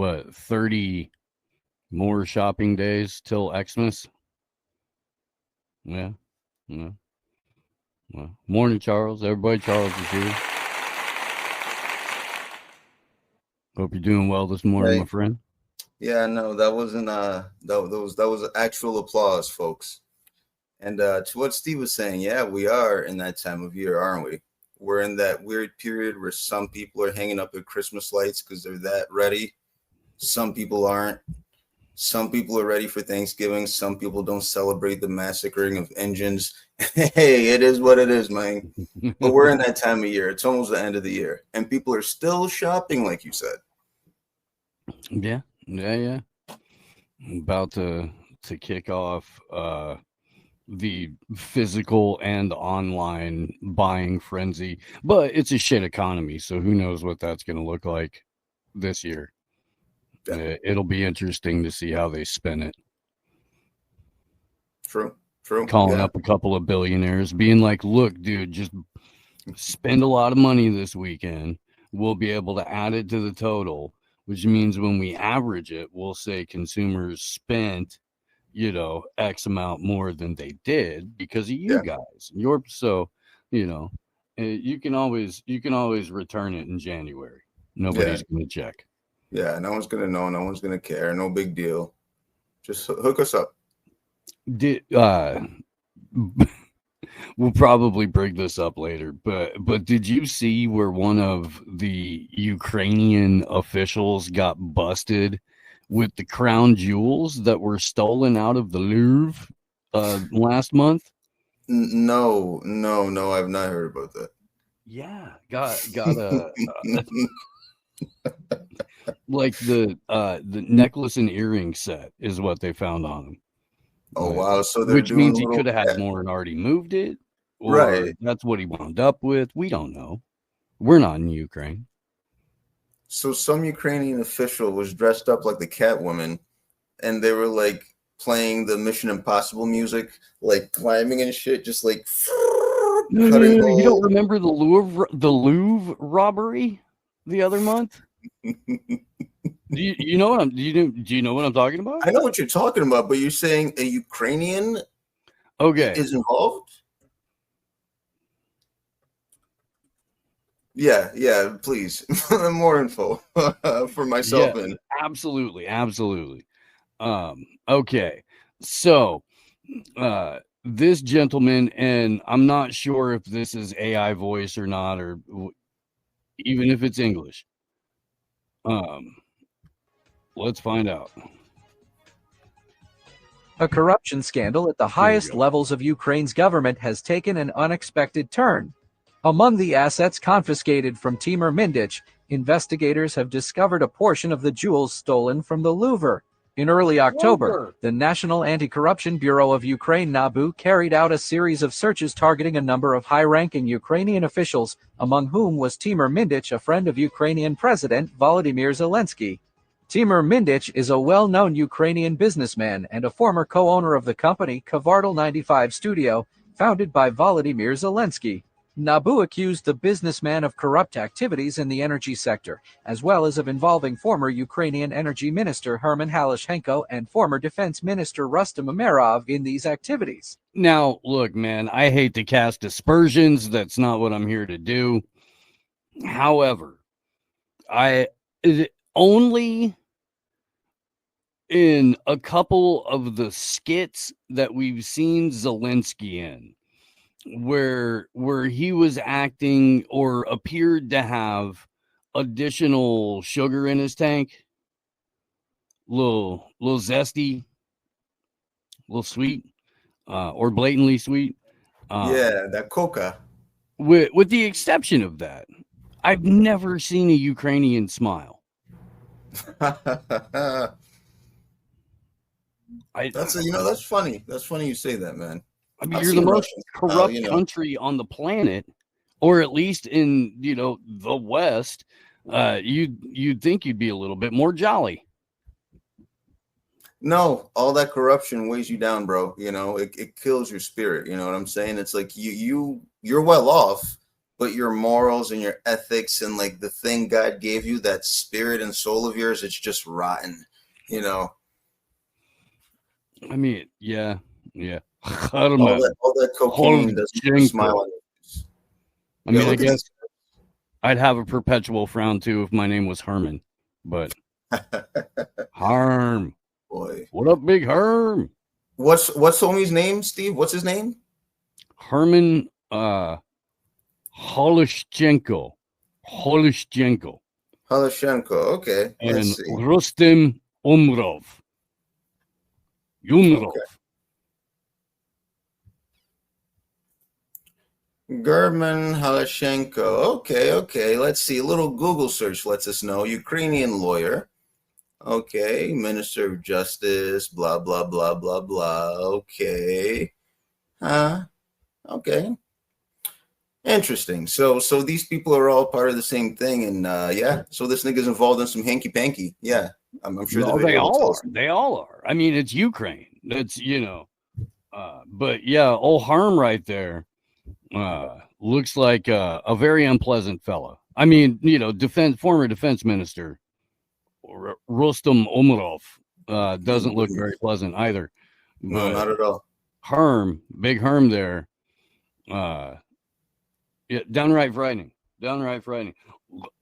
30 more shopping days till Xmas? Yeah. Well, morning, Charles. Everybody, Charles is here. Hope you're doing well this morning, my friend. Yeah, no, that wasn't that was actual applause, folks. And to what Steve was saying, yeah, we are in that time of year, aren't we? We're in that weird period where some people are hanging up their Christmas lights because they're that ready. Some people aren't. Some people are ready for Thanksgiving. Some people don't celebrate the massacring of engines. Hey, it is what it is, man. But we're in that time of year. It's almost the end of the year. And people are still shopping, like you said. Yeah. About to kick off the physical and online buying frenzy. But it's a shit economy, so who knows what that's going to look like this year. It'll be interesting to see how they spin it. True. Calling up a couple of billionaires, being like, look, dude, just spend a lot of money this weekend. We'll be able to add it to the total, which means when we average it, we'll say consumers spent, X amount more than they did because of you guys. You can always return it in January. Nobody's going to check. Yeah, no one's going to know. No one's going to care. No big deal. Just hook us up. We'll probably bring this up later, but did you see where one of the Ukrainian officials got busted with the crown jewels that were stolen out of the Louvre last month? No, I've not heard about that. Yeah, got a like the necklace and earring set is what they found on him. Oh wow! So which means he could have had more and already moved it, or right? That's what he wound up with. We don't know. We're not in Ukraine. So some Ukrainian official was dressed up like the Catwoman, and they were like playing the Mission Impossible music, like climbing and shit, just like. No, you don't remember the Louvre robbery the other month? Do you know what I'm talking about? I know what you're talking about, but you're saying a Ukrainian is involved? Yeah, please. More info for myself. Yeah, absolutely. Okay. So this gentleman, and I'm not sure if this is AI voice or not, or even if it's English. Let's find out. A corruption scandal at the highest levels of Ukraine's government has taken an unexpected turn. Among the assets confiscated from Timur Mindich, investigators have discovered a portion of the jewels stolen from the Louvre. In early October, the National Anti-Corruption Bureau of Ukraine, NABU, carried out a series of searches targeting a number of high-ranking Ukrainian officials, among whom was Timur Mindich, a friend of Ukrainian President Volodymyr Zelensky. Timur Mindich is a well-known Ukrainian businessman and a former co-owner of the company Kvartal 95 Studio, founded by Volodymyr Zelensky. NABU accused the businessman of corrupt activities in the energy sector, as well as of involving former Ukrainian Energy Minister Herman Halushenko and former Defense Minister Rustem Umerov in these activities. Now, look, man, I hate to cast aspersions. That's not what I'm here to do. However, only in a couple of the skits that we've seen Zelensky in, where he was acting or appeared to have additional sugar in his tank, little zesty, little sweet, or blatantly sweet. Yeah, that coca. With the exception of that, I've never seen a Ukrainian smile. That's funny. That's funny you say that, man. I mean, you're the most corrupt country on the planet, or at least in the West. You'd think you'd be a little bit more jolly. No, all that corruption weighs you down, bro. It kills your spirit. You know what I'm saying? It's like you're well off, but your morals and your ethics and like the thing God gave you, that spirit and soul of yours, it's just rotten. I mean, yeah. I don't know. All that cocaine doesn't smile on you. I mean, I guess I'd have a perpetual frown too if my name was Herman, but Harm. Boy. What up, big Herm? What's homie's name, Steve? What's his name? Herman Holishchenko. Okay. And Rustem Umrov. Okay. German Halashenko. Okay. Let's see. A little Google search lets us know. Ukrainian lawyer. Okay. Minister of Justice. Blah, blah, blah, blah, blah. Okay. Okay. Interesting. So these people are all part of the same thing. And so this nigga's involved in some hanky-panky. Yeah. I'm sure they all are. They all are. I mean, it's Ukraine. That's, but yeah, old Harm right there looks like a very unpleasant fella. I mean, former defense minister Rustem Umerov doesn't look very pleasant either. No, not at all. Big Herm there. Downright frightening.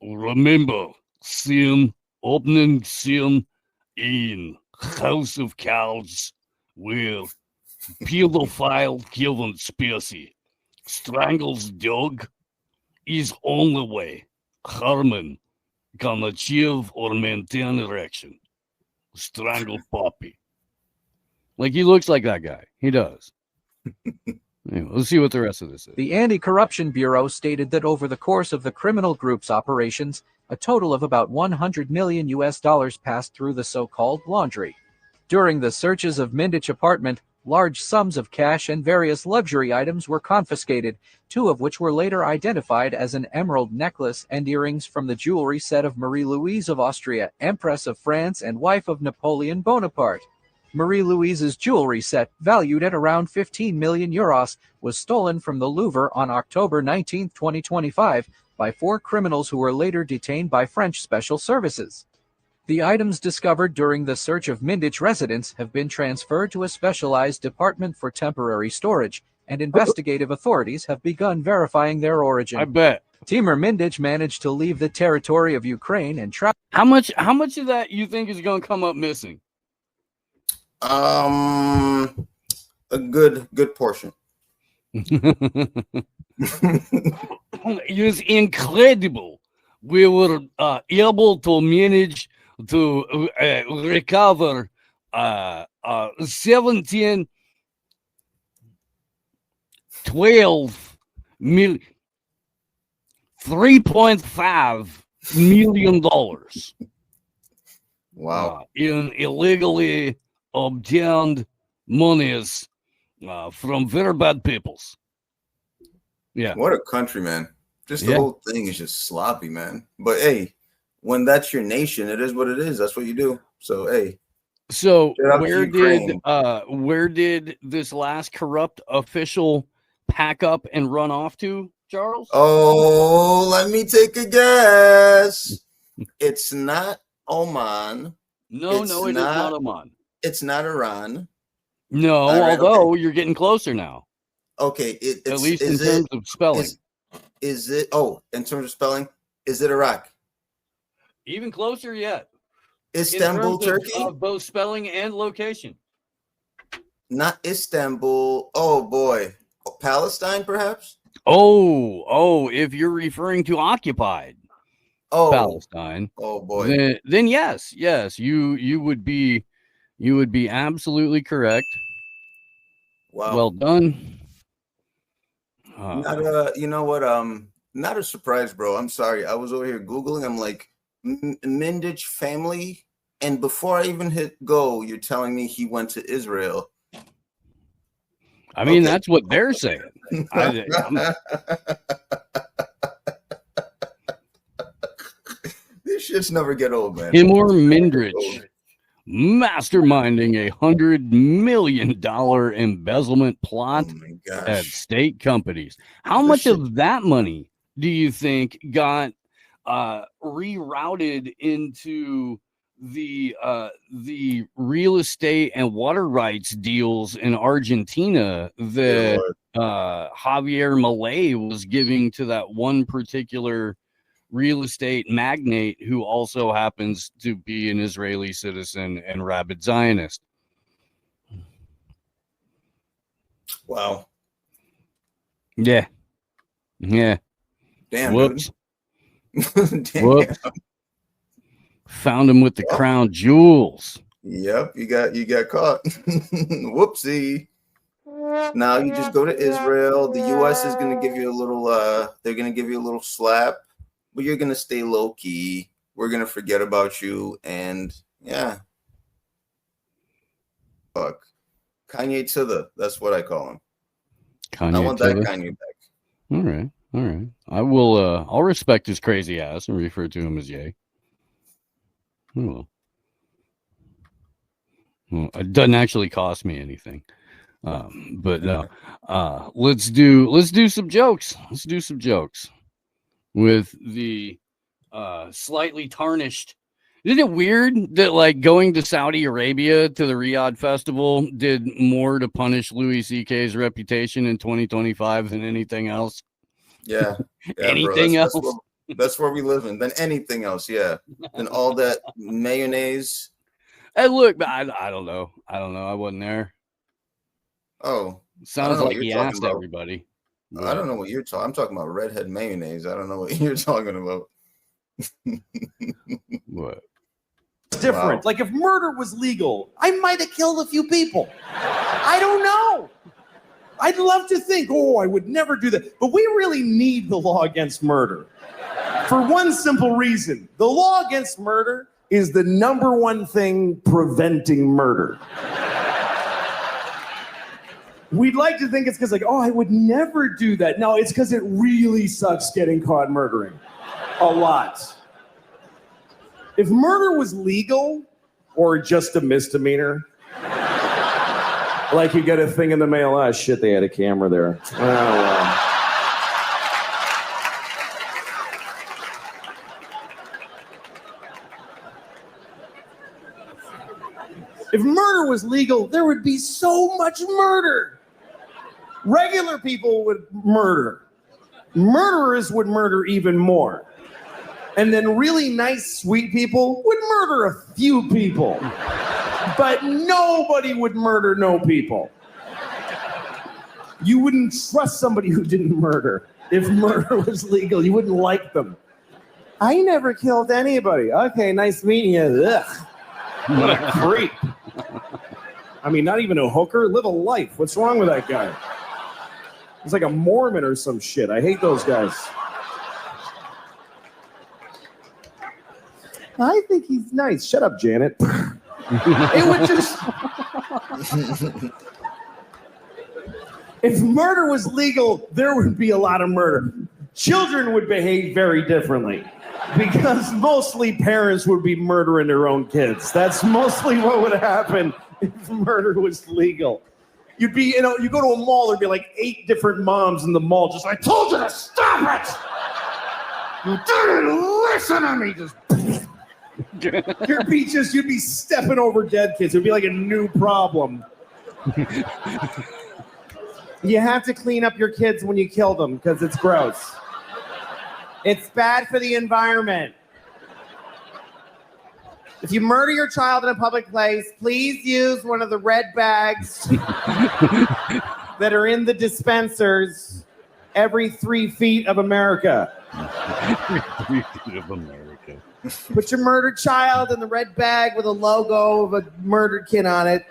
Remember, opening scene in House of Cards where pedophile Kevin Spacey strangles dog is only way Herman can achieve or maintain erection. Strangle puppy. Like, he looks like that guy. He does. Anyway, let's see what the rest of this is. The Anti-Corruption Bureau stated that over the course of the criminal group's operations, a total of about $100 million passed through the so-called laundry. During the searches of Mindich apartment, large sums of cash and various luxury items were confiscated, two of which were later identified as an emerald necklace and earrings from the jewelry set of Marie-Louise of Austria, Empress of France and wife of Napoleon Bonaparte. Marie-Louise's jewelry set, valued at around 15 million euros, was stolen from the Louvre on October 19, 2025, by 4 criminals who were later detained by French special services. The items discovered during the search of Mindich residence have been transferred to a specialized department for temporary storage, and investigative authorities have begun verifying their origin. I bet. Timur Mindich managed to leave the territory of Ukraine and travel. How much of that you think is going to come up missing? A good portion. It is incredible. We were able to manage to recover 3.5 million dollars. Wow. In illegally obtained monies from very bad peoples. Yeah. What a country, man. Just the whole thing is just sloppy, man. But hey, when that's your nation, it is what it is. That's what you do. So hey. So where did this last corrupt official pack up and run off to, Charles? Oh, let me take a guess. It's not Oman. No, it is not Oman. It's not Iran. No, although you're getting closer now. Okay, at least in terms of spelling. Is it? Oh, in terms of spelling, is it Iraq? Even closer yet. Istanbul, in terms Turkey? Of both spelling and location. Not Istanbul. Oh, boy. Palestine, perhaps? Oh, if you're referring to occupied Palestine. Oh, boy. Then yes, you would be absolutely correct. Wow. Well done. You know what? Not a surprise, bro. I'm sorry. I was over here Googling. I'm like, Mindich family. And before I even hit go, you're telling me he went to Israel. I mean, that's what they're saying. These shits never get old, man. Timur Mindrich masterminding $100 million embezzlement plot at state companies. How much of that money do you think got rerouted into the real estate and water rights deals in Argentina that Javier Milei was giving to that one particular real estate magnate who also happens to be an Israeli citizen and rabid Zionist? Wow. Yeah. Damn. Whoops. Damn. Whoops. Found him with the crown jewels. Yep, you got caught. Whoopsie. Now you just go to Israel. The US is gonna give you a little they're gonna give you a little slap, but you're gonna stay low key. We're gonna forget about you, and yeah. Fuck. Kanye that's what I call him. Kanye I want that Kanye back. All right. I will I'll respect his crazy ass and refer to him as Ye. Well, it doesn't actually cost me anything. But let's do some jokes. Let's do some jokes with the slightly tarnished. Isn't it weird that like going to Saudi Arabia to the Riyadh Festival did more to punish Louis C.K.'s reputation in 2025 than anything else? Yeah. Anything else? That's where we live in. Than anything else, yeah. Than all that mayonnaise. Hey, look, I don't know. I wasn't there. Oh, sounds like he asked everybody. I don't know what you're talking. I'm talking about redhead mayonnaise. I don't know what you're talking about. What? It's different. Wow. Like if murder was legal, I might have killed a few people. I don't know. I'd love to think, I would never do that. But we really need the law against murder. For one simple reason. The law against murder is the number one thing preventing murder. We'd like to think it's because I would never do that. No, it's because it really sucks getting caught murdering. A lot. If murder was legal or just a misdemeanor, like you get a thing in the mail, oh shit, they had a camera there. Oh, well. If murder was legal, there would be so much murder. Regular people would murder. Murderers would murder even more. And then really nice, sweet people would murder a few people. But nobody would murder no people. You wouldn't trust somebody who didn't murder. If murder was legal, you wouldn't like them. I never killed anybody. Okay, nice meeting you. Ugh. What a creep. I mean, not even a hooker. Live a life. What's wrong with that guy? He's like a Mormon or some shit. I hate those guys. I think he's nice. Shut up, Janet. It would just... If murder was legal, there would be a lot of murder. Children would behave very differently. Because mostly parents would be murdering their own kids. That's mostly what would happen if murder was legal. You'd be, you go to a mall, there'd be like 8 different moms in the mall, just, I told you to stop it! You didn't listen to me! You'd be stepping over dead kids. It'd be like a new problem. You have to clean up your kids when you kill them, because it's gross. It's bad for the environment. If you murder your child in a public place, please use one of the red bags that are in the dispensers every 3 feet of America. Every 3 feet of America. Put your murdered child in the red bag with a logo of a murdered kid on it.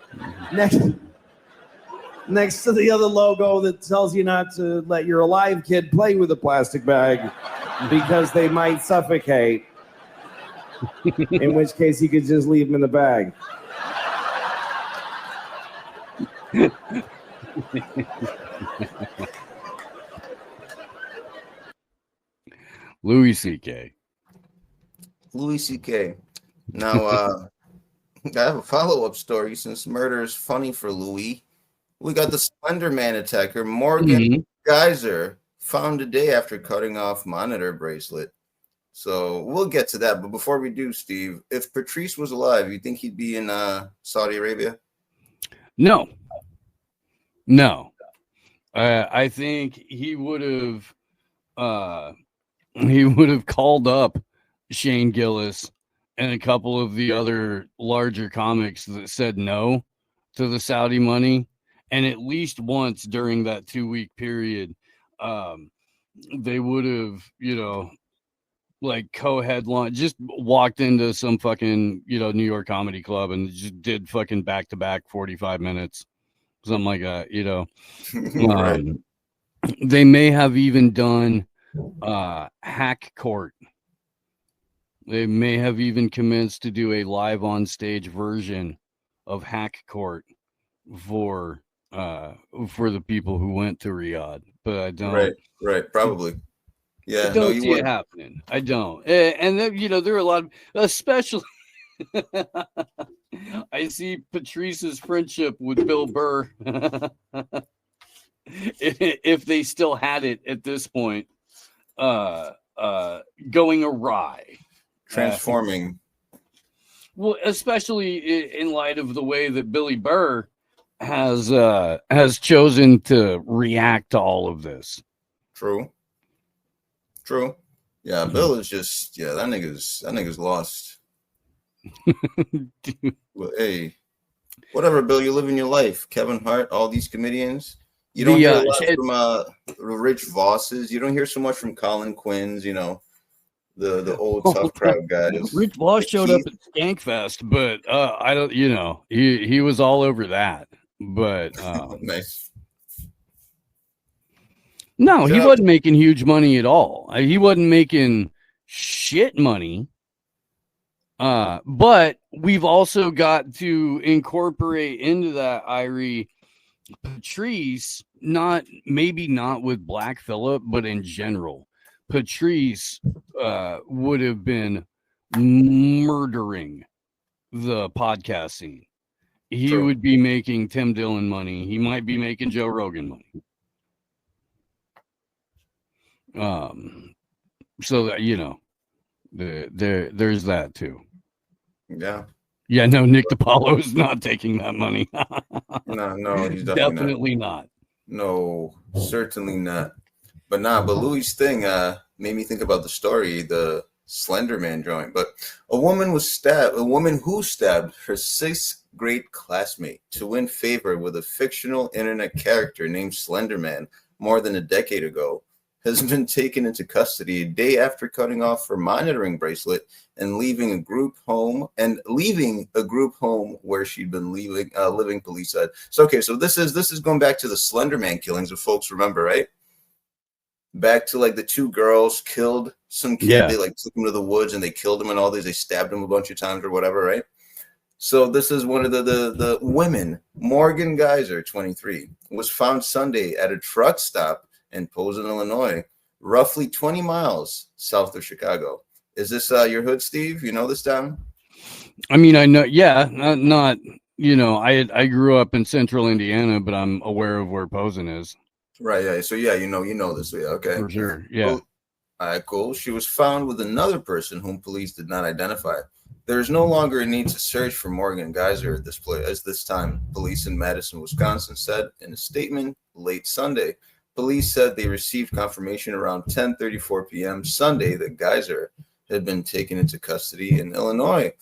Next to the other logo that tells you not to let your alive kid play with a plastic bag because they might suffocate. In which case, you could just leave them in the bag. Louis C.K. Louis C.K. Now, I have a follow-up story since murder is funny for Louis. We got the Slender Man attacker, Morgan Geyser, found today after cutting off monitor bracelet. So we'll get to that. But before we do, Steve, if Patrice was alive, you think he'd be in Saudi Arabia? No. I think he would have called up Shane Gillis and a couple of the other larger comics that said no to the Saudi money. And at least once during that 2-week period, they would have, like co-headline, just walked into some fucking, New York comedy club and just did fucking back-to-back 45 minutes, something like that, Right. They may have even done Hack Court. They may have even commenced to do a live on stage version of Hack Court for the people who went to Riyadh, but I don't. Right, probably. Yeah, I don't see it happening. I don't. And then, there are a lot of, especially, I see Patrice's friendship with Bill Burr. if they still had it at this point, going awry. Transforming. Well, especially in light of the way that Billy Burr has chosen to react to all of this. True. Yeah, Bill is just that nigga's lost. Well, hey, whatever, Bill. You live in your life. Kevin Hart, all these comedians. You don't hear a lot from Rich Vosses. You don't hear so much from Colin Quinn's. The old tough crowd guys. Rich Voss showed up at Skankfest, but I don't. He was all over that. But nice. No, he wasn't making huge money at all. He wasn't making shit money. But we've also got to incorporate into that, Irie, Patrice, maybe not with Black Phillip, but in general, Patrice would have been murdering the podcast scene. He would be making Tim Dillon money. He might be making Joe Rogan money. So that there's that too. Yeah, no, Nick DiPaolo is not taking that money. no, he's definitely not. No, certainly not. But Louis' thing made me think about the story, the Slender Man drawing. But a woman who stabbed her 6th grade classmate to win favor with a fictional internet character named Slender Man more than a decade ago has been taken into custody a day after cutting off her monitoring bracelet and leaving a group home where she'd been living, police said. So this is going back to the Slender Man killings, if folks remember, right? Back to like the 2 girls killed some kid. Yeah. They took him to the woods and they killed him and all these. They stabbed him a bunch of times or whatever, right? So this is one of the women. Morgan Geyser, 23, was found Sunday at a truck stop in Posen, Illinois, roughly 20 miles south of Chicago. Is this your hood, Steve? You know this town? I mean, I know. Yeah, not. I grew up in Central Indiana, but I'm aware of where Posen is. Right. Yeah. So you know this. Yeah. Okay. For sure. Yeah. Cool. All right. Cool. She was found with another person whom police did not identify. There is no longer a need to search for Morgan Geyser at this time. Police in Madison, Wisconsin, said in a statement late Sunday. Police said they received confirmation around 10:34 p.m. Sunday that Geyser had been taken into custody in Illinois.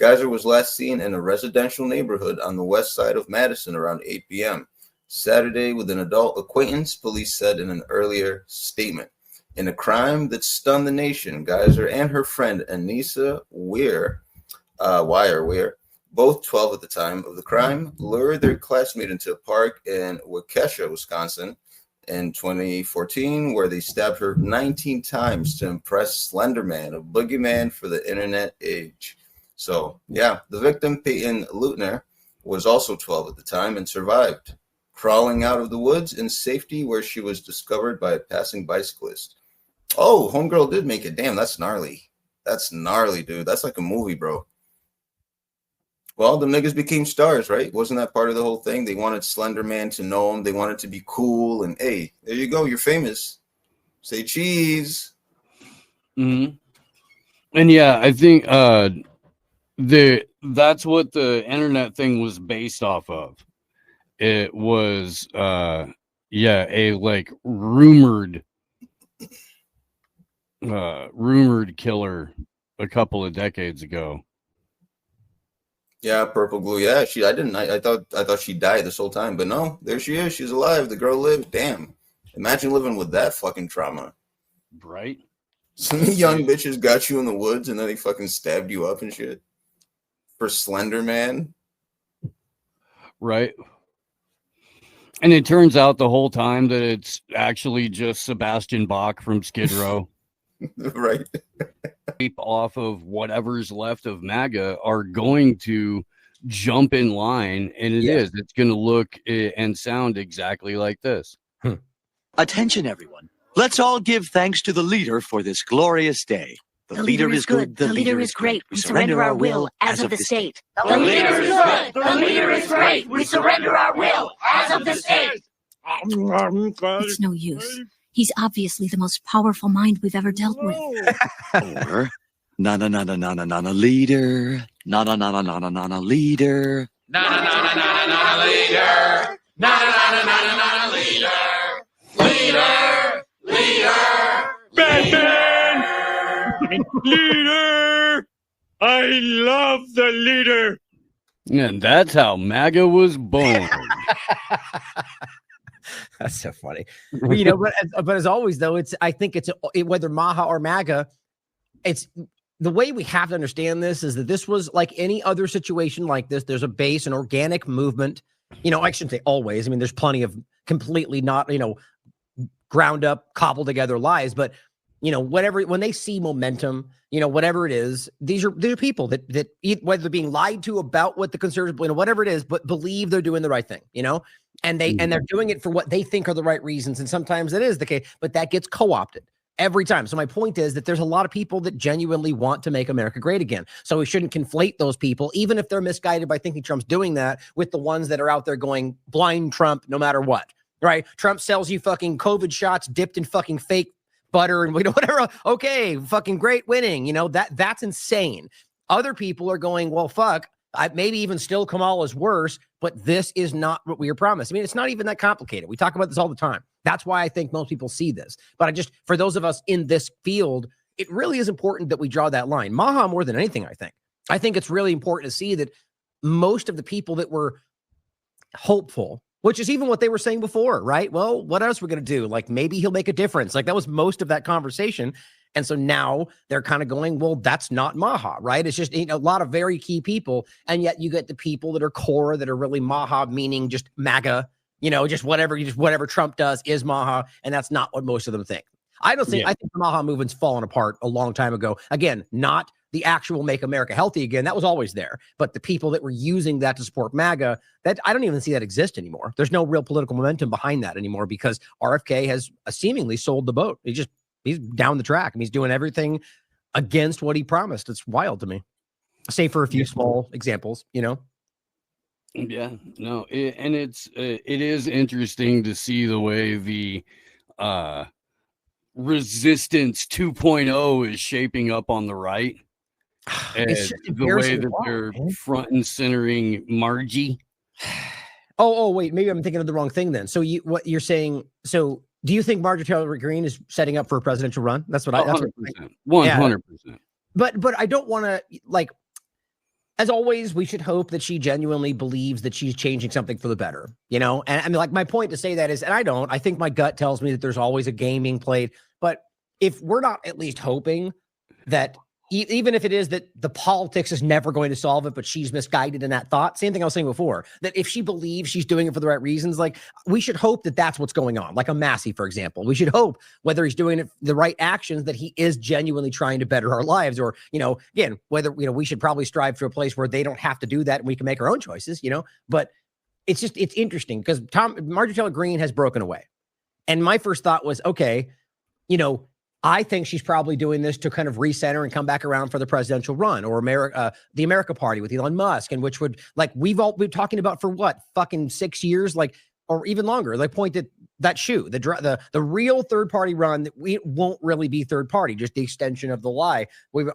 Geyser was last seen in a residential neighborhood on the west side of Madison around 8 p.m. Saturday with an adult acquaintance, police said in an earlier statement. In a crime that stunned the nation, Geyser and her friend Anissa Weir, both 12 at the time of the crime, lured their classmate into a park in Waukesha, Wisconsin in 2014, where they stabbed her 19 times to impress Slender Man, a boogeyman for the internet age. So, yeah, the victim, Peyton Leutner, was also 12 at the time and survived, crawling out of the woods in safety where she was discovered by a passing bicyclist. Oh, homegirl did make it. Damn, that's gnarly. That's gnarly, dude. That's like a movie, bro. Well, the niggas became stars, right? Wasn't that part of the whole thing? They wanted Slender Man to know him. They wanted to be cool. And hey, there you go. You're famous. Say cheese. Mm-hmm. And yeah, I think that's what the internet thing was based off of. It was a like rumored killer a couple of decades ago. Yeah, Purple Glue. Yeah, I thought she died this whole time, but no, there she is. She's alive. The girl lived. Damn. Imagine living with that fucking trauma. Right? Some young bitches got you in the woods and then they fucking stabbed you up and shit. For Slender Man. Right. And it turns out the whole time that it's actually just Sebastian Bach from Skid Row. Right. Off of whatever's left of MAGA are going to jump in line, and it's going to look and sound exactly like this. Attention, everyone. Let's all give thanks to the leader for this glorious day. The leader is good. The leader is great. We surrender our will as of the state. The leader is good. The leader is great. We surrender our will as of the state. It's no use. He's obviously the most powerful mind we've ever dealt with. Or, na-na-na-na-na-na-na leader. Na-na-na-na-na-na-na leader. Na-na-na-na-na-na leader. Na-na-na-na-na-na leader. Leader. Leader. Batman! Leader! I love the leader. And that's how MAGA was born. That's so funny. But as always, though, I think whether Maha or MAGA, it's the way we have to understand this is that this was like any other situation like this. There's a base, an organic movement. I shouldn't say always. I mean, there's plenty of completely not, ground up, cobbled together lies, but whatever, when they see momentum, whatever it is, these are people that whether they're being lied to about what the conservatives, whatever it is, but believe they're doing the right thing, and they're doing it for what they think are the right reasons. And sometimes it is the case, but that gets co-opted every time. So my point is that there's a lot of people that genuinely want to make America great again. So we shouldn't conflate those people, even if they're misguided by thinking Trump's doing that, with the ones that are out there going blind Trump no matter what, right? Trump sells you fucking COVID shots dipped in fucking fake butter and whatever. Okay, fucking great, winning. That's insane. Other people are going, well, fuck, maybe even still Kamala's worse, but this is not what we were promised. I mean, it's not even that complicated. We talk about this all the time. That's why I think most people see this. But for those of us in this field, it really is important that we draw that line. Maha more than anything, I think it's really important to see that most of the people that were hopeful, which is even what they were saying before, right? Well, what else we're going to do? Like, maybe he'll make a difference. Like, that was most of that conversation. And so now they're kind of going, well, that's not Maha, right? It's just a lot of very key people. And yet you get the people that are core, that are really Maha, meaning just MAGA, just whatever Trump does is Maha. And that's not what most of them think. I think the Maha movement's fallen apart a long time ago. Again, not the actual Make America Healthy Again. That was always there. But the people that were using that to support MAGA, that I don't even see that exist anymore. There's no real political momentum behind that anymore because RFK has seemingly sold the boat. He's down the track. He's doing everything against what he promised. It's wild to me. Save for a few small examples, Yeah, no, it is interesting to see the way the Resistance 2.0 is shaping up on the right. And the way that they're front and centering Margie. Oh, wait, maybe I'm thinking of the wrong thing then. So what you're saying? So do you think Marjorie Taylor Greene is setting up for a presidential run? That's what 100%. 100%. But I don't want to as always, we should hope that she genuinely believes that she's changing something for the better, you know? And I mean, like, my point to say that is, and I think my gut tells me that there's always a game being played, but if we're not at least hoping that even if it is that the politics is never going to solve it, but she's misguided in that thought, same thing I was saying before, that if she believes she's doing it for the right reasons, like, we should hope that that's what's going on. Like a Massey, for example, we should hope, whether he's doing it the right actions, that he is genuinely trying to better our lives, or, you know, again, whether, you know, we should probably strive to a place where they don't have to do that and we can make our own choices, you know. But it's interesting because Marjorie Taylor Greene has broken away. And my first thought was, okay, you know, I think she's probably doing this to kind of recenter and come back around for the presidential run, or the America Party with Elon Musk, and which would, like, we've all been talking about for what, fucking 6 years, like, or even longer. Like, point that shoe, the real third party run, that we won't really be third party, just the extension of the lie.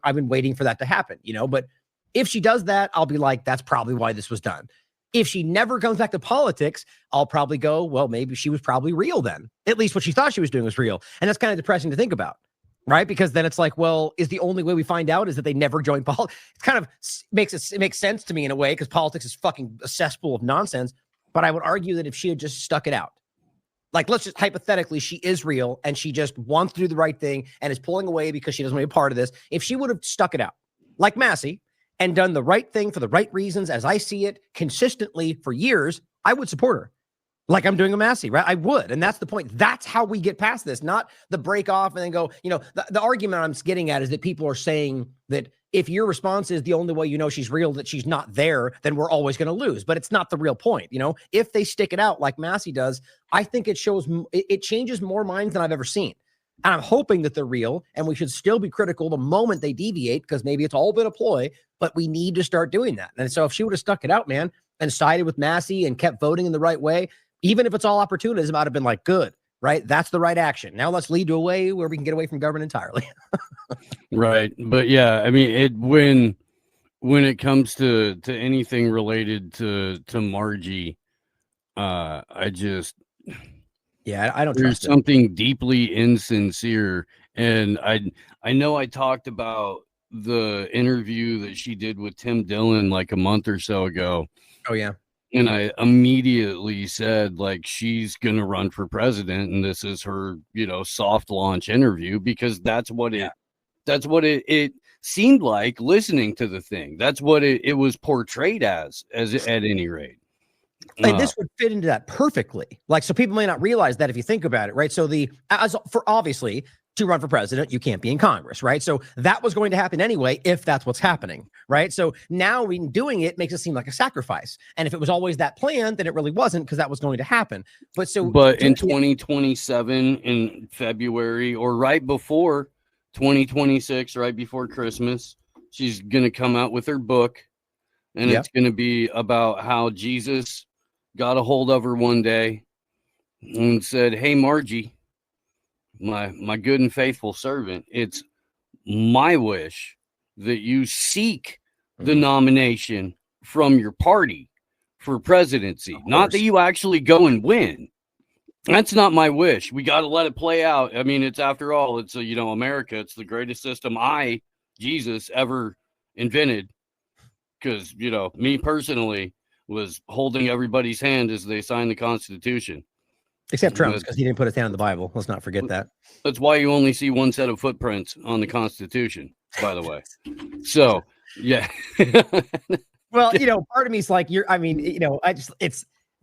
I've been waiting for that to happen, you know. But if she does that, I'll be like, that's probably why this was done. If she never comes back to politics, I'll probably go, well, maybe she was probably real then. At least what she thought she was doing was real. And that's kind of depressing to think about, right? Because then it's like, well, is the only way we find out is that they never joined politics? It kind of it makes sense to me in a way, because politics is fucking a cesspool of nonsense. But I would argue that if she had just stuck it out, like, let's just hypothetically, she is real and she just wants to do the right thing and is pulling away because she doesn't want to be a part of this. If she would have stuck it out, like Massey, and done the right thing for the right reasons, as I see it, consistently for years, I would support her. Like I'm doing a Massey, right? I would. And that's the point. That's how we get past this, not the break off and then go, you know, the argument I'm getting at is that people are saying that if your response is the only way you know she's real, that she's not there, then we're always going to lose. But it's not the real point. You know, if they stick it out like Massey does, I think it changes more minds than I've ever seen. And I'm hoping that they're real, and we should still be critical the moment they deviate, because maybe it's all been a ploy, but we need to start doing that. And so if she would have stuck it out, man, and sided with Massey and kept voting in the right way, even if it's all opportunism, I'd have been like, good, right? That's the right action. Now let's lead to a way where we can get away from government entirely. Right. But yeah, I mean, when it comes to anything related to Margie, I just... Yeah, I don't There's trust something deeply insincere. And I know I talked about the interview that she did with Tim Dillon like a month or so ago. Oh, yeah. And I immediately said, like, she's going to run for president, and this is her, you know, soft launch interview, because that's what it seemed like listening to the thing. That's what it was portrayed as at any rate. And this would fit into that perfectly. Like, so people may not realize that if you think about it, right? So obviously to run for president, you can't be in Congress, right? So that was going to happen anyway, if that's what's happening, right? So now doing it makes it seem like a sacrifice. And if it was always that plan, then it really wasn't, because that was going to happen. But in 2027 in February, or right before 2026, right before Christmas, she's going to come out with her book, and it's going to be about how Jesus got a hold of her one day and said, "Hey, Margie, my good and faithful servant, it's my wish that you seek the nomination from your party for presidency, not that you actually go and win. That's not my wish. We got to let it play out. I mean, it's, after all, it's America. It's the greatest system Jesus ever invented, because, me personally was holding everybody's hand as they signed the Constitution. Except Trump's, because he didn't put his hand on the Bible. Let's not forget that. That's why you only see one set of footprints on the Constitution, by the way. So, yeah. Well, part of me is like,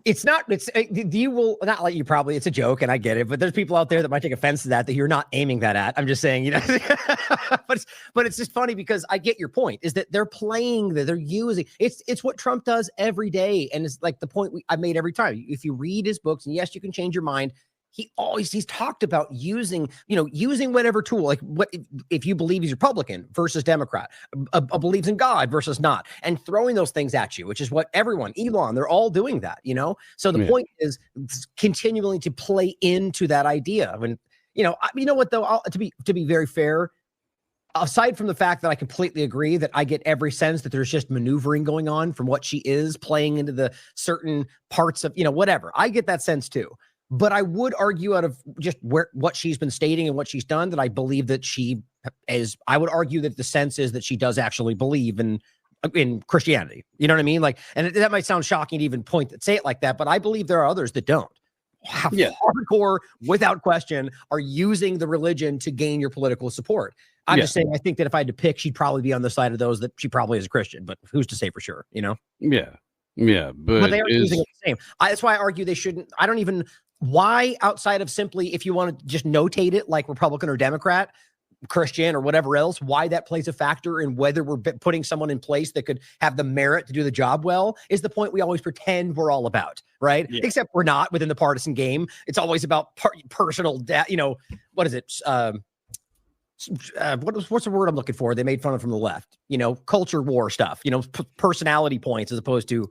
it's a joke, and I get it, but there's people out there that might take offense to that you're not aiming that at. I'm just saying, but it's just funny, because I get your point, is that they're playing, they're using, it's what Trump does every day. And it's like the point I've made every time. If you read his books, and yes, you can change your mind, he's talked about using whatever tool, like what if you believe he's Republican versus Democrat, believes in God versus not, and throwing those things at you, which is what everyone, Elon, they're all doing that, So the point is continuing to play into that idea. When, what though, to be very fair, aside from the fact that I completely agree that I get every sense that there's just maneuvering going on from what she is playing into the certain parts of, whatever, I get that sense too. But I would argue, out of just what she's been stating and what she's done, that I believe that I would argue that the sense is that she does actually believe in in Christianity. You know what I mean? Like, and that might sound shocking to even say it like that, but I believe there are others that don't. Hardcore, without question, are using the religion to gain your political support. I'm just saying, I think that if I had to pick, she'd probably be on the side of those that she probably is a Christian, but who's to say for sure, you know? But they are using it the same. That's why I argue they shouldn't. I don't even, why outside of simply, if you want to just notate it like Republican or Democrat, Christian or whatever else, why that plays a factor in whether we're putting someone in place that could have the merit to do the job well is the point we always pretend we're all about, right? Except we're not within the partisan game. It's always about personal, what is it? What's the word I'm looking for? They made fun of from the left, culture war stuff, personality points as opposed to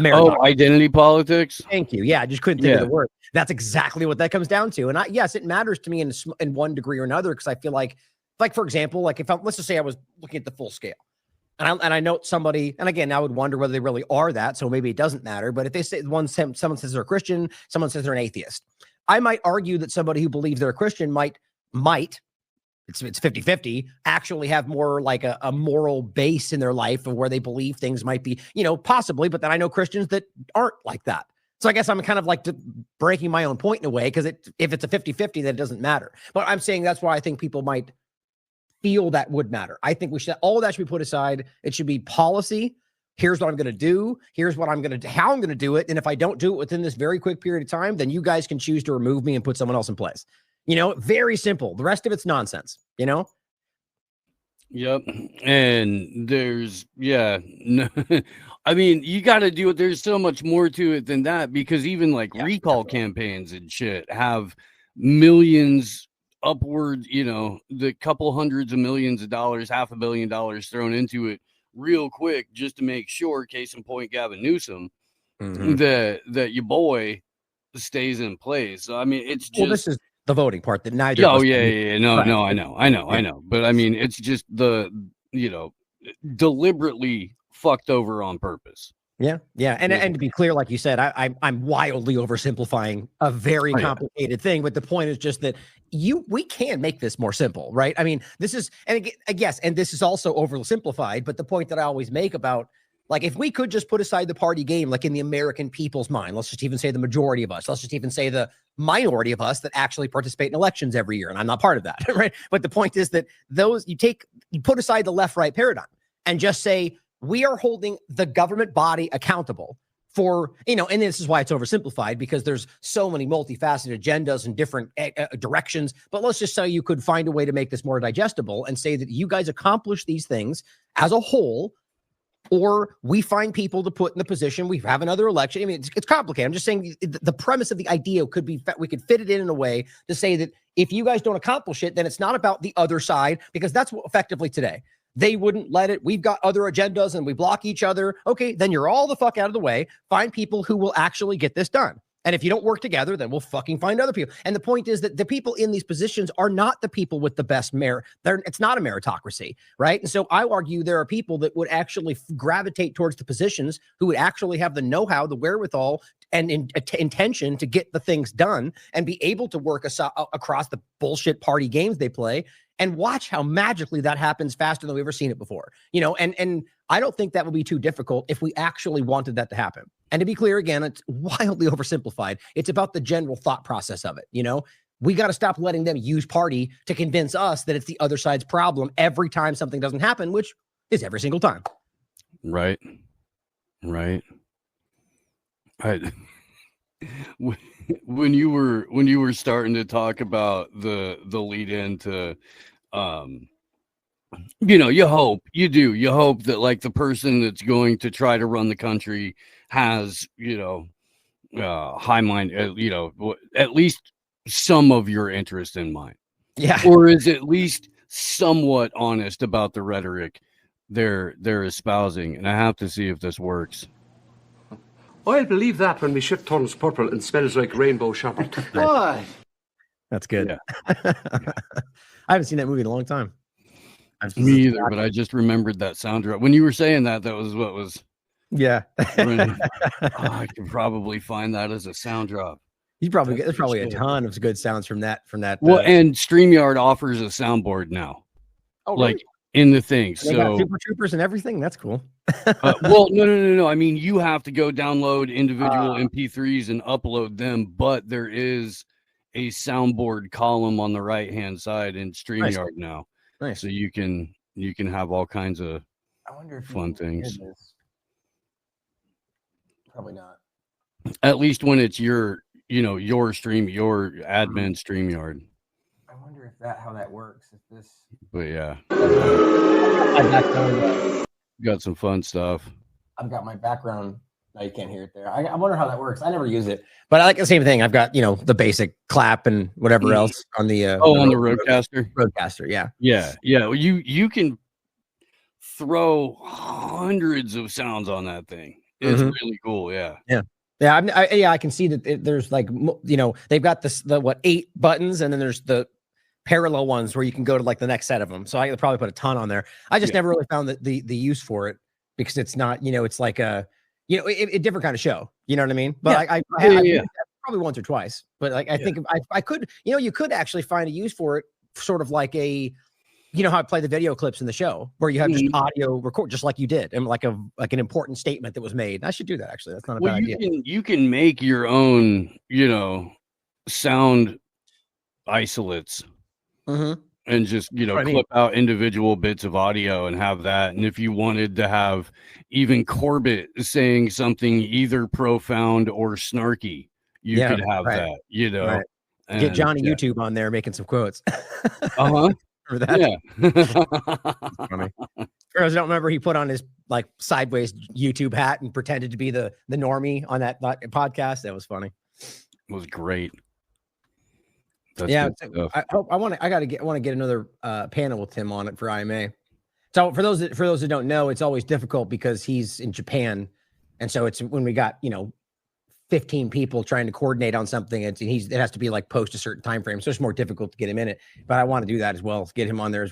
identity politics. Thank you. Yeah, I just couldn't think of the word. That's exactly what that comes down to. And yes, it matters to me in one degree or another, because I feel like for example, like if let's just say I was looking at the full scale, and I note somebody, and again, I would wonder whether they really are that. So maybe it doesn't matter. But if they say someone says they're a Christian, someone says they're an atheist, I might argue that somebody who believes they're a Christian might. It's 50-50, actually have more like a moral base in their life of where they believe things might be, possibly. But then I know Christians that aren't like that. So I guess I'm kind of like breaking my own point in a way, because if it's a 50-50, then it doesn't matter. But I'm saying that's why I think people might feel that would matter. I think all of that should be put aside. It should be policy. Here's what I'm going to do. Here's what I'm going to, how I'm going to do it. And if I don't do it within this very quick period of time, then you guys can choose to remove me and put someone else in place. Very simple. The rest of it's nonsense, Yep. And there's, I mean, you got to do it. There's so much more to it than that, because even like recall campaigns and shit have millions upward, the couple hundreds of millions of dollars, $500 million thrown into it real quick, just to make sure, case in point, Gavin Newsom, that your boy stays in place. So, I mean, it's just. Well, this is the voting part that neither. No, no, I know. But I mean, it's just deliberately fucked over on purpose. Yeah. And to be clear, like you said, I'm wildly oversimplifying a very complicated thing, but the point is just that we can make this more simple, right? I mean, this is, and again, yes, and this is also oversimplified, but the point that I always make about, like, if we could just put aside the party game, like in the American people's mind, let's just even say the majority of us, let's just even say the minority of us that actually participate in elections every year, and I'm not part of that, right? But the point is that you put aside the left-right paradigm and just say, we are holding the government body accountable for, and this is why it's oversimplified, because there's so many multifaceted agendas and different directions. But let's just say you could find a way to make this more digestible and say that you guys accomplish these things as a whole, or we find people to put in the position, we have another election. I mean, it's complicated. I'm just saying the premise of the idea could be, we could fit it in a way to say that if you guys don't accomplish it, then it's not about the other side, because that's what effectively today. They wouldn't let it. We've got other agendas and we block each other. Okay, then you're all the fuck out of the way. Find people who will actually get this done. And if you don't work together, then we'll fucking find other people. And the point is that the people in these positions are not the people with the best merit. It's not a meritocracy, right? And so I argue there are people that would actually gravitate towards the positions who would actually have the know-how, the wherewithal, and intention to get the things done and be able to work across the bullshit party games they play. And watch how magically that happens faster than we've ever seen it before. And I don't think that would be too difficult if we actually wanted that to happen. And to be clear, again, it's wildly oversimplified. It's about the general thought process of it. We got to stop letting them use party to convince us that it's the other side's problem every time something doesn't happen, which is every single time. Right. When you were starting to talk about the lead into, you hope that like the person that's going to try to run the country has, high mind, at least some of your interest in mind. Yeah. Or is at least somewhat honest about the rhetoric they're espousing. And I have to see if this works. I'll believe that when my shit turns purple and smells like rainbow sherbet. Why? That's good. Yeah. I haven't seen that movie in a long time. Me either, but I just remembered that sound drop. When you were saying that was what was. Yeah. I could probably find that as a sound drop. There's probably a ton of good sounds from that. Well, and StreamYard offers a soundboard now. Oh, really? Like, in the thing. They got Super Troopers and everything. That's cool. Well, no. I mean, you have to go download individual MP3s and upload them, but there is a soundboard column on the right-hand side in StreamYard now. Nice. So you can have all kinds of I wonder if fun things. Probably not. At least when it's your stream, your admin StreamYard. I wonder if how that works. If this. But yeah, I got some fun stuff. I've got my background. No, you can't hear it there. I wonder how that works. I never use it, but I like the same thing. I've got the basic clap and whatever else on the on the Rodecaster. Rodecaster, yeah. Well, you can throw hundreds of sounds on that thing. It's really cool. Yeah. I can see that there's like they've got the 8 buttons, and then there's the parallel ones where you can go to like the next set of them. So I could probably put a ton on there. I just never really found the use for it because it's not it's like a a different kind of show. You know what I mean? But I probably once or twice. But like I think I could you could actually find a use for it, sort of like a. You know how I play the video clips in the show where you have just audio record, just like you did, and like an important statement that was made. I should do that actually. That's not a bad idea. You can make your own, sound isolates, and just clip out individual bits of audio and have that. And if you wanted to have even Corbett saying something either profound or snarky, you could have that. Right. Get Johnny YouTube on there making some quotes. For that. Yeah. Funny. I don't remember he put on his like sideways YouTube hat and pretended to be the normie on that podcast. That was funny. It was great. That's I want to get another panel with him on it for IMA. So for those that don't know, it's always difficult because he's in Japan, and so it's when we got 15 people trying to coordinate on something. It has to be like post a certain time frame, so it's more difficult to get him in it. But I want to do that as well, get him on there.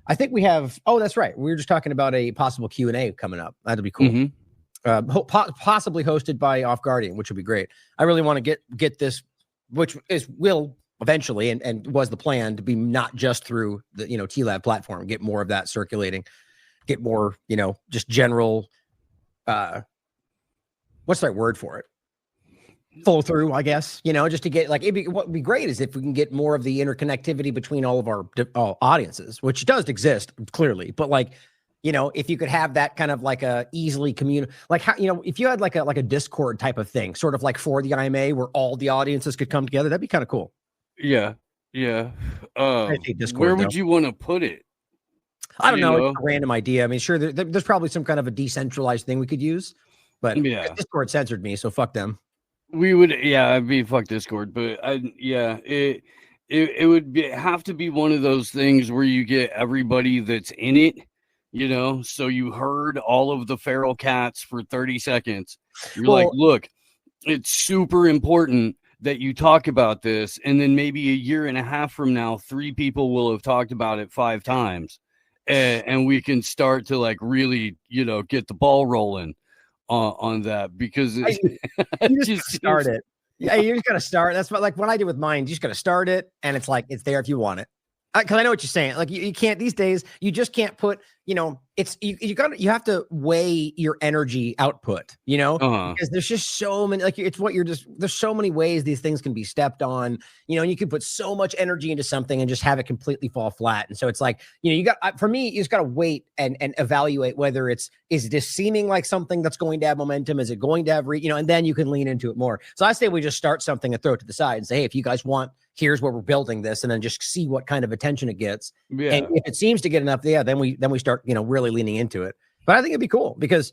I think we have. Oh, that's right. We were just talking about a possible Q&A coming up. That'd be cool. Possibly hosted by Off Guardian, which would be great. I really want to get this, which will eventually and was the plan to be not just through the TLAB platform. Get more of that circulating. Get more just general. What's the right word for it? Flow through, I guess, just to get like what would be great is if we can get more of the interconnectivity between all of our audiences, which does exist clearly, but like if you could have that kind of like a easily like how if you had like a Discord type of thing, sort of like for the IMA where all the audiences could come together, that'd be kind of cool. Yeah. Discord, where would you want to put it? I don't know. It's a random idea. I mean, sure, there's probably some kind of a decentralized thing we could use, but Discord censored me, so fuck them. We would, I'd be fuck Discord, but it would have to be one of those things where you get everybody that's in it, so you heard all of the feral cats for 30 seconds. You're like, look, it's super important that you talk about this, and then maybe a year and a half from now, 3 people will have talked about it 5 times, and we can start to like really, get the ball rolling. On that because you just start it. Yeah, you just gotta start. That's what like what I did with mine. You just gotta start it, and it's like it's there if you want it. Because I know what you're saying. Like you can't these days. You just can't put. It's you have to weigh your energy output. Because there's just so many. Like it's what there's so many ways these things can be stepped on. And you can put so much energy into something and just have it completely fall flat. And so it's like for me, you just gotta wait and evaluate whether is this seeming like something that's going to have momentum? Is it going to have and then you can lean into it more. So I say we just start something and throw it to the side and say, hey, if you guys want. Here's where we're building this, and then just see what kind of attention it gets. Yeah. And if it seems to get enough, then we start, really leaning into it. But I think it'd be cool because,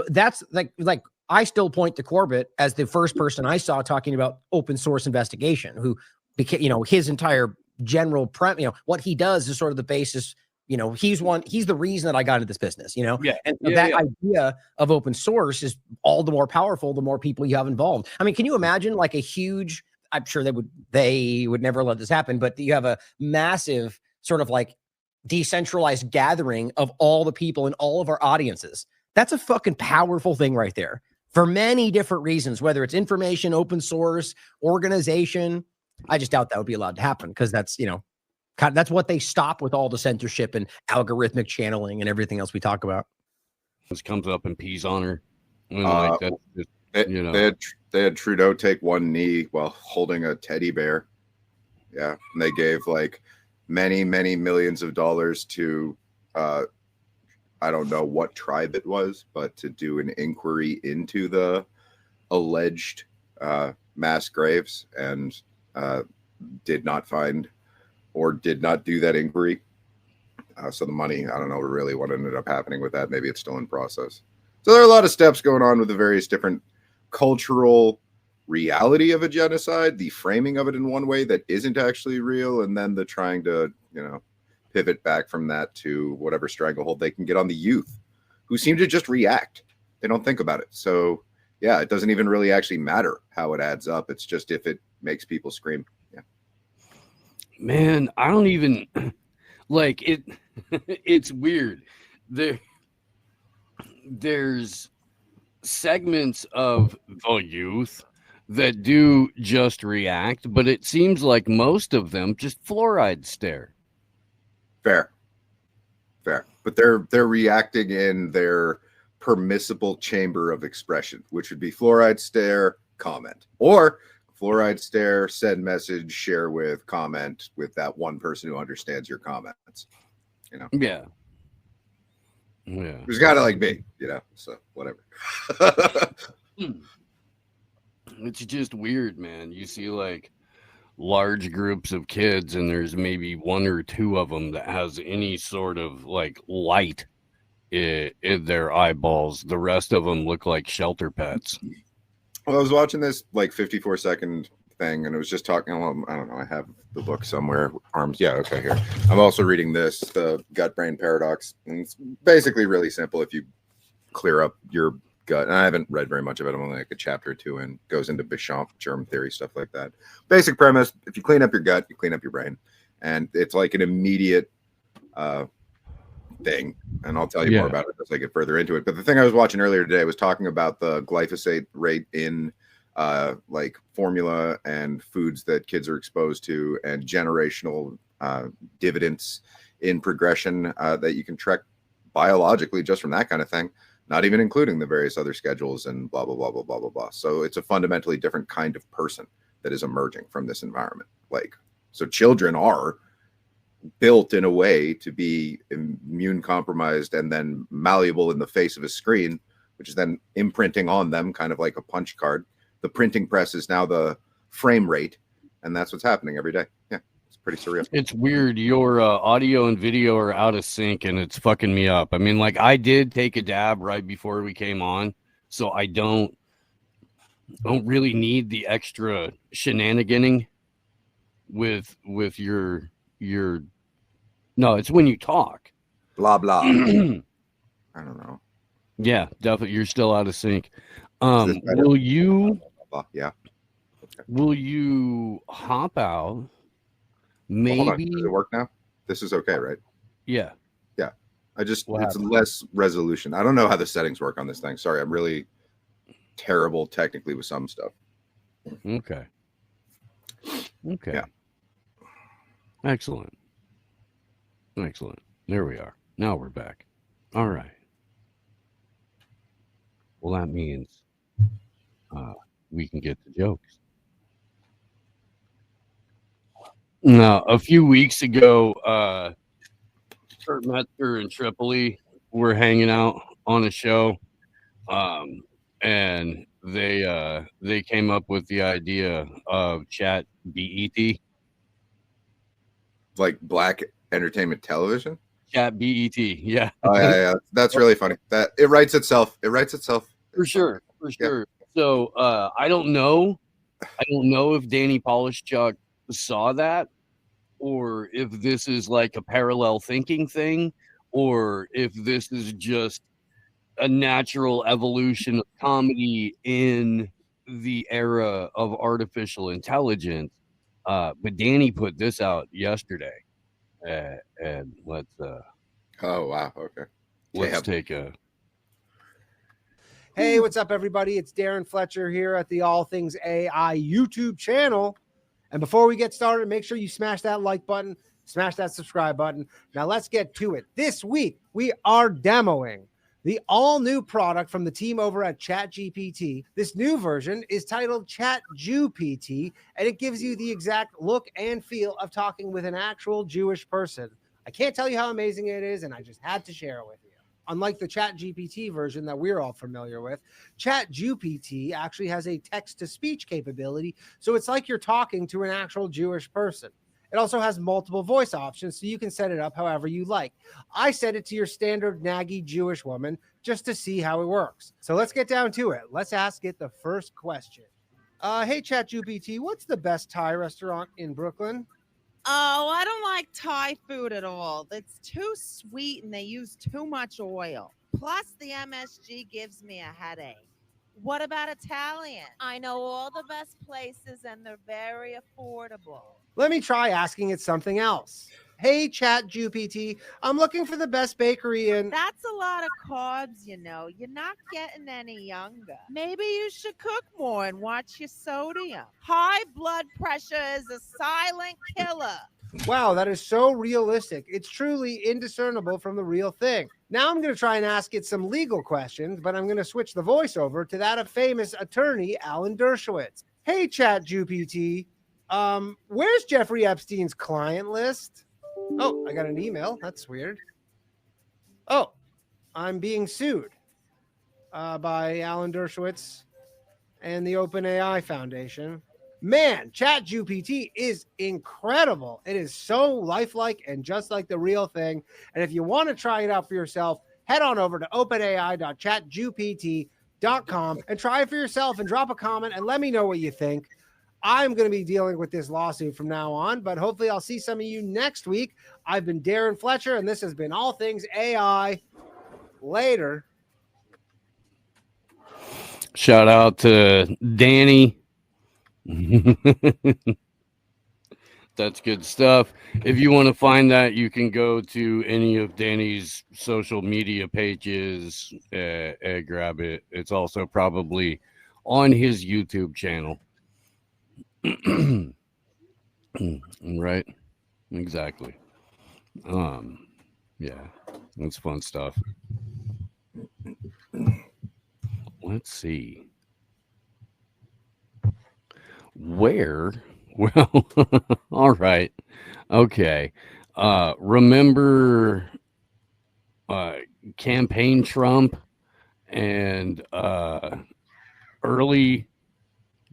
that's like I still point to Corbett as the first person I saw talking about open source investigation, who became, his entire general what he does is sort of the basis. He's the reason that I got into this business, and that idea of open source is all the more powerful, the more people you have involved. I mean, can you imagine like a huge, I'm sure they would never let this happen, but you have a massive sort of like decentralized gathering of all the people in all of our audiences. That's a fucking powerful thing right there for many different reasons, whether it's information, open source, organization. I just doubt that would be allowed to happen because that's, That's what they stop with all the censorship and algorithmic channeling and everything else we talk about. This comes up and pees on her. They had Trudeau take one knee while holding a teddy bear. Yeah, and they gave like many millions of dollars to I don't know what tribe it was, but to do an inquiry into the alleged mass graves, and did not find or did not do that inquiry. So the money, I don't know really what ended up happening with that. Maybe it's still in process. So there are a lot of steps going on with the various different cultural reality of a genocide, the framing of it in one way that isn't actually real, and then the trying to, pivot back from that to whatever stranglehold they can get on the youth, who seem to just react. They don't think about it. So yeah, it doesn't even really actually matter how it adds up. It's just if it makes people scream. Yeah. Man, I don't even like it. It's weird. There's segments of the youth that do just react, but it seems like most of them just fluoride stare. Fair. But they're reacting in their permissible chamber of expression, which would be fluoride stare, comment, or fluoride stare, send message, share with, comment with that one person who understands your comments. Yeah. There's gotta be, so whatever. It's just weird, man. You see like large groups of kids and there's maybe one or two of them that has any sort of like light in their eyeballs. The rest of them look like shelter pets. Well, I was watching this like 54-second thing, and it was just talking. Well, I don't know. I have the book somewhere. Arms. Yeah. Okay. Here. I'm also reading this, the gut brain paradox. And it's basically really simple. If you clear up your gut, and I haven't read very much of it. I'm only like a chapter or two in. Goes into Béchamp, germ theory, stuff like that. Basic premise: if you clean up your gut, you clean up your brain, and it's like an immediate thing. And I'll tell you more about it as I get further into it. But the thing I was watching earlier today was talking about the glyphosate rate in like formula and foods that kids are exposed to, and generational dividends in progression that you can track biologically just from that kind of thing, not even including the various other schedules and blah, blah, blah, blah, blah, blah, blah. So it's a fundamentally different kind of person that is emerging from this environment. So children are built in a way to be immune compromised and then malleable in the face of a screen, which is then imprinting on them kind of like a punch card. The printing press is now the frame rate, and that's what's happening every day. Yeah, it's pretty surreal. It's weird. Your audio and video are out of sync, and it's fucking me up. I mean, like, I did take a dab right before we came on, so I don't really need the extra shenaniganing with your. No, it's when you talk. Blah blah. I don't know. Yeah, definitely. You're still out of sync. Will you? Yeah. Okay. Will you hop out? Maybe. Hold on. Does it work now? This is okay, right? Yeah. Yeah. It's less resolution. I don't know how the settings work on this thing. Sorry, I'm really terrible technically with some stuff. Okay. Yeah. Excellent. There we are. Now we're back. All right. Well, that means we can get the jokes. Now, a few weeks ago, Kurt Metzger and Tripoli were hanging out on a show, and they came up with the idea of Chat BET. Like Black Entertainment Television? Chat BET, yeah. Oh, yeah. That's really funny. That it writes itself. For sure. Yeah. So I don't know if Danny Polishchuk saw that, or if this is like a parallel thinking thing, or if this is just a natural evolution of comedy in the era of artificial intelligence. But Danny put this out yesterday, and let's. Oh wow! Okay. Let's take a. Hey, what's up, everybody? It's Darren Fletcher here at the All Things AI YouTube channel. And before we get started, make sure you smash that like button, smash that subscribe button. Now let's get to it. This week, we are demoing the all-new product from the team over at ChatGPT. This new version is titled ChatJuPT, and it gives you the exact look and feel of talking with an actual Jewish person. I can't tell you how amazing it is, and I just had to share it with you. Unlike the ChatGPT version that we're all familiar with, ChatJuPT actually has a text-to-speech capability, so it's like you're talking to an actual Jewish person. It also has multiple voice options, so you can set it up however you like. I set it to your standard naggy Jewish woman just to see how it works. So let's get down to it. Let's ask it the first question. Hey, ChatGPT, what's the best Thai restaurant in Brooklyn? Oh, I don't like Thai food at all. It's too sweet and they use too much oil. Plus, the MSG gives me a headache. What about Italian? I know all the best places and they're very affordable. Let me try asking it something else. Hey, ChatGPT, I'm looking for the best bakery in... That's a lot of carbs, you know. You're not getting any younger. Maybe you should cook more and watch your sodium. High blood pressure is a silent killer. Wow, that is so realistic. It's truly indiscernible from the real thing. Now I'm going to try and ask it some legal questions, but I'm going to switch the voice over to that of famous attorney Alan Dershowitz. Hey, ChatGPT, where's Jeffrey Epstein's client list? Oh, I got an email. That's weird. Oh, I'm being sued by Alan Dershowitz and the OpenAI Foundation. Man, ChatGPT is incredible. It is so lifelike and just like the real thing. And if you want to try it out for yourself, head on over to openai.chatgpt.com and try it for yourself and drop a comment and let me know what you think. I'm going to be dealing with this lawsuit from now on, but hopefully I'll see some of you next week. I've been Darren Fletcher, and this has been All Things AI. Later. Shout out to Danny. That's good stuff. If you want to find that, you can go to any of Danny's social media pages and grab it. It's also probably on his YouTube channel. Right, exactly. Yeah, that's fun stuff. Let's see where. Well, all right, okay. Remember campaign Trump and early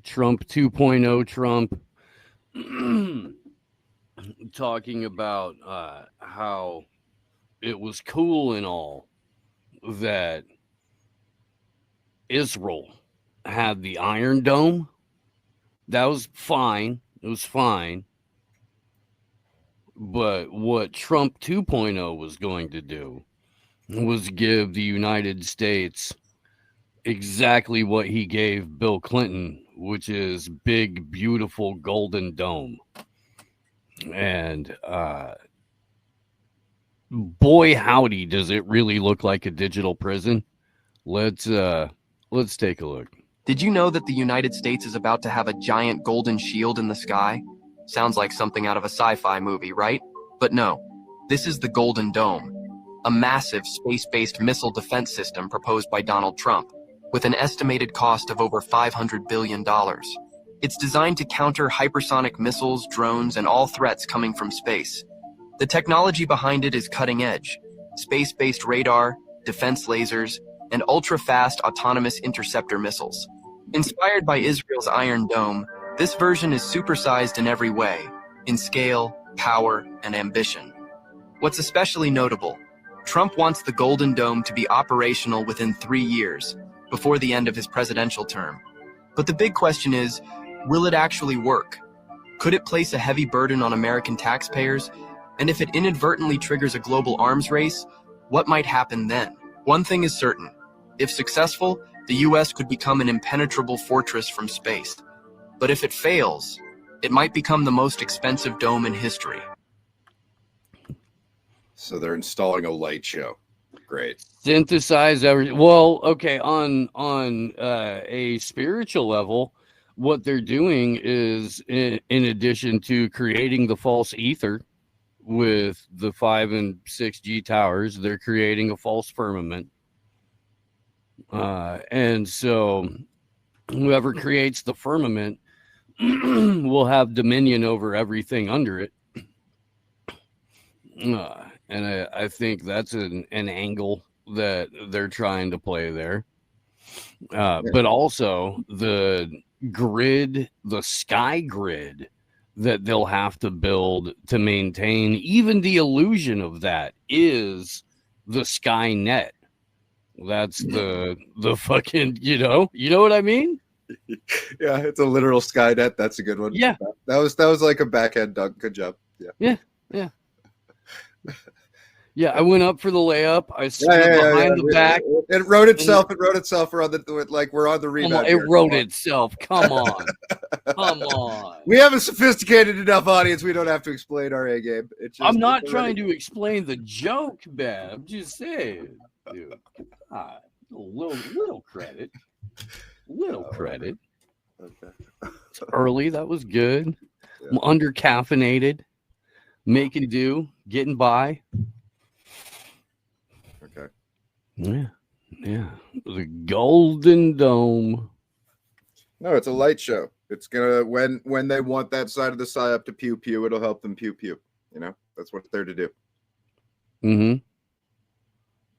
Trump 2.0 Trump talking about how it was cool and all that Israel had the Iron Dome. That was fine. It was fine. But what Trump 2.0 was going to do was give the United States exactly what he gave Bill Clinton, which is big, beautiful golden dome. And boy, howdy, does it really look like a digital prison. Let's take a look. Did you know that the United States is about to have a giant golden shield in the sky? Sounds like something out of a sci-fi movie, right? But no, this is the Golden Dome, a massive space-based missile defense system proposed by Donald Trump, with an estimated cost of over $500 billion. It's designed to counter hypersonic missiles, drones, and all threats coming from space. The technology behind it is cutting edge: space-based radar, defense lasers, and ultra-fast autonomous interceptor missiles. Inspired by Israel's Iron Dome, this version is supersized in every way, in scale, power, and ambition. What's especially notable, Trump wants the Golden Dome to be operational within 3 years, before the end of his presidential term. But the big question is, will it actually work? Could it place a heavy burden on American taxpayers? And if it inadvertently triggers a global arms race, what might happen then? One thing is certain: if successful, the US could become an impenetrable fortress from space. But if it fails, it might become the most expensive dome in history. So they're installing a light show. Great. Synthesize everything. Well, okay, on a spiritual level, what they're doing is, in addition to creating the false ether with the 5 and 6G towers, they're creating a false firmament. And so whoever creates the firmament will have dominion over everything under it. And I think that's an angle that they're trying to play there. But also the grid, the sky grid that they'll have to build to maintain even the illusion of that is the sky net. That's the fucking, you know what I mean? Yeah, it's a literal Skynet. That's a good one. Yeah. That was like a backhand dunk. Good job. Yeah. Yeah, I went up for the layup. I stood behind the back. It wrote itself. We're on the rebound. It wrote itself. Come on. Come on. We have a sophisticated enough audience. We don't have to explain our A game. I'm not trying to explain the joke, man. I'm just saying, dude. God, a little credit. Little credit. Okay. It's early. That was good. Yeah. I'm under caffeinated. Making do. Getting by. Okay. Yeah. The Golden Dome. No, it's a light show. It's gonna when they want that side of the psyop to pew pew, it'll help them pew pew. You know, that's what they're to do. Mm-hmm.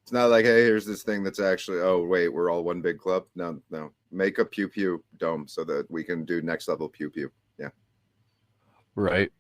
It's not like, hey, here's this thing that's actually, oh wait, we're all one big club. No. Make a pew pew dome so that we can do next level pew pew. Yeah. Right.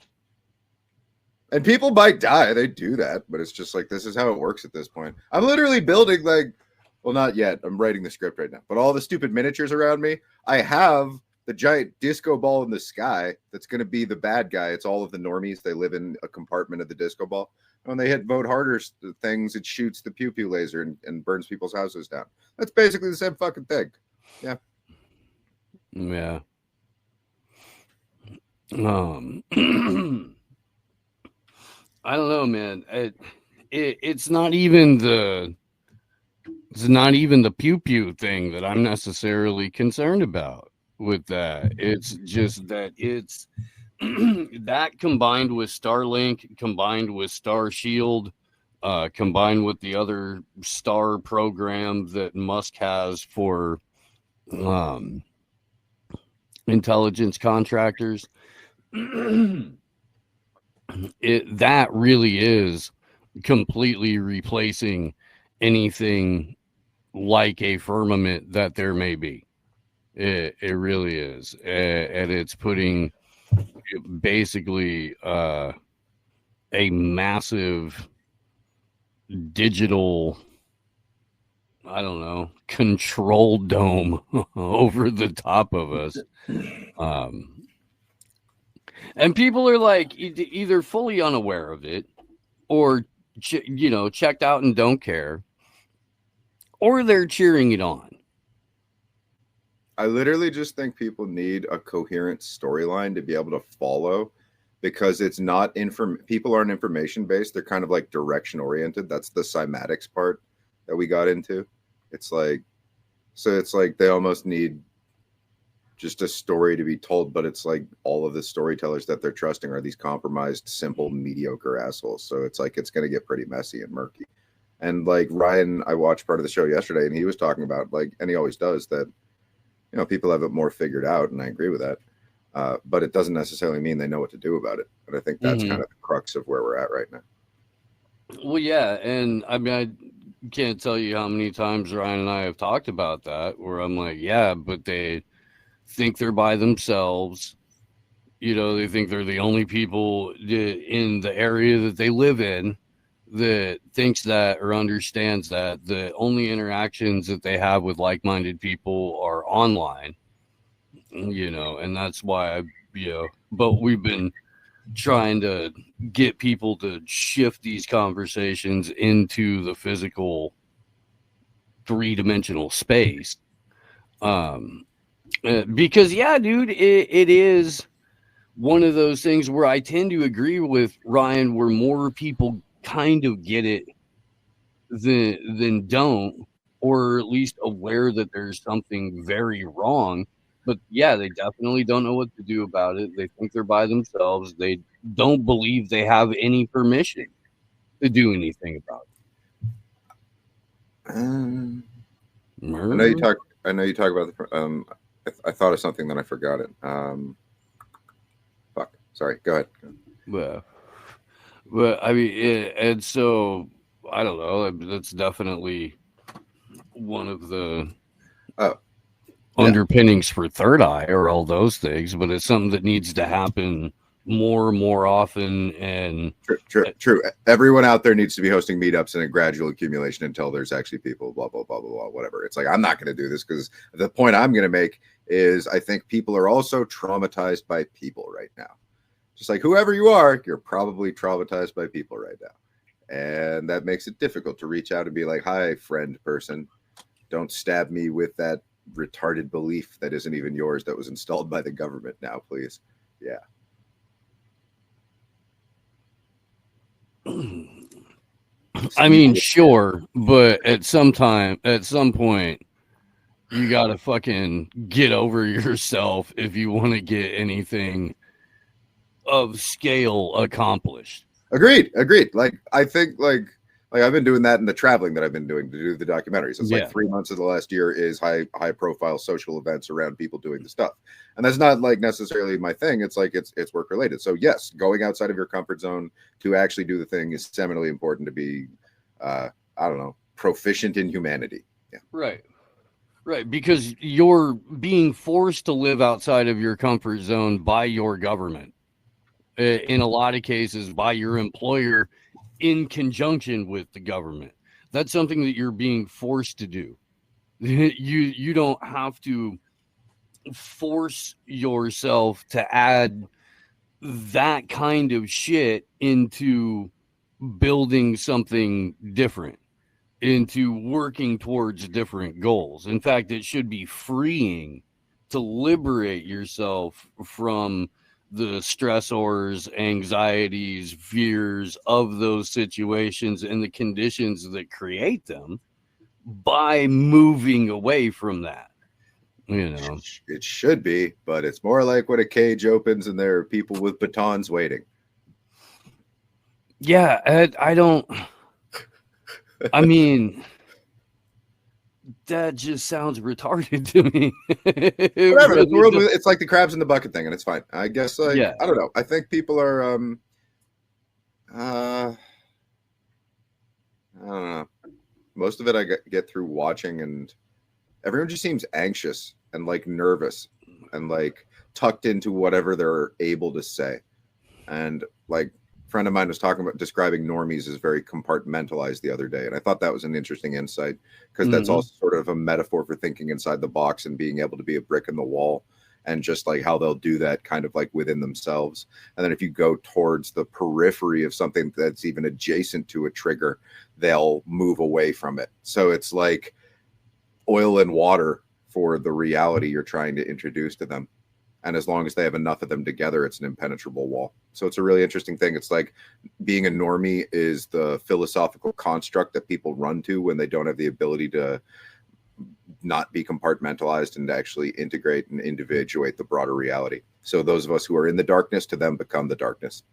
And people might die. They do that, but it's just like, this is how it works at this point. I'm literally building well, not yet. I'm writing the script right now. But all the stupid miniatures around me, I have the giant disco ball in the sky that's going to be the bad guy. It's all of the normies. They live in a compartment of the disco ball. When they hit vote harder things, it shoots the pew pew laser and burns people's houses down. That's basically the same fucking thing. Yeah. Yeah. I don't know, man. It's not even the pew pew thing that I'm necessarily concerned about with that. It's just that it's that combined with Starlink, combined with Star Shield, combined with the other Star program that Musk has for intelligence contractors. That really is completely replacing anything like a firmament that there may be. It really is. And it's putting basically a massive digital, I don't know, control dome over the top of us. And people are like either fully unaware of it or, checked out and don't care, or they're cheering it on. I literally just think people need a coherent storyline to be able to follow, because it's not people aren't information based. They're kind of like direction oriented. That's the cymatics part that we got into. It's like they almost need just a story to be told, but it's like all of the storytellers that they're trusting are these compromised, simple, mediocre assholes. So it's like, it's going to get pretty messy and murky. And like Ryan, I watched part of the show yesterday, and he was talking about, and he always does, that, people have it more figured out, and I agree with that. But it doesn't necessarily mean they know what to do about it. And I think that's kind of the crux of where we're at right now. Well, yeah. And I mean, I can't tell you how many times Ryan and I have talked about that, where I'm like, yeah, but they think they're by themselves. They think they're the only people in the area that they live in that thinks that or understands that the only interactions that they have with like-minded people are online, and that's why but we've been trying to get people to shift these conversations into the physical three-dimensional space. Because yeah, dude, it is one of those things where I tend to agree with Ryan, where more people kind of get it than don't, or at least aware that there's something very wrong. But yeah, they definitely don't know what to do about it. They think they're by themselves. They don't believe they have any permission to do anything about it. I know you talk about the. I thought of something, then I forgot it. Fuck. Sorry. Go ahead. But I mean, and so I don't know. That's definitely one of the underpinnings for Third Eye, or all those things. But it's something that needs to happen more often. And true. Everyone out there needs to be hosting meetups and a gradual accumulation until there's actually people. Blah blah blah blah blah. Whatever. It's like, I'm not going to do this, because the point I'm going to make is I think people are also traumatized by people right now. Just like whoever you are, you're probably traumatized by people right now. And that makes it difficult to reach out and be like, hi, friend person, don't stab me with that retarded belief that isn't even yours, that was installed by the government now, please. Yeah. I mean, sure, but at some point, you got to fucking get over yourself if you want to get anything of scale accomplished. Agreed. Like, I think like I've been doing that in the traveling that I've been doing to do the documentaries. It's like 3 months of the last year is high profile social events around people doing the stuff. And that's not like necessarily my thing. It's like, it's work related. So yes, going outside of your comfort zone to actually do the thing is seminally important to be, I don't know, proficient in humanity. Yeah. Right. Because you're being forced to live outside of your comfort zone by your government. In a lot of cases, by your employer in conjunction with the government. That's something that you're being forced to do. You don't have to force yourself to add that kind of shit into building something different, into working towards different goals. In fact, it should be freeing to liberate yourself from the stressors, anxieties, fears of those situations and the conditions that create them by moving away from that. You know, it should be, but it's more like when a cage opens and there are people with batons waiting. Yeah, I mean, that just sounds retarded to me. Whatever. The world, it's like the crabs in the bucket thing, and it's fine. I guess. Like, yeah. I don't know. I think people are. I don't know. Most of it I get through watching, and everyone just seems anxious and like nervous and like tucked into whatever they're able to say. And like a friend of mine was describing normies as very compartmentalized the other day. And I thought that was an interesting insight, because that's also sort of a metaphor for thinking inside the box and being able to be a brick in the wall, and just like how they'll do that kind of like within themselves. And then if you go towards the periphery of something that's even adjacent to a trigger, they'll move away from it. So it's like oil and water for the reality you're trying to introduce to them. And as long as they have enough of them together, it's an impenetrable wall. So it's a really interesting thing. It's like being a normie is the philosophical construct that people run to when they don't have the ability to not be compartmentalized and to actually integrate and individuate the broader reality. So those of us who are in the darkness, to them become the darkness.